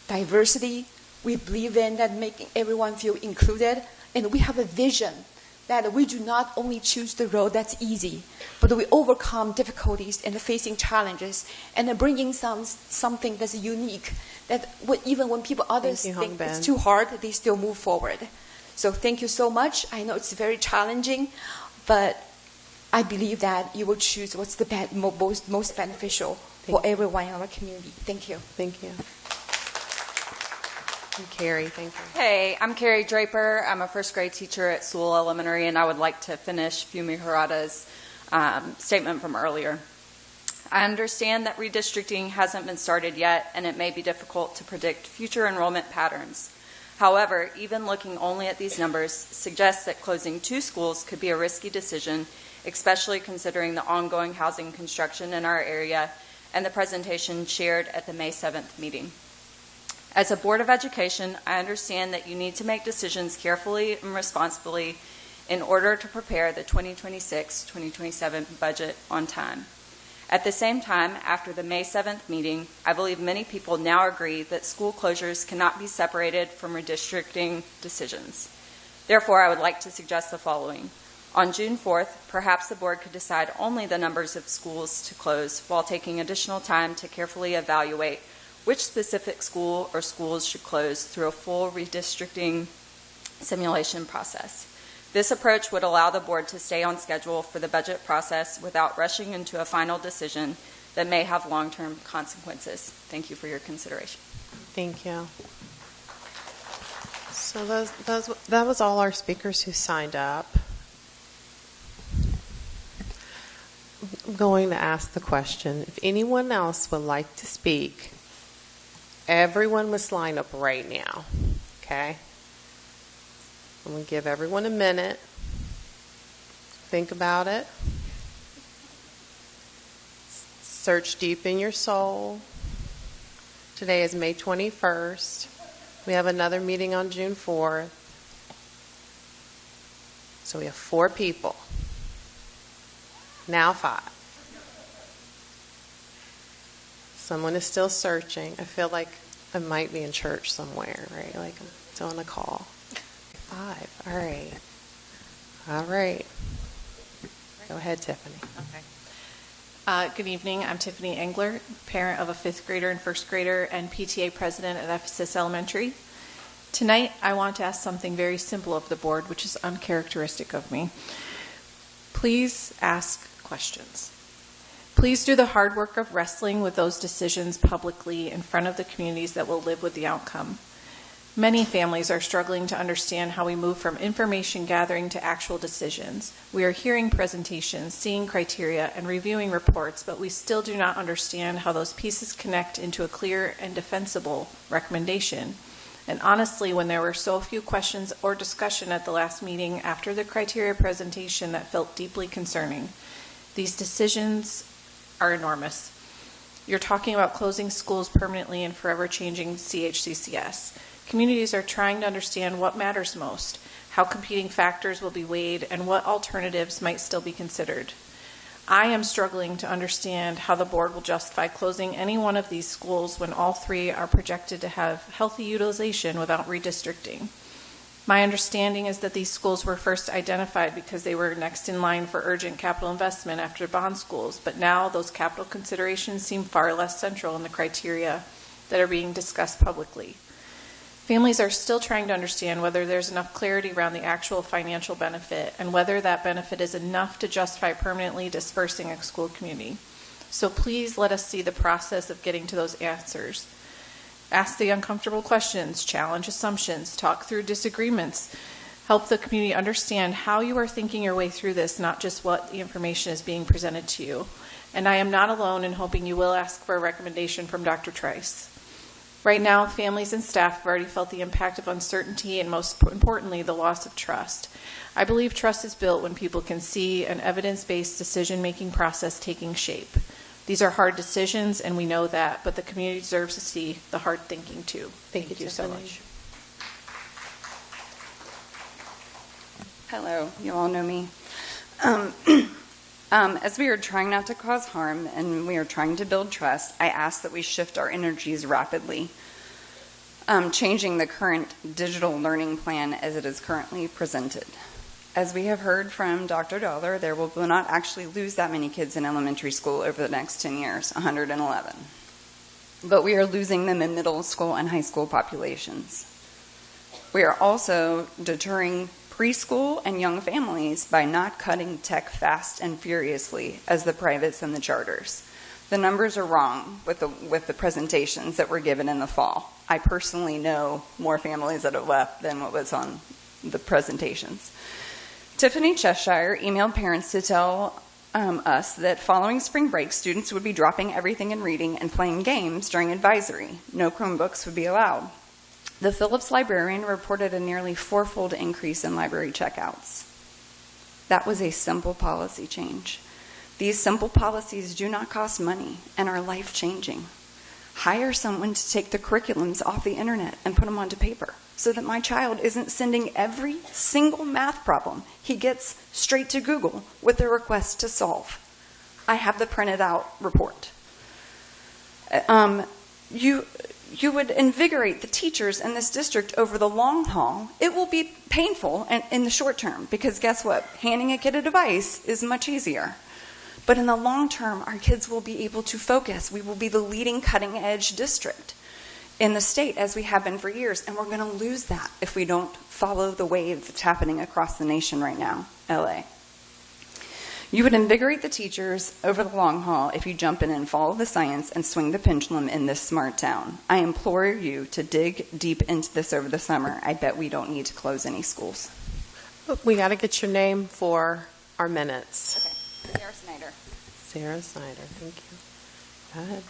diversity, we believe in that making everyone feel included, and we have a vision that we do not only choose the road that's easy, but we overcome difficulties and facing challenges and bringing something that's unique, that even when others think it's too hard, they still move forward. So thank you so much. I know it's very challenging, but I believe that you will choose what's the most beneficial for everyone in our community. Thank you. Thank you. And Carrie, thank you. Hey, I'm Carrie Draper. I'm a first grade teacher at Sewell Elementary, and I would like to finish Fumi Harada's statement from earlier. I understand that redistricting hasn't been started yet, and it may be difficult to predict future enrollment patterns. However, even looking only at these numbers suggests that closing 2 schools could be a risky decision, especially considering the ongoing housing construction in our area and the presentation shared at the May 7th meeting. As a Board of Education, I understand that you need to make decisions carefully and responsibly in order to prepare the 2026-2027 budget on time. At the same time, after the May 7th meeting, I believe many people now agree that school closures cannot be separated from redistricting decisions. Therefore, I would like to suggest the following. On June 4th, perhaps the board could decide only the numbers of schools to close while taking additional time to carefully evaluate which specific school or schools should close through a full redistricting simulation process. This approach would allow the board to stay on schedule for the budget process without rushing into a final decision that may have long-term consequences. Thank you for your consideration. Thank you. So that was all our speakers who signed up. I'm going to ask the question. If anyone else would like to speak, everyone must line up right now. Okay? I'm going to give everyone a minute. Think about it. Search deep in your soul. Today is May 21st. We have another meeting on June 4th. So we have 4 people. Now 5. Someone is still searching. I feel like I might be in church somewhere, right? Like I'm still on a call. 5. All right. All right. Go ahead, Tiffany. Okay. Good evening. I'm Tiffany Engler, parent of a 5th grader and 1st grader and PTA president at Ephesus Elementary. Tonight, I want to ask something very simple of the board, which is uncharacteristic of me. Please ask questions. Please do the hard work of wrestling with those decisions publicly in front of the communities that will live with the outcome. Many families are struggling to understand how we move from information gathering to actual decisions. We are hearing presentations, seeing criteria, and reviewing reports, but we still do not understand how those pieces connect into a clear and defensible recommendation. And honestly, when there were so few questions or discussion at the last meeting after the criteria presentation, that felt deeply concerning. These decisions are enormous. You're talking about closing schools permanently and forever changing CHCCS. Communities are trying to understand what matters most, how competing factors will be weighed, and what alternatives might still be considered. I am struggling to understand how the board will justify closing any one of these schools when all 3 are projected to have healthy utilization without redistricting. My understanding is that these schools were first identified because they were next in line for urgent capital investment after bond schools, but now those capital considerations seem far less central in the criteria that are being discussed publicly. Families are still trying to understand whether there's enough clarity around the actual financial benefit and whether that benefit is enough to justify permanently dispersing a school community. So please let us see the process of getting to those answers. Ask the uncomfortable questions, challenge assumptions, talk through disagreements, help the community understand how you are thinking your way through this, not just what the information is being presented to you. And I am not alone in hoping you will ask for a recommendation from Dr. Trice. Right now, families and staff have already felt the impact of uncertainty and, most importantly, the loss of trust. I believe trust is built when people can see an evidence-based decision-making process taking shape. These are hard decisions, and we know that, but the community deserves to see the hard thinking, too. Thank you so much. Hello, you all know me. As we are trying not to cause harm and we are trying to build trust, I ask that we shift our energies rapidly, changing the current digital learning plan as it is currently presented. As we have heard from Dr. Dollar, there will not actually lose that many kids in elementary school over the next 10 years, 111. But we are losing them in middle school and high school populations. We are also deterring preschool and young families by not cutting tech fast and furiously as the privates and the charters. The numbers are wrong with the presentations that were given in the fall. I personally know more families that have left than what was on the presentations. Tiffany Cheshire emailed parents to tell us that following spring break, students would be dropping everything and reading and playing games during advisory. No Chromebooks would be allowed. The Phillips librarian reported a nearly 4-fold increase in library checkouts. That was a simple policy change. These simple policies do not cost money and are life-changing. Hire someone to take the curriculums off the internet and put them onto paper so that my child isn't sending every single math problem he gets straight to Google with a request to solve. you would invigorate the teachers in this district over the long haul. It will be painful in the short term, because guess what? Handing a kid a device is much easier. But in the long term, our kids will be able to focus. We will be the leading cutting edge district in the state, as we have been for years, and we're going to lose that if we don't follow the wave that's happening across the nation right now, LA. You would invigorate the teachers over the long haul if you jump in and follow the science and swing the pendulum in this smart town. I implore you to dig deep into this over the summer. I bet we don't need to close any schools. We got to get your name for our minutes. Okay. Sarah Snyder. Sarah Snyder, thank you. Go ahead.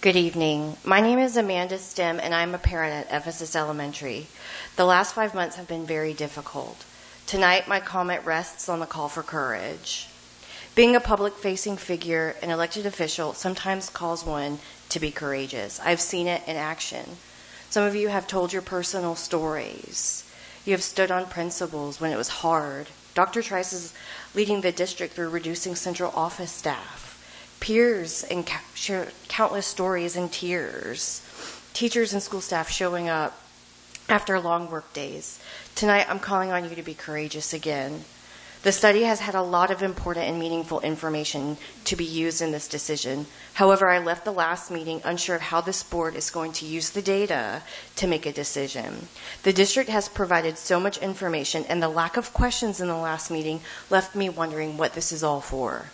Good evening. My name is Amanda Stem, and I'm a parent at Ephesus Elementary. The last 5 months have been very difficult. Tonight, my comment rests on the call for courage. Being a public-facing figure, an elected official, sometimes calls one to be courageous. I've seen it in action. Some of you have told your personal stories. You have stood on principles when it was hard. Dr. Trice is leading the district through reducing central office staff. Peers and share countless stories and tears. Teachers and school staff showing up after long work days. Tonight, I'm calling on you to be courageous again. The study has had a lot of important and meaningful information to be used in this decision. However, I left the last meeting unsure of how this board is going to use the data to make a decision. The district has provided so much information, and the lack of questions in the last meeting left me wondering what this is all for.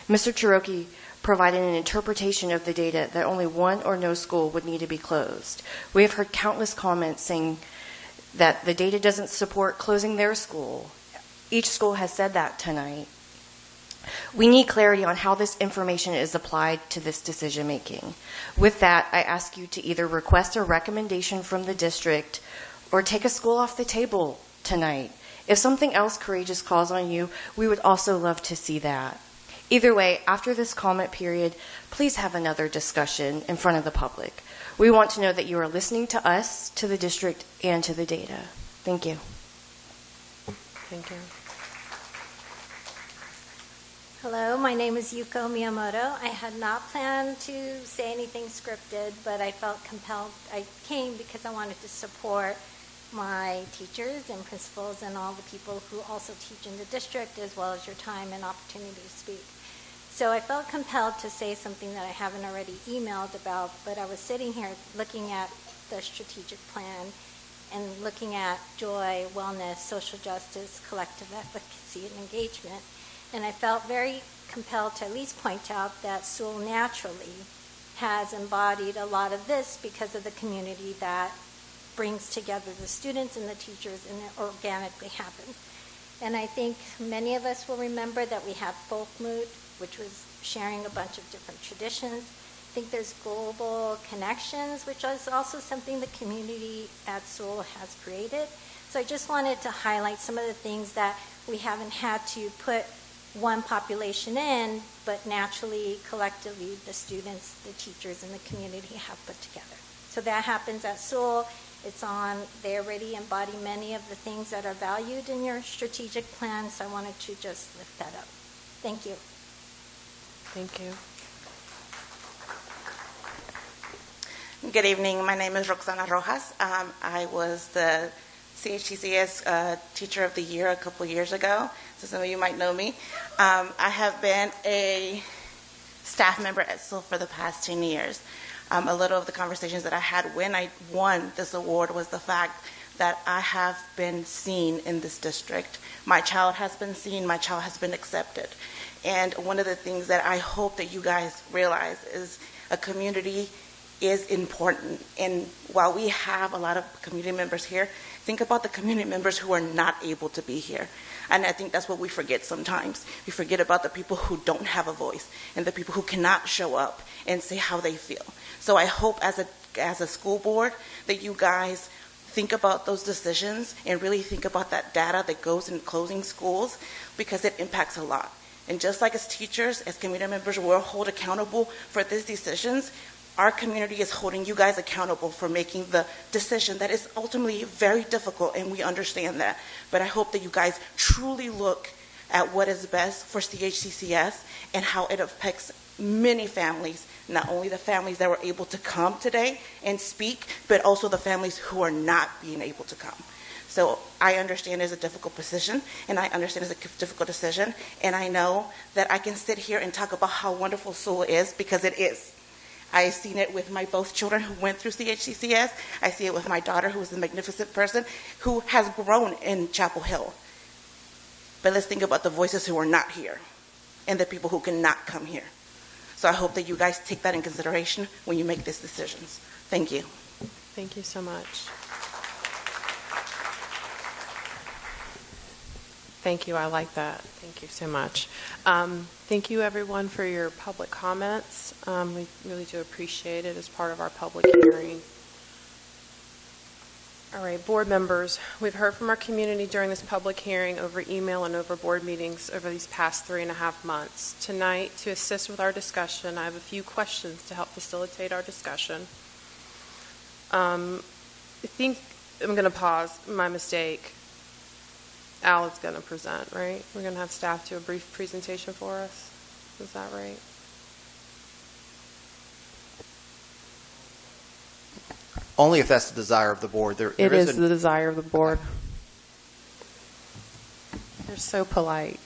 Mr. Cherokee provided an interpretation of the data that only one or no school would need to be closed. We have heard countless comments saying that the data doesn't support closing their school. Each school has said that tonight. We need clarity on how this information is applied to this decision making. With that, I ask you to either request a recommendation from the district or take a school off the table tonight. If something else courageous calls on you, we would also love to see that. Either way, after this comment period, please have another discussion in front of the public. We want to know that you are listening to us, to the district, and to the data. Thank you. Thank you. Hello, my name is Yuko Miyamoto. I had not planned to say anything scripted, but I felt compelled. I came because I wanted to support my teachers and principals and all the people who also teach in the district, as well as your time and opportunity to speak. So I felt compelled to say something that I haven't already emailed about, but I was sitting here looking at the strategic plan and looking at joy, wellness, social justice, collective efficacy, and engagement. And I felt very compelled to at least point out that Sewell naturally has embodied a lot of this because of the community that brings together the students and the teachers, and it organically happened. And I think many of us will remember that we have folk mood, which was sharing a bunch of different traditions. I think there's global connections, which is also something the community at Sewell has created. So I just wanted to highlight some of the things that we haven't had to put one population in, but naturally, collectively, the students, the teachers, and the community have put together. So that happens at Sewell. It's on, they already embody many of the things that are valued in your strategic plan, so I wanted to just lift that up. Thank you. Thank you. Good evening. My name is Roxana Rojas. I was the CHTCS Teacher of the Year a couple years ago, so some of you might know me. I have been a staff member at Sewell for the past 10 years. A little of the conversations that I had when I won this award was the fact that I have been seen in this district. My child has been seen, my child has been accepted. And one of the things that I hope that you guys realize is a community is important. And while we have a lot of community members here, think about the community members who are not able to be here. And I think that's what we forget sometimes. We forget about the people who don't have a voice and the people who cannot show up and say how they feel. So I hope as a school board that you guys think about those decisions and really think about that data that goes in closing schools, because it impacts a lot. And just like as teachers, as community members, we're held accountable for these decisions. Our community is holding you guys accountable for making the decision that is ultimately very difficult, and we understand that. But I hope that you guys truly look at what is best for CHCCS and how it affects many families not only the families that were able to come today and speak, but also the families who are not being able to come. So I understand it's a difficult position, and I understand it's a difficult decision, and I know that I can sit here and talk about how wonderful Sewell is, because it is. I've seen it with my both children who went through CHCCS. I see it with my daughter, who is a magnificent person, who has grown in Chapel Hill. But let's think about the voices who are not here and the people who cannot come here. So I hope that you guys take that in consideration when you make these decisions. Thank you. Thank you so much. Thank you. I like that. Thank you so much. Thank you, everyone, for your public comments. We really do appreciate it as part of our public hearing. All right, board members, we've heard from our community during this public hearing over email and over board meetings over these past 3.5 months. Tonight, to assist with our discussion, I have a few questions to help facilitate our discussion. I think I'm going to pause. My mistake. Al is going to present, right? We're going to have staff do a brief presentation for us. Is that right? Only if that's the desire of the board. It is the desire of the board. You're so polite.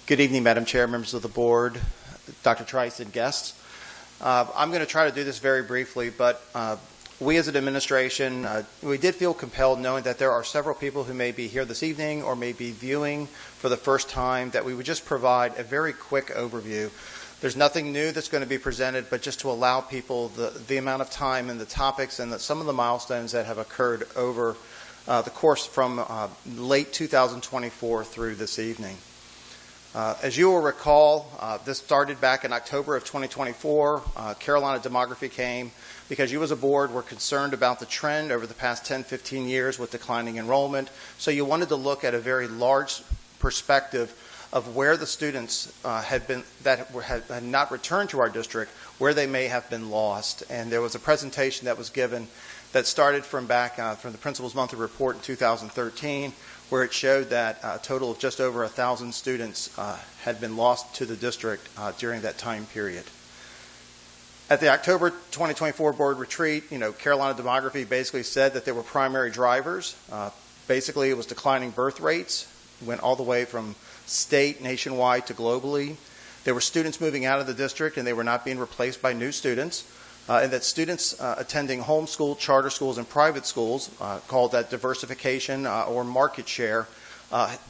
Good evening, Madam Chair, members of the board, Dr. Trice, and guests. I'm going to try to do this very briefly, but we as an administration, we did feel compelled, knowing that there are several people who may be here this evening or may be viewing for the first time, that we would just provide a very quick overview. There's nothing new that's going to be presented, but just to allow people the amount of time and the topics and some of the milestones that have occurred over the course from late 2024 through this evening. As you will recall, this started back in October of 2024. Carolina Demography came because you as a board were concerned about the trend over the past 10, 15 years with declining enrollment. So you wanted to look at a very large perspective of where the students had been that had not returned to our district, where they may have been lost. And there was a presentation that was given that started from back from the Principal's Monthly Report in 2013, where it showed that a total of just over 1,000 students had been lost to the district during that time period. At the October 2024 board retreat, Carolina Demography basically said that there were primary drivers. Basically, it was declining birth rates, went all the way from state, nationwide, to globally. There were students moving out of the district, and they were not being replaced by new students. And that students attending homeschool, charter schools, and private schools, called that diversification or market share,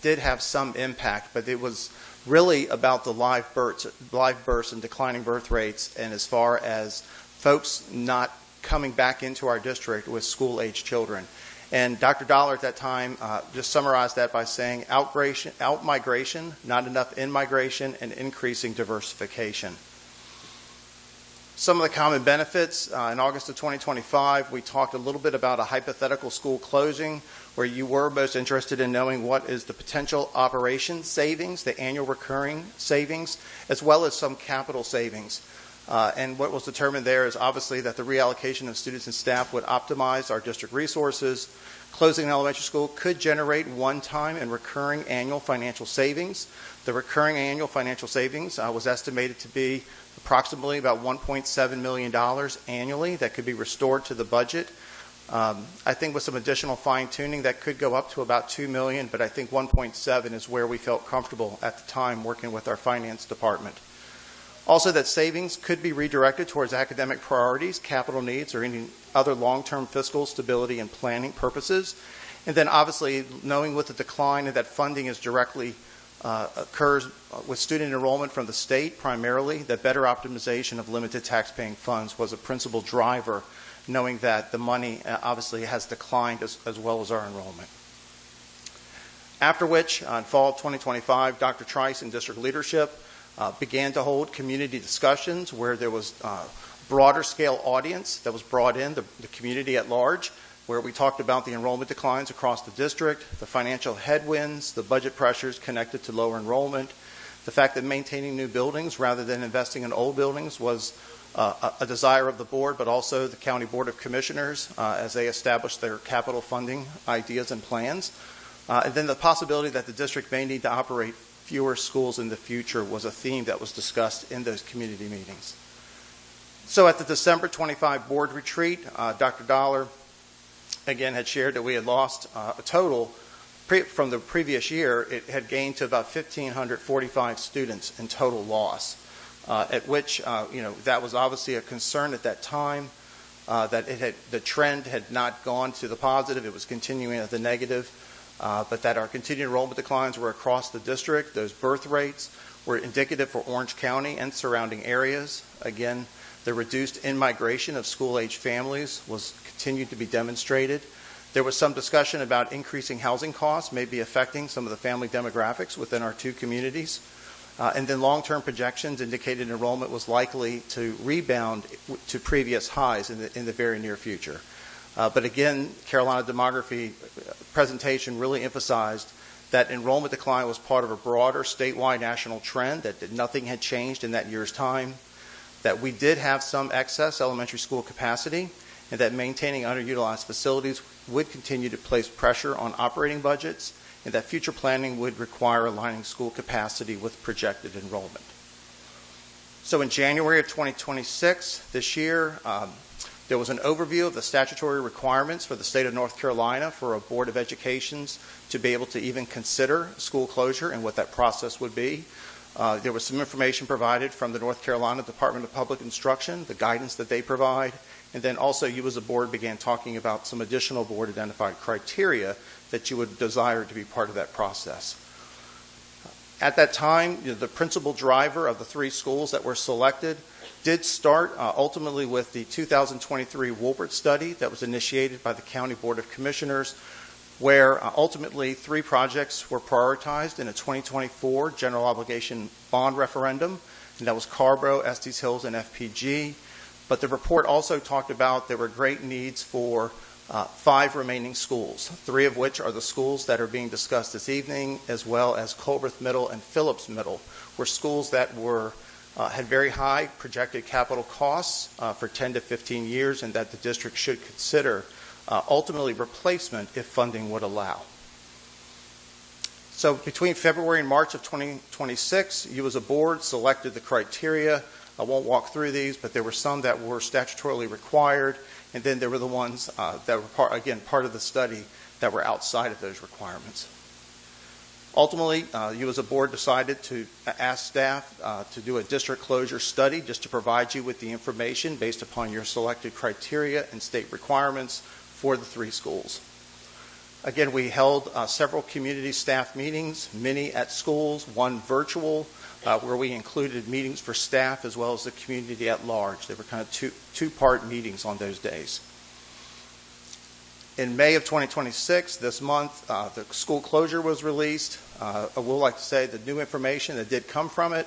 did have some impact, but it was really about the live births and declining birth rates, and as far as folks not coming back into our district with school-age children. And Dr. Dollar at that time just summarized that by saying out-migration, not enough in-migration, and increasing diversification. Some of the common benefits, in August of 2025, we talked a little bit about a hypothetical school closing, where you were most interested in knowing what is the potential operation savings, the annual recurring savings, as well as some capital savings. And what was determined there is obviously that the reallocation of students and staff would optimize our district resources. Closing an elementary school could generate one-time and recurring annual financial savings. The recurring annual financial savings was estimated to be approximately about $1.7 million annually that could be restored to the budget. I think with some additional fine-tuning that could go up to about $2 million, but I think 1.7 is where we felt comfortable at the time working with our finance department. Also, that savings could be redirected towards academic priorities, capital needs, or any other long-term fiscal stability and planning purposes. And then obviously, knowing with the decline that funding is directly occurs with student enrollment from the state primarily, that better optimization of limited taxpaying funds was a principal driver, knowing that the money obviously has declined as well as our enrollment. After which, in fall of 2025, Dr. Trice and district leadership began to hold community discussions where there was broader scale audience that was brought in, the community at large, where we talked about the enrollment declines across the district, the financial headwinds, the budget pressures connected to lower enrollment, the fact that maintaining new buildings rather than investing in old buildings was a desire of the board, but also the County Board of Commissioners as they established their capital funding ideas and plans. And then the possibility that the district may need to operate fewer schools in the future was a theme that was discussed in those community meetings. So at the December 25 board retreat, Dr. Dollar again had shared that we had lost a total from the previous year. It had gained to about 1,545 students in total loss, at which that was obviously a concern at that time, that the trend had not gone to the positive, it was continuing at the negative, but that our continued enrollment declines were across the district. Those birth rates were indicative for Orange County and surrounding areas. Again, the reduced in-migration of school-age families was continued to be demonstrated. There was some discussion about increasing housing costs maybe affecting some of the family demographics within our two communities. And then long-term projections indicated enrollment was likely to rebound to previous highs in the very near future. But again, Carolina Demography presentation really emphasized that enrollment decline was part of a broader statewide national trend, that nothing had changed in that year's time, that we did have some excess elementary school capacity, and that maintaining underutilized facilities would continue to place pressure on operating budgets, and that future planning would require aligning school capacity with projected enrollment. So in January of 2026, this year, there was an overview of the statutory requirements for the state of North Carolina for a Board of Educations to be able to even consider school closure and what that process would be. There was some information provided from the North Carolina Department of Public Instruction, the guidance that they provide, and then also you as a board began talking about some additional board identified criteria that you would desire to be part of that process. At that time, the principal driver of the three schools that were selected did start ultimately with the 2023 Woolbert study that was initiated by the County Board of Commissioners, where ultimately three projects were prioritized in a 2024 general obligation bond referendum, and that was Carborough, Estes Hills, and FPG. But the report also talked about there were great needs for 5 remaining schools, 3 of which are the schools that are being discussed this evening, as well as Culbreth Middle and Phillips Middle, were schools that had very high projected capital costs for 10 to 15 years, and that the district should consider ultimately replacement if funding would allow. So between February and March of 2026, you as a board selected the criteria. I won't walk through these, but there were some that were statutorily required, and then there were the ones that were, part of the study that were outside of those requirements. Ultimately, you as a board decided to ask staff to do a district closure study just to provide you with the information based upon your selected criteria and state requirements for the 3 schools. Again, we held several community staff meetings, many at schools, 1 virtual, where we included meetings for staff as well as the community at large. They were kind of two-part meetings on those days. In May of 2026, this month, the school closure was released. I will like to say the new information that did come from it.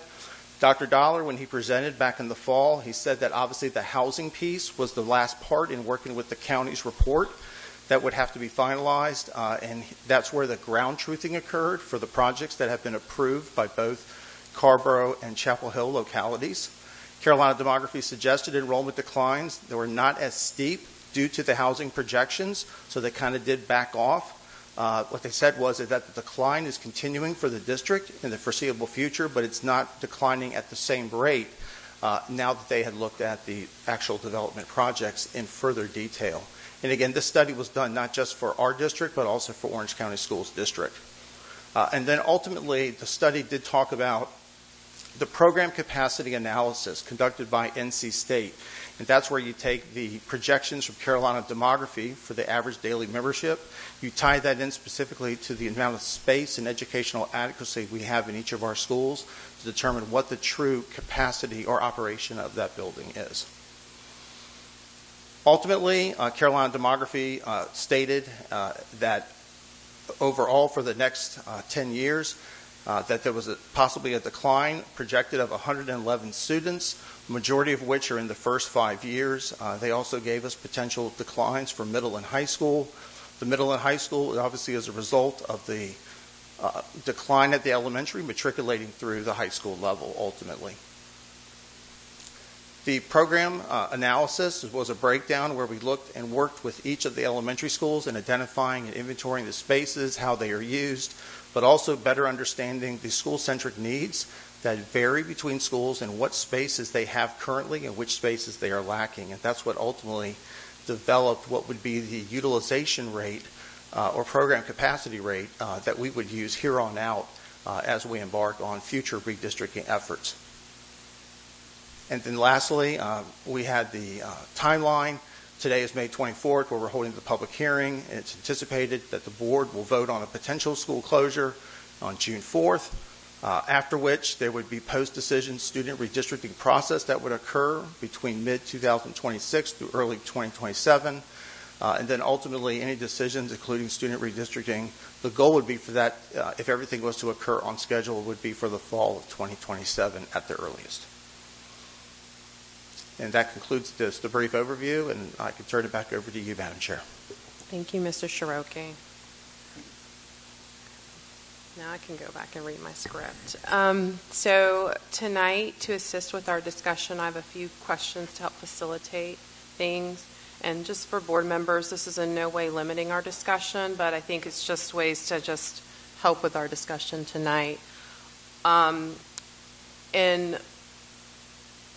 Dr. Dollar, when he presented back in the fall, he said that obviously the housing piece was the last part in working with the county's report that would have to be finalized, and that's where the ground truthing occurred for the projects that have been approved by both Carborough and Chapel Hill localities. Carolina Demography suggested enrollment declines that were not as steep due to the housing projections, so they kind of did back off. What they said was that the decline is continuing for the district in the foreseeable future, but it's not declining at the same rate now that they had looked at the actual development projects in further detail. And again, this study was done not just for our district, but also for Orange County Schools District. And then ultimately, the study did talk about the program capacity analysis conducted by NC State. And that's where you take the projections from Carolina Demography for the average daily membership. You tie that in specifically to the amount of space and educational adequacy we have in each of our schools to determine what the true capacity or operation of that building is. Ultimately, Carolina Demography stated that overall for the next 10 years, that there was possibly a decline projected of 111 students, majority of which are in the first 5 years. They also gave us potential declines for middle and high school. The middle and high school obviously is a result of the decline at the elementary, matriculating through the high school level ultimately. The program analysis was a breakdown where we looked and worked with each of the elementary schools in identifying and inventorying the spaces, how they are used, but also better understanding the school-centric needs that vary between schools and what spaces they have currently and which spaces they are lacking. And that's what ultimately developed what would be the utilization rate or program capacity rate that we would use here on out as we embark on future redistricting efforts. And then lastly, we had the timeline. Today is May 24th, where we're holding the public hearing. It's anticipated that the board will vote on a potential school closure on June 4th, after which there would be post-decision student redistricting process that would occur between mid-2026 through early 2027. And then ultimately any decisions, including student redistricting, the goal would be for that, if everything was to occur on schedule, would be for the fall of 2027 at the earliest. And that concludes the brief overview, and I can turn it back over to you, Madam Chair. Thank you, Mr. Shiroki. Now I can go back and read my script. So tonight, to assist with our discussion, I have a few questions to help facilitate things. And just for board members, this is in no way limiting our discussion, but I think it's just ways to just help with our discussion tonight. And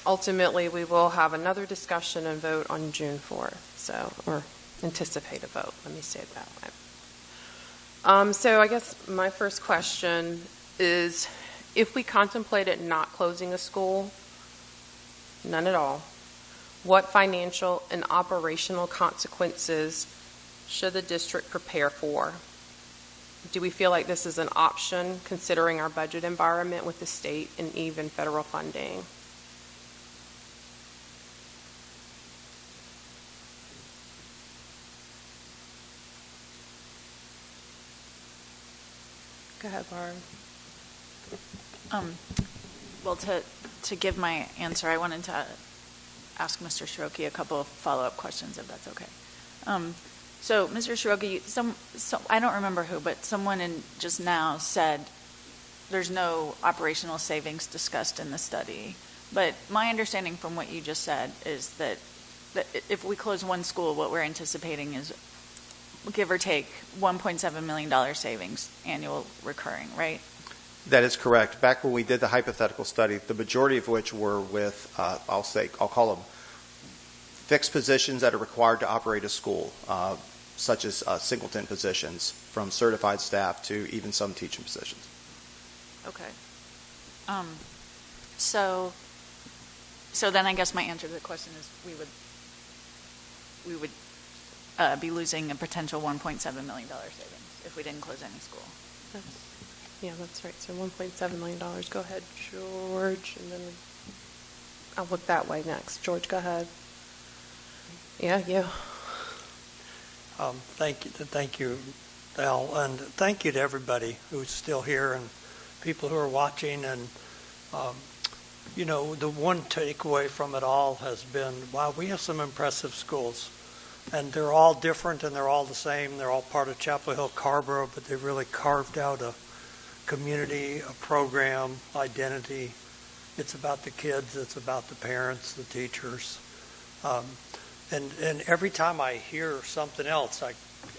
ultimately, we will have another discussion and vote on June 4th, or anticipate a vote, let me say it that way. So I guess my first question is, if we contemplated not closing a school, none at all, what financial and operational consequences should the district prepare for? Do we feel like this is an option considering our budget environment with the state and even federal funding? Go ahead, Barb. Well, to give my answer, I wanted to ask Mr. Shiroki a couple of follow-up questions, if that's okay. So, Mr. Shiroki, I don't remember who, but someone just now said there's no operational savings discussed in the study. But my understanding from what you just said is that if we close one school, what we're anticipating is, give or take, $1.7 million savings annual recurring, right? That is correct. Back when we did the hypothetical study, the majority of which were with, I'll call them fixed positions that are required to operate a school, such as singleton positions, from certified staff to even some teaching positions. Okay. So then I guess my answer to the question is we would be losing a potential $1.7 million savings if we didn't close any school. Yeah, that's right. So $1.7 million. Go ahead, George, and then I'll look that way next. George, go ahead. Yeah, you. Thank you, Al, and thank you to everybody who's still here and people who are watching. And the one takeaway from it all has been, wow, we have some impressive schools. And they're all different and they're all the same. They're all part of Chapel Hill Carborough, but they really carved out a community, a program, identity. It's about the kids. It's about the parents, the teachers. And every time I hear something else,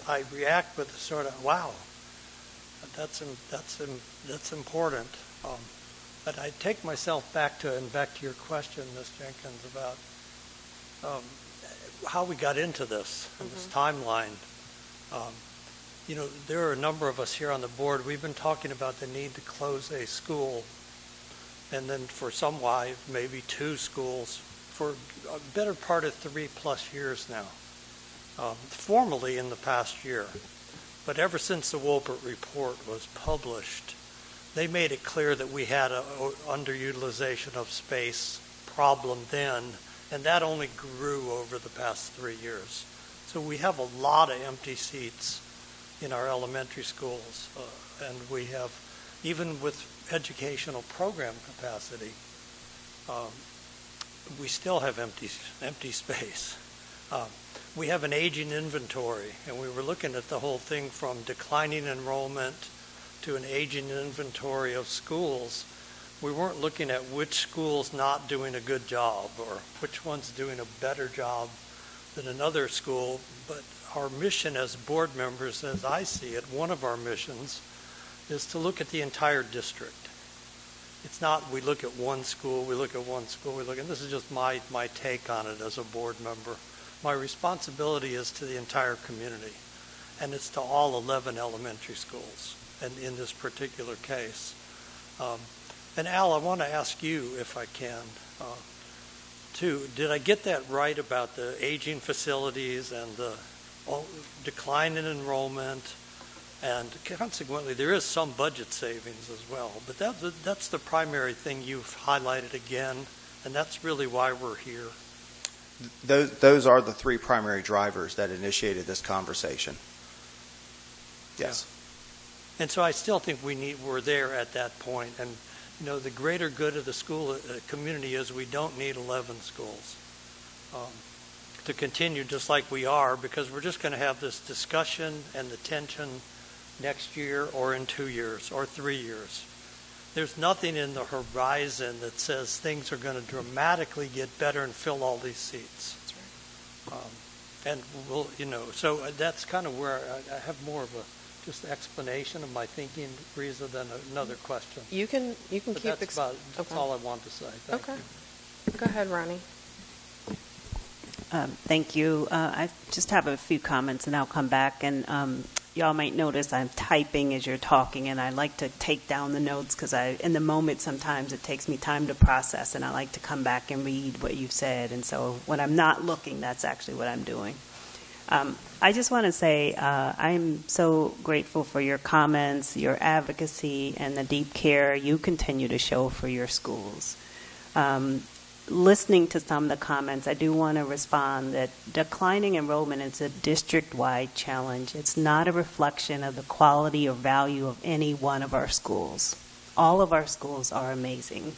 I react with a sort of, wow, that's important. But I take myself back to your question, Ms. Jenkins, about how we got into this and this timeline. There are a number of us here on the board. We've been talking about the need to close a school, and then for some why, maybe two schools for a better part of 3+ years now, formally in the past year. But ever since the Wolpert report was published, they made it clear that we had an underutilization of space problem then, and that only grew over the past 3 years. So we have a lot of empty seats in our elementary schools, and we have, even with educational program capacity, we still have empty space. We have an aging inventory, and we were looking at the whole thing from declining enrollment to an aging inventory of schools. we weren't looking at which school's not doing a good job or which one's doing a better job than another school, but our mission as board members, as I see it, one of our missions is to look at the entire district. It's not we look at one school, we look at one school, and this is just my take on it as a board member. My responsibility is to the entire community, and it's to all 11 elementary schools, and in this particular case. And Al, I want to ask you, if I can, too, did I get that right about the aging facilities and the decline in enrollment? And consequently, there is some budget savings as well. But that's the primary thing you've highlighted again, and that's really why we're here. Those are the three primary drivers that initiated this conversation. Yes. Yeah. And so I still think we're there at that point. And you know, the greater good of the school community is we don't need 11 schools to continue just like we are, because we're just going to have this discussion and the tension next year or in 2 years or 3 years. There's nothing in the horizon that says things are going to dramatically get better and fill all these seats. That's right. And we'll, you know, so that's kind of where I have more of a just explanation of my thinking, Reza, than another question. You can but keep that's all I want to say. Thank you. Go ahead, Ronnie. Thank you. I just have a few comments, and I'll come back. And y'all might notice I'm typing as you're talking, and I like to take down the notes because in the moment, sometimes it takes me time to process, and I like to come back and read what you've said. And so when I'm not looking, that's actually what I'm doing. I just want to say I'm so grateful for your comments, your advocacy, and the deep care you continue to show for your schools. Listening to some of the comments, I do want to respond that declining enrollment is a district-wide challenge. It's not a reflection of the quality or value of any one of our schools. All of our schools are amazing.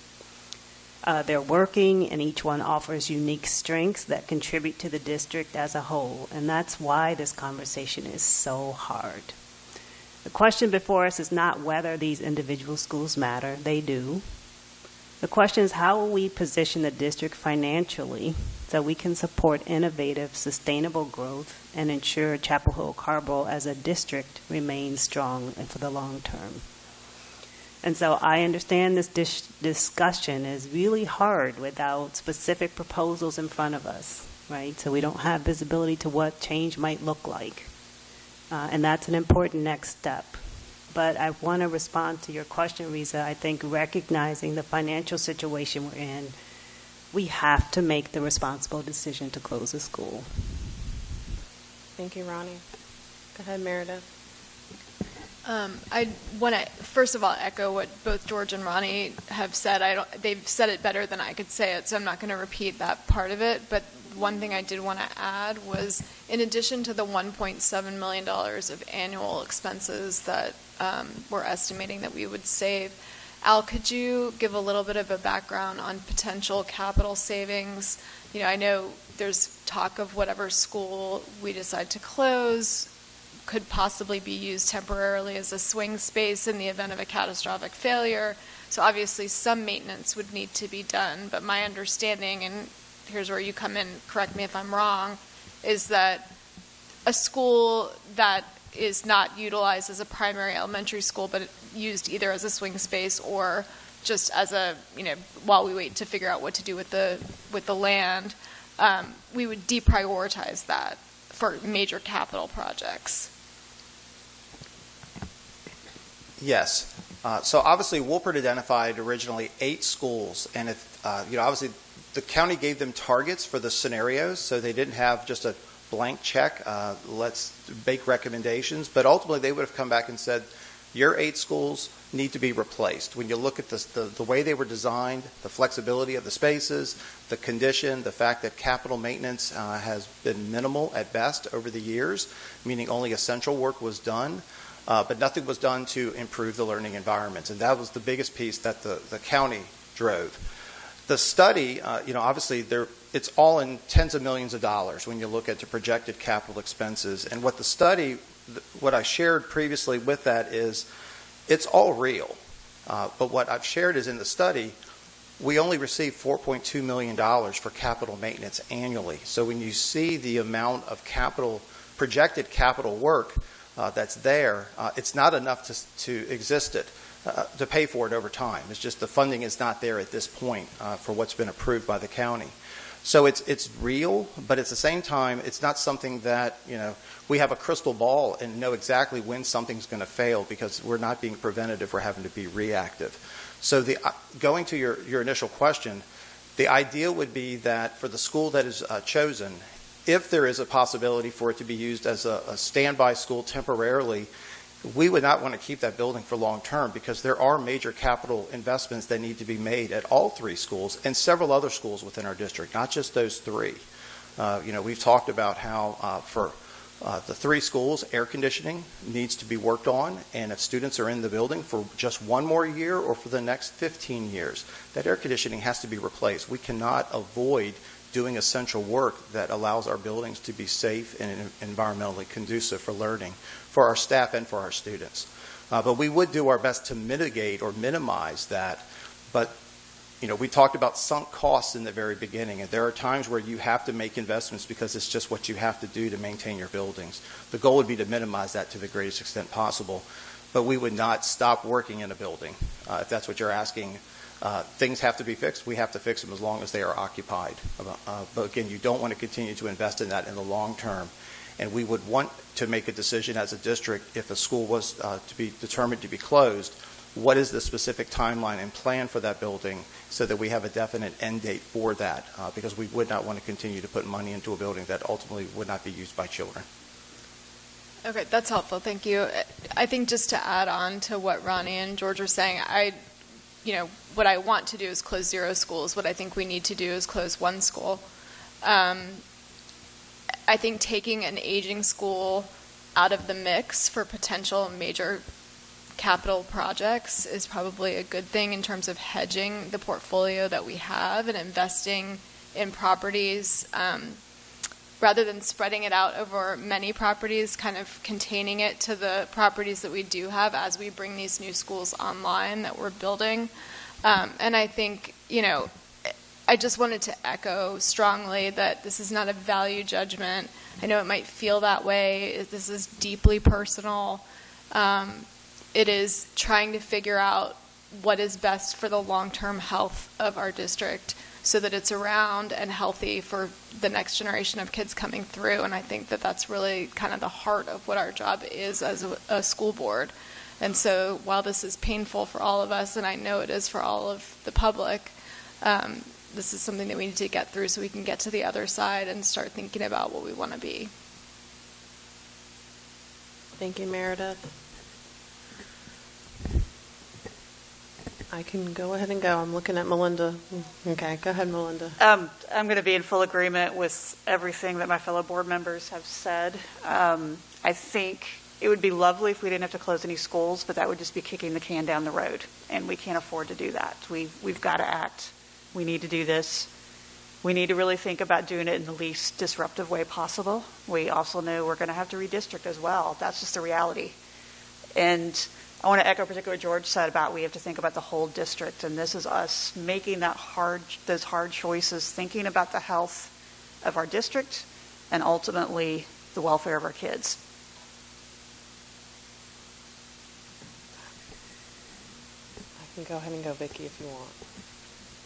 They're working, and each one offers unique strengths that contribute to the district as a whole, and that's why this conversation is so hard. The question before us is not whether these individual schools matter. They do. The question is, how will we position the district financially so we can support innovative, sustainable growth and ensure Chapel Hill Carborough as a district remains strong and for the long term? And so I understand this discussion is really hard without specific proposals in front of us, right? So we don't have visibility to what change might look like. And that's an important next step. But I want to respond to your question, Reza. I think recognizing the financial situation we're in, we have to make the responsible decision to close the school. Thank you, Ronnie. Go ahead, Meredith. I want to, first of all, echo what both George and Ronnie have said. They've said it better than I could say it, so I'm not going to repeat that part of it. But one thing I did want to add was, in addition to the $1.7 million of annual expenses that we're estimating that we would save, Al, could you give a little bit of a background on potential capital savings? You know, I know there's talk of whatever school we decide to close could possibly be used temporarily as a swing space in the event of a catastrophic failure. So obviously some maintenance would need to be done, but my understanding, and here's where you come in, correct me if I'm wrong, is that a school that is not utilized as a primary elementary school, but used either as a swing space or just as a, while we wait to figure out what to do with the land, we would deprioritize that for major capital projects. Yes. So obviously, Wolpert identified originally 8 schools, and if obviously the county gave them targets for the scenarios, so they didn't have just a blank check. Let's make recommendations, but ultimately they would have come back and said, your 8 schools need to be replaced. When you look at the way they were designed, the flexibility of the spaces, the condition, the fact that capital maintenance has been minimal at best over the years, meaning only essential work was done. But nothing was done to improve the learning environments, and that was the biggest piece that the county drove. The study, obviously it's all in tens of millions of dollars when you look at the projected capital expenses. And what I shared previously with that is, it's all real. But what I've shared is in the study, we only received $4.2 million for capital maintenance annually. So when you see the amount of projected capital work that's there, it's not enough to exist it, to pay for it over time. It's just the funding is not there at this point for what's been approved by the county. So it's real, but at the same time, it's not something that, we have a crystal ball and know exactly when something's going to fail, because we're not being preventative, we're having to be reactive. So going to your initial question, the idea would be that for the school that is chosen, if there is a possibility for it to be used as a standby school temporarily, we would not want to keep that building for long term, because there are major capital investments that need to be made at all 3 schools and several other schools within our district, not just those 3. We've talked about how for the 3 schools, air conditioning needs to be worked on, and if students are in the building for just 1 more year or for the next 15 years, that air conditioning has to be replaced. We cannot avoid doing essential work that allows our buildings to be safe and environmentally conducive for learning for our staff and for our students. But we would do our best to mitigate or minimize that. But we talked about sunk costs in the very beginning, and there are times where you have to make investments because it's just what you have to do to maintain your buildings. The goal would be to minimize that to the greatest extent possible, but we would not stop working in a building. If that's what you're asking, things have to be fixed. We have to fix them as long as they are occupied. But again, you don't want to continue to invest in that in the long term. And we would want to make a decision as a district if a school was to be determined to be closed. What is the specific timeline and plan for that building so that we have a definite end date for that? Because we would not want to continue to put money into a building that ultimately would not be used by children. Okay, that's helpful. Thank you. I think just to add on to what Ronnie and George are saying, what I want to do is close 0 schools. What I think we need to do is close 1 school. I think taking an aging school out of the mix for potential major capital projects is probably a good thing in terms of hedging the portfolio that we have and investing in properties rather than spreading it out over many properties, kind of containing it to the properties that we do have as we bring these new schools online that we're building. And I think, I just wanted to echo strongly that this is not a value judgment. I know it might feel that way. This is deeply personal. It is trying to figure out what is best for the long-term health of our district so that it's around and healthy for the next generation of kids coming through. And I think that that's really kind of the heart of what our job is as a school board. And so while this is painful for all of us, and I know it is for all of the public, this is something that we need to get through so we can get to the other side and start thinking about what we want to be. Thank you, Meredith. I can go ahead and go. I'm looking at Melinda. Okay, go ahead, Melinda. I'm going to be in full agreement with everything that my fellow board members have said. I think it would be lovely if we didn't have to close any schools, but that would just be kicking the can down the road, and we can't afford to do that. We've got to act. We need to do this. We need to really think about doing it in the least disruptive way possible. We also know we're going to have to redistrict as well. That's just the reality. And I want to echo particularly what George said about we have to think about the whole district, and this is us making those hard choices, thinking about the health of our district and ultimately the welfare of our kids. I can go ahead and go, Vicki, if you want.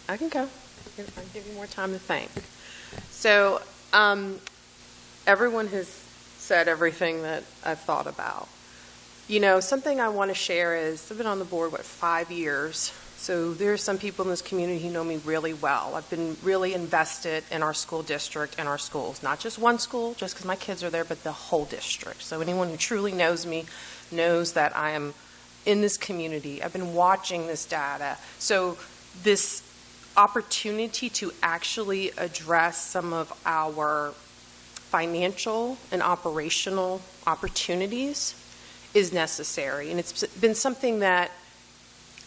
I can go. I'll give you more time to think. So everyone has said everything that I've thought about. Something I want to share is I've been on the board, 5 years. So there are some people in this community who know me really well. I've been really invested in our school district and our schools, not just one school, just because my kids are there, but the whole district. So anyone who truly knows me knows that I am in this community. I've been watching this data. So this opportunity to actually address some of our financial and operational opportunities is necessary. And it's been something that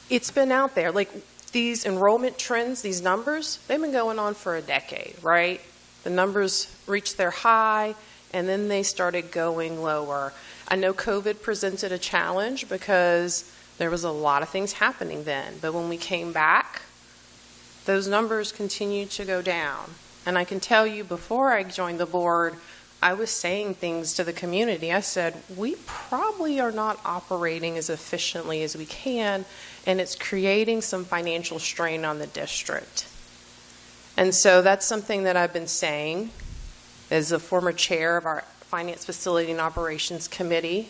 it's been out there. Like these enrollment trends, these numbers, they've been going on for a decade, right? The numbers reached their high and then they started going lower. I know COVID presented a challenge because There was a lot of things happening then. But when we came back, those numbers continued to go down. And I can tell you, before I joined the board, I was saying things to the community. I said, we probably are not operating as efficiently as we can, and it's creating some financial strain on the district. And so that's something that I've been saying as a former chair of our Finance Facility and Operations Committee.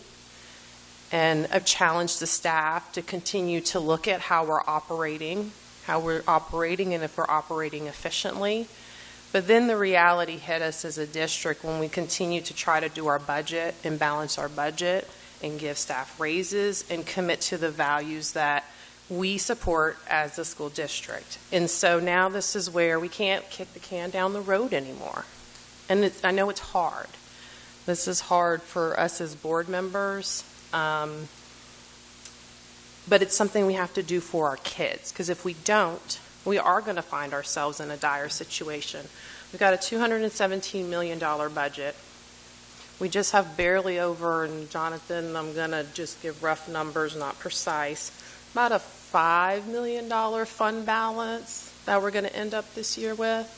And I've challenged the staff to continue to look at how we're operating, and if we're operating efficiently. But then the reality hit us as a district when we continue to try to do our budget and balance our budget and give staff raises and commit to the values that we support as a school district. And so now this is where we can't kick the can down the road anymore. And I know it's hard. This is hard for us as board members. But it's something we have to do for our kids, because if we don't, we are going to find ourselves in a dire situation. We've got a $217 million budget. We just have barely over, and Jonathan, I'm going to just give rough numbers, not precise, about a $5 million fund balance that we're going to end up this year with.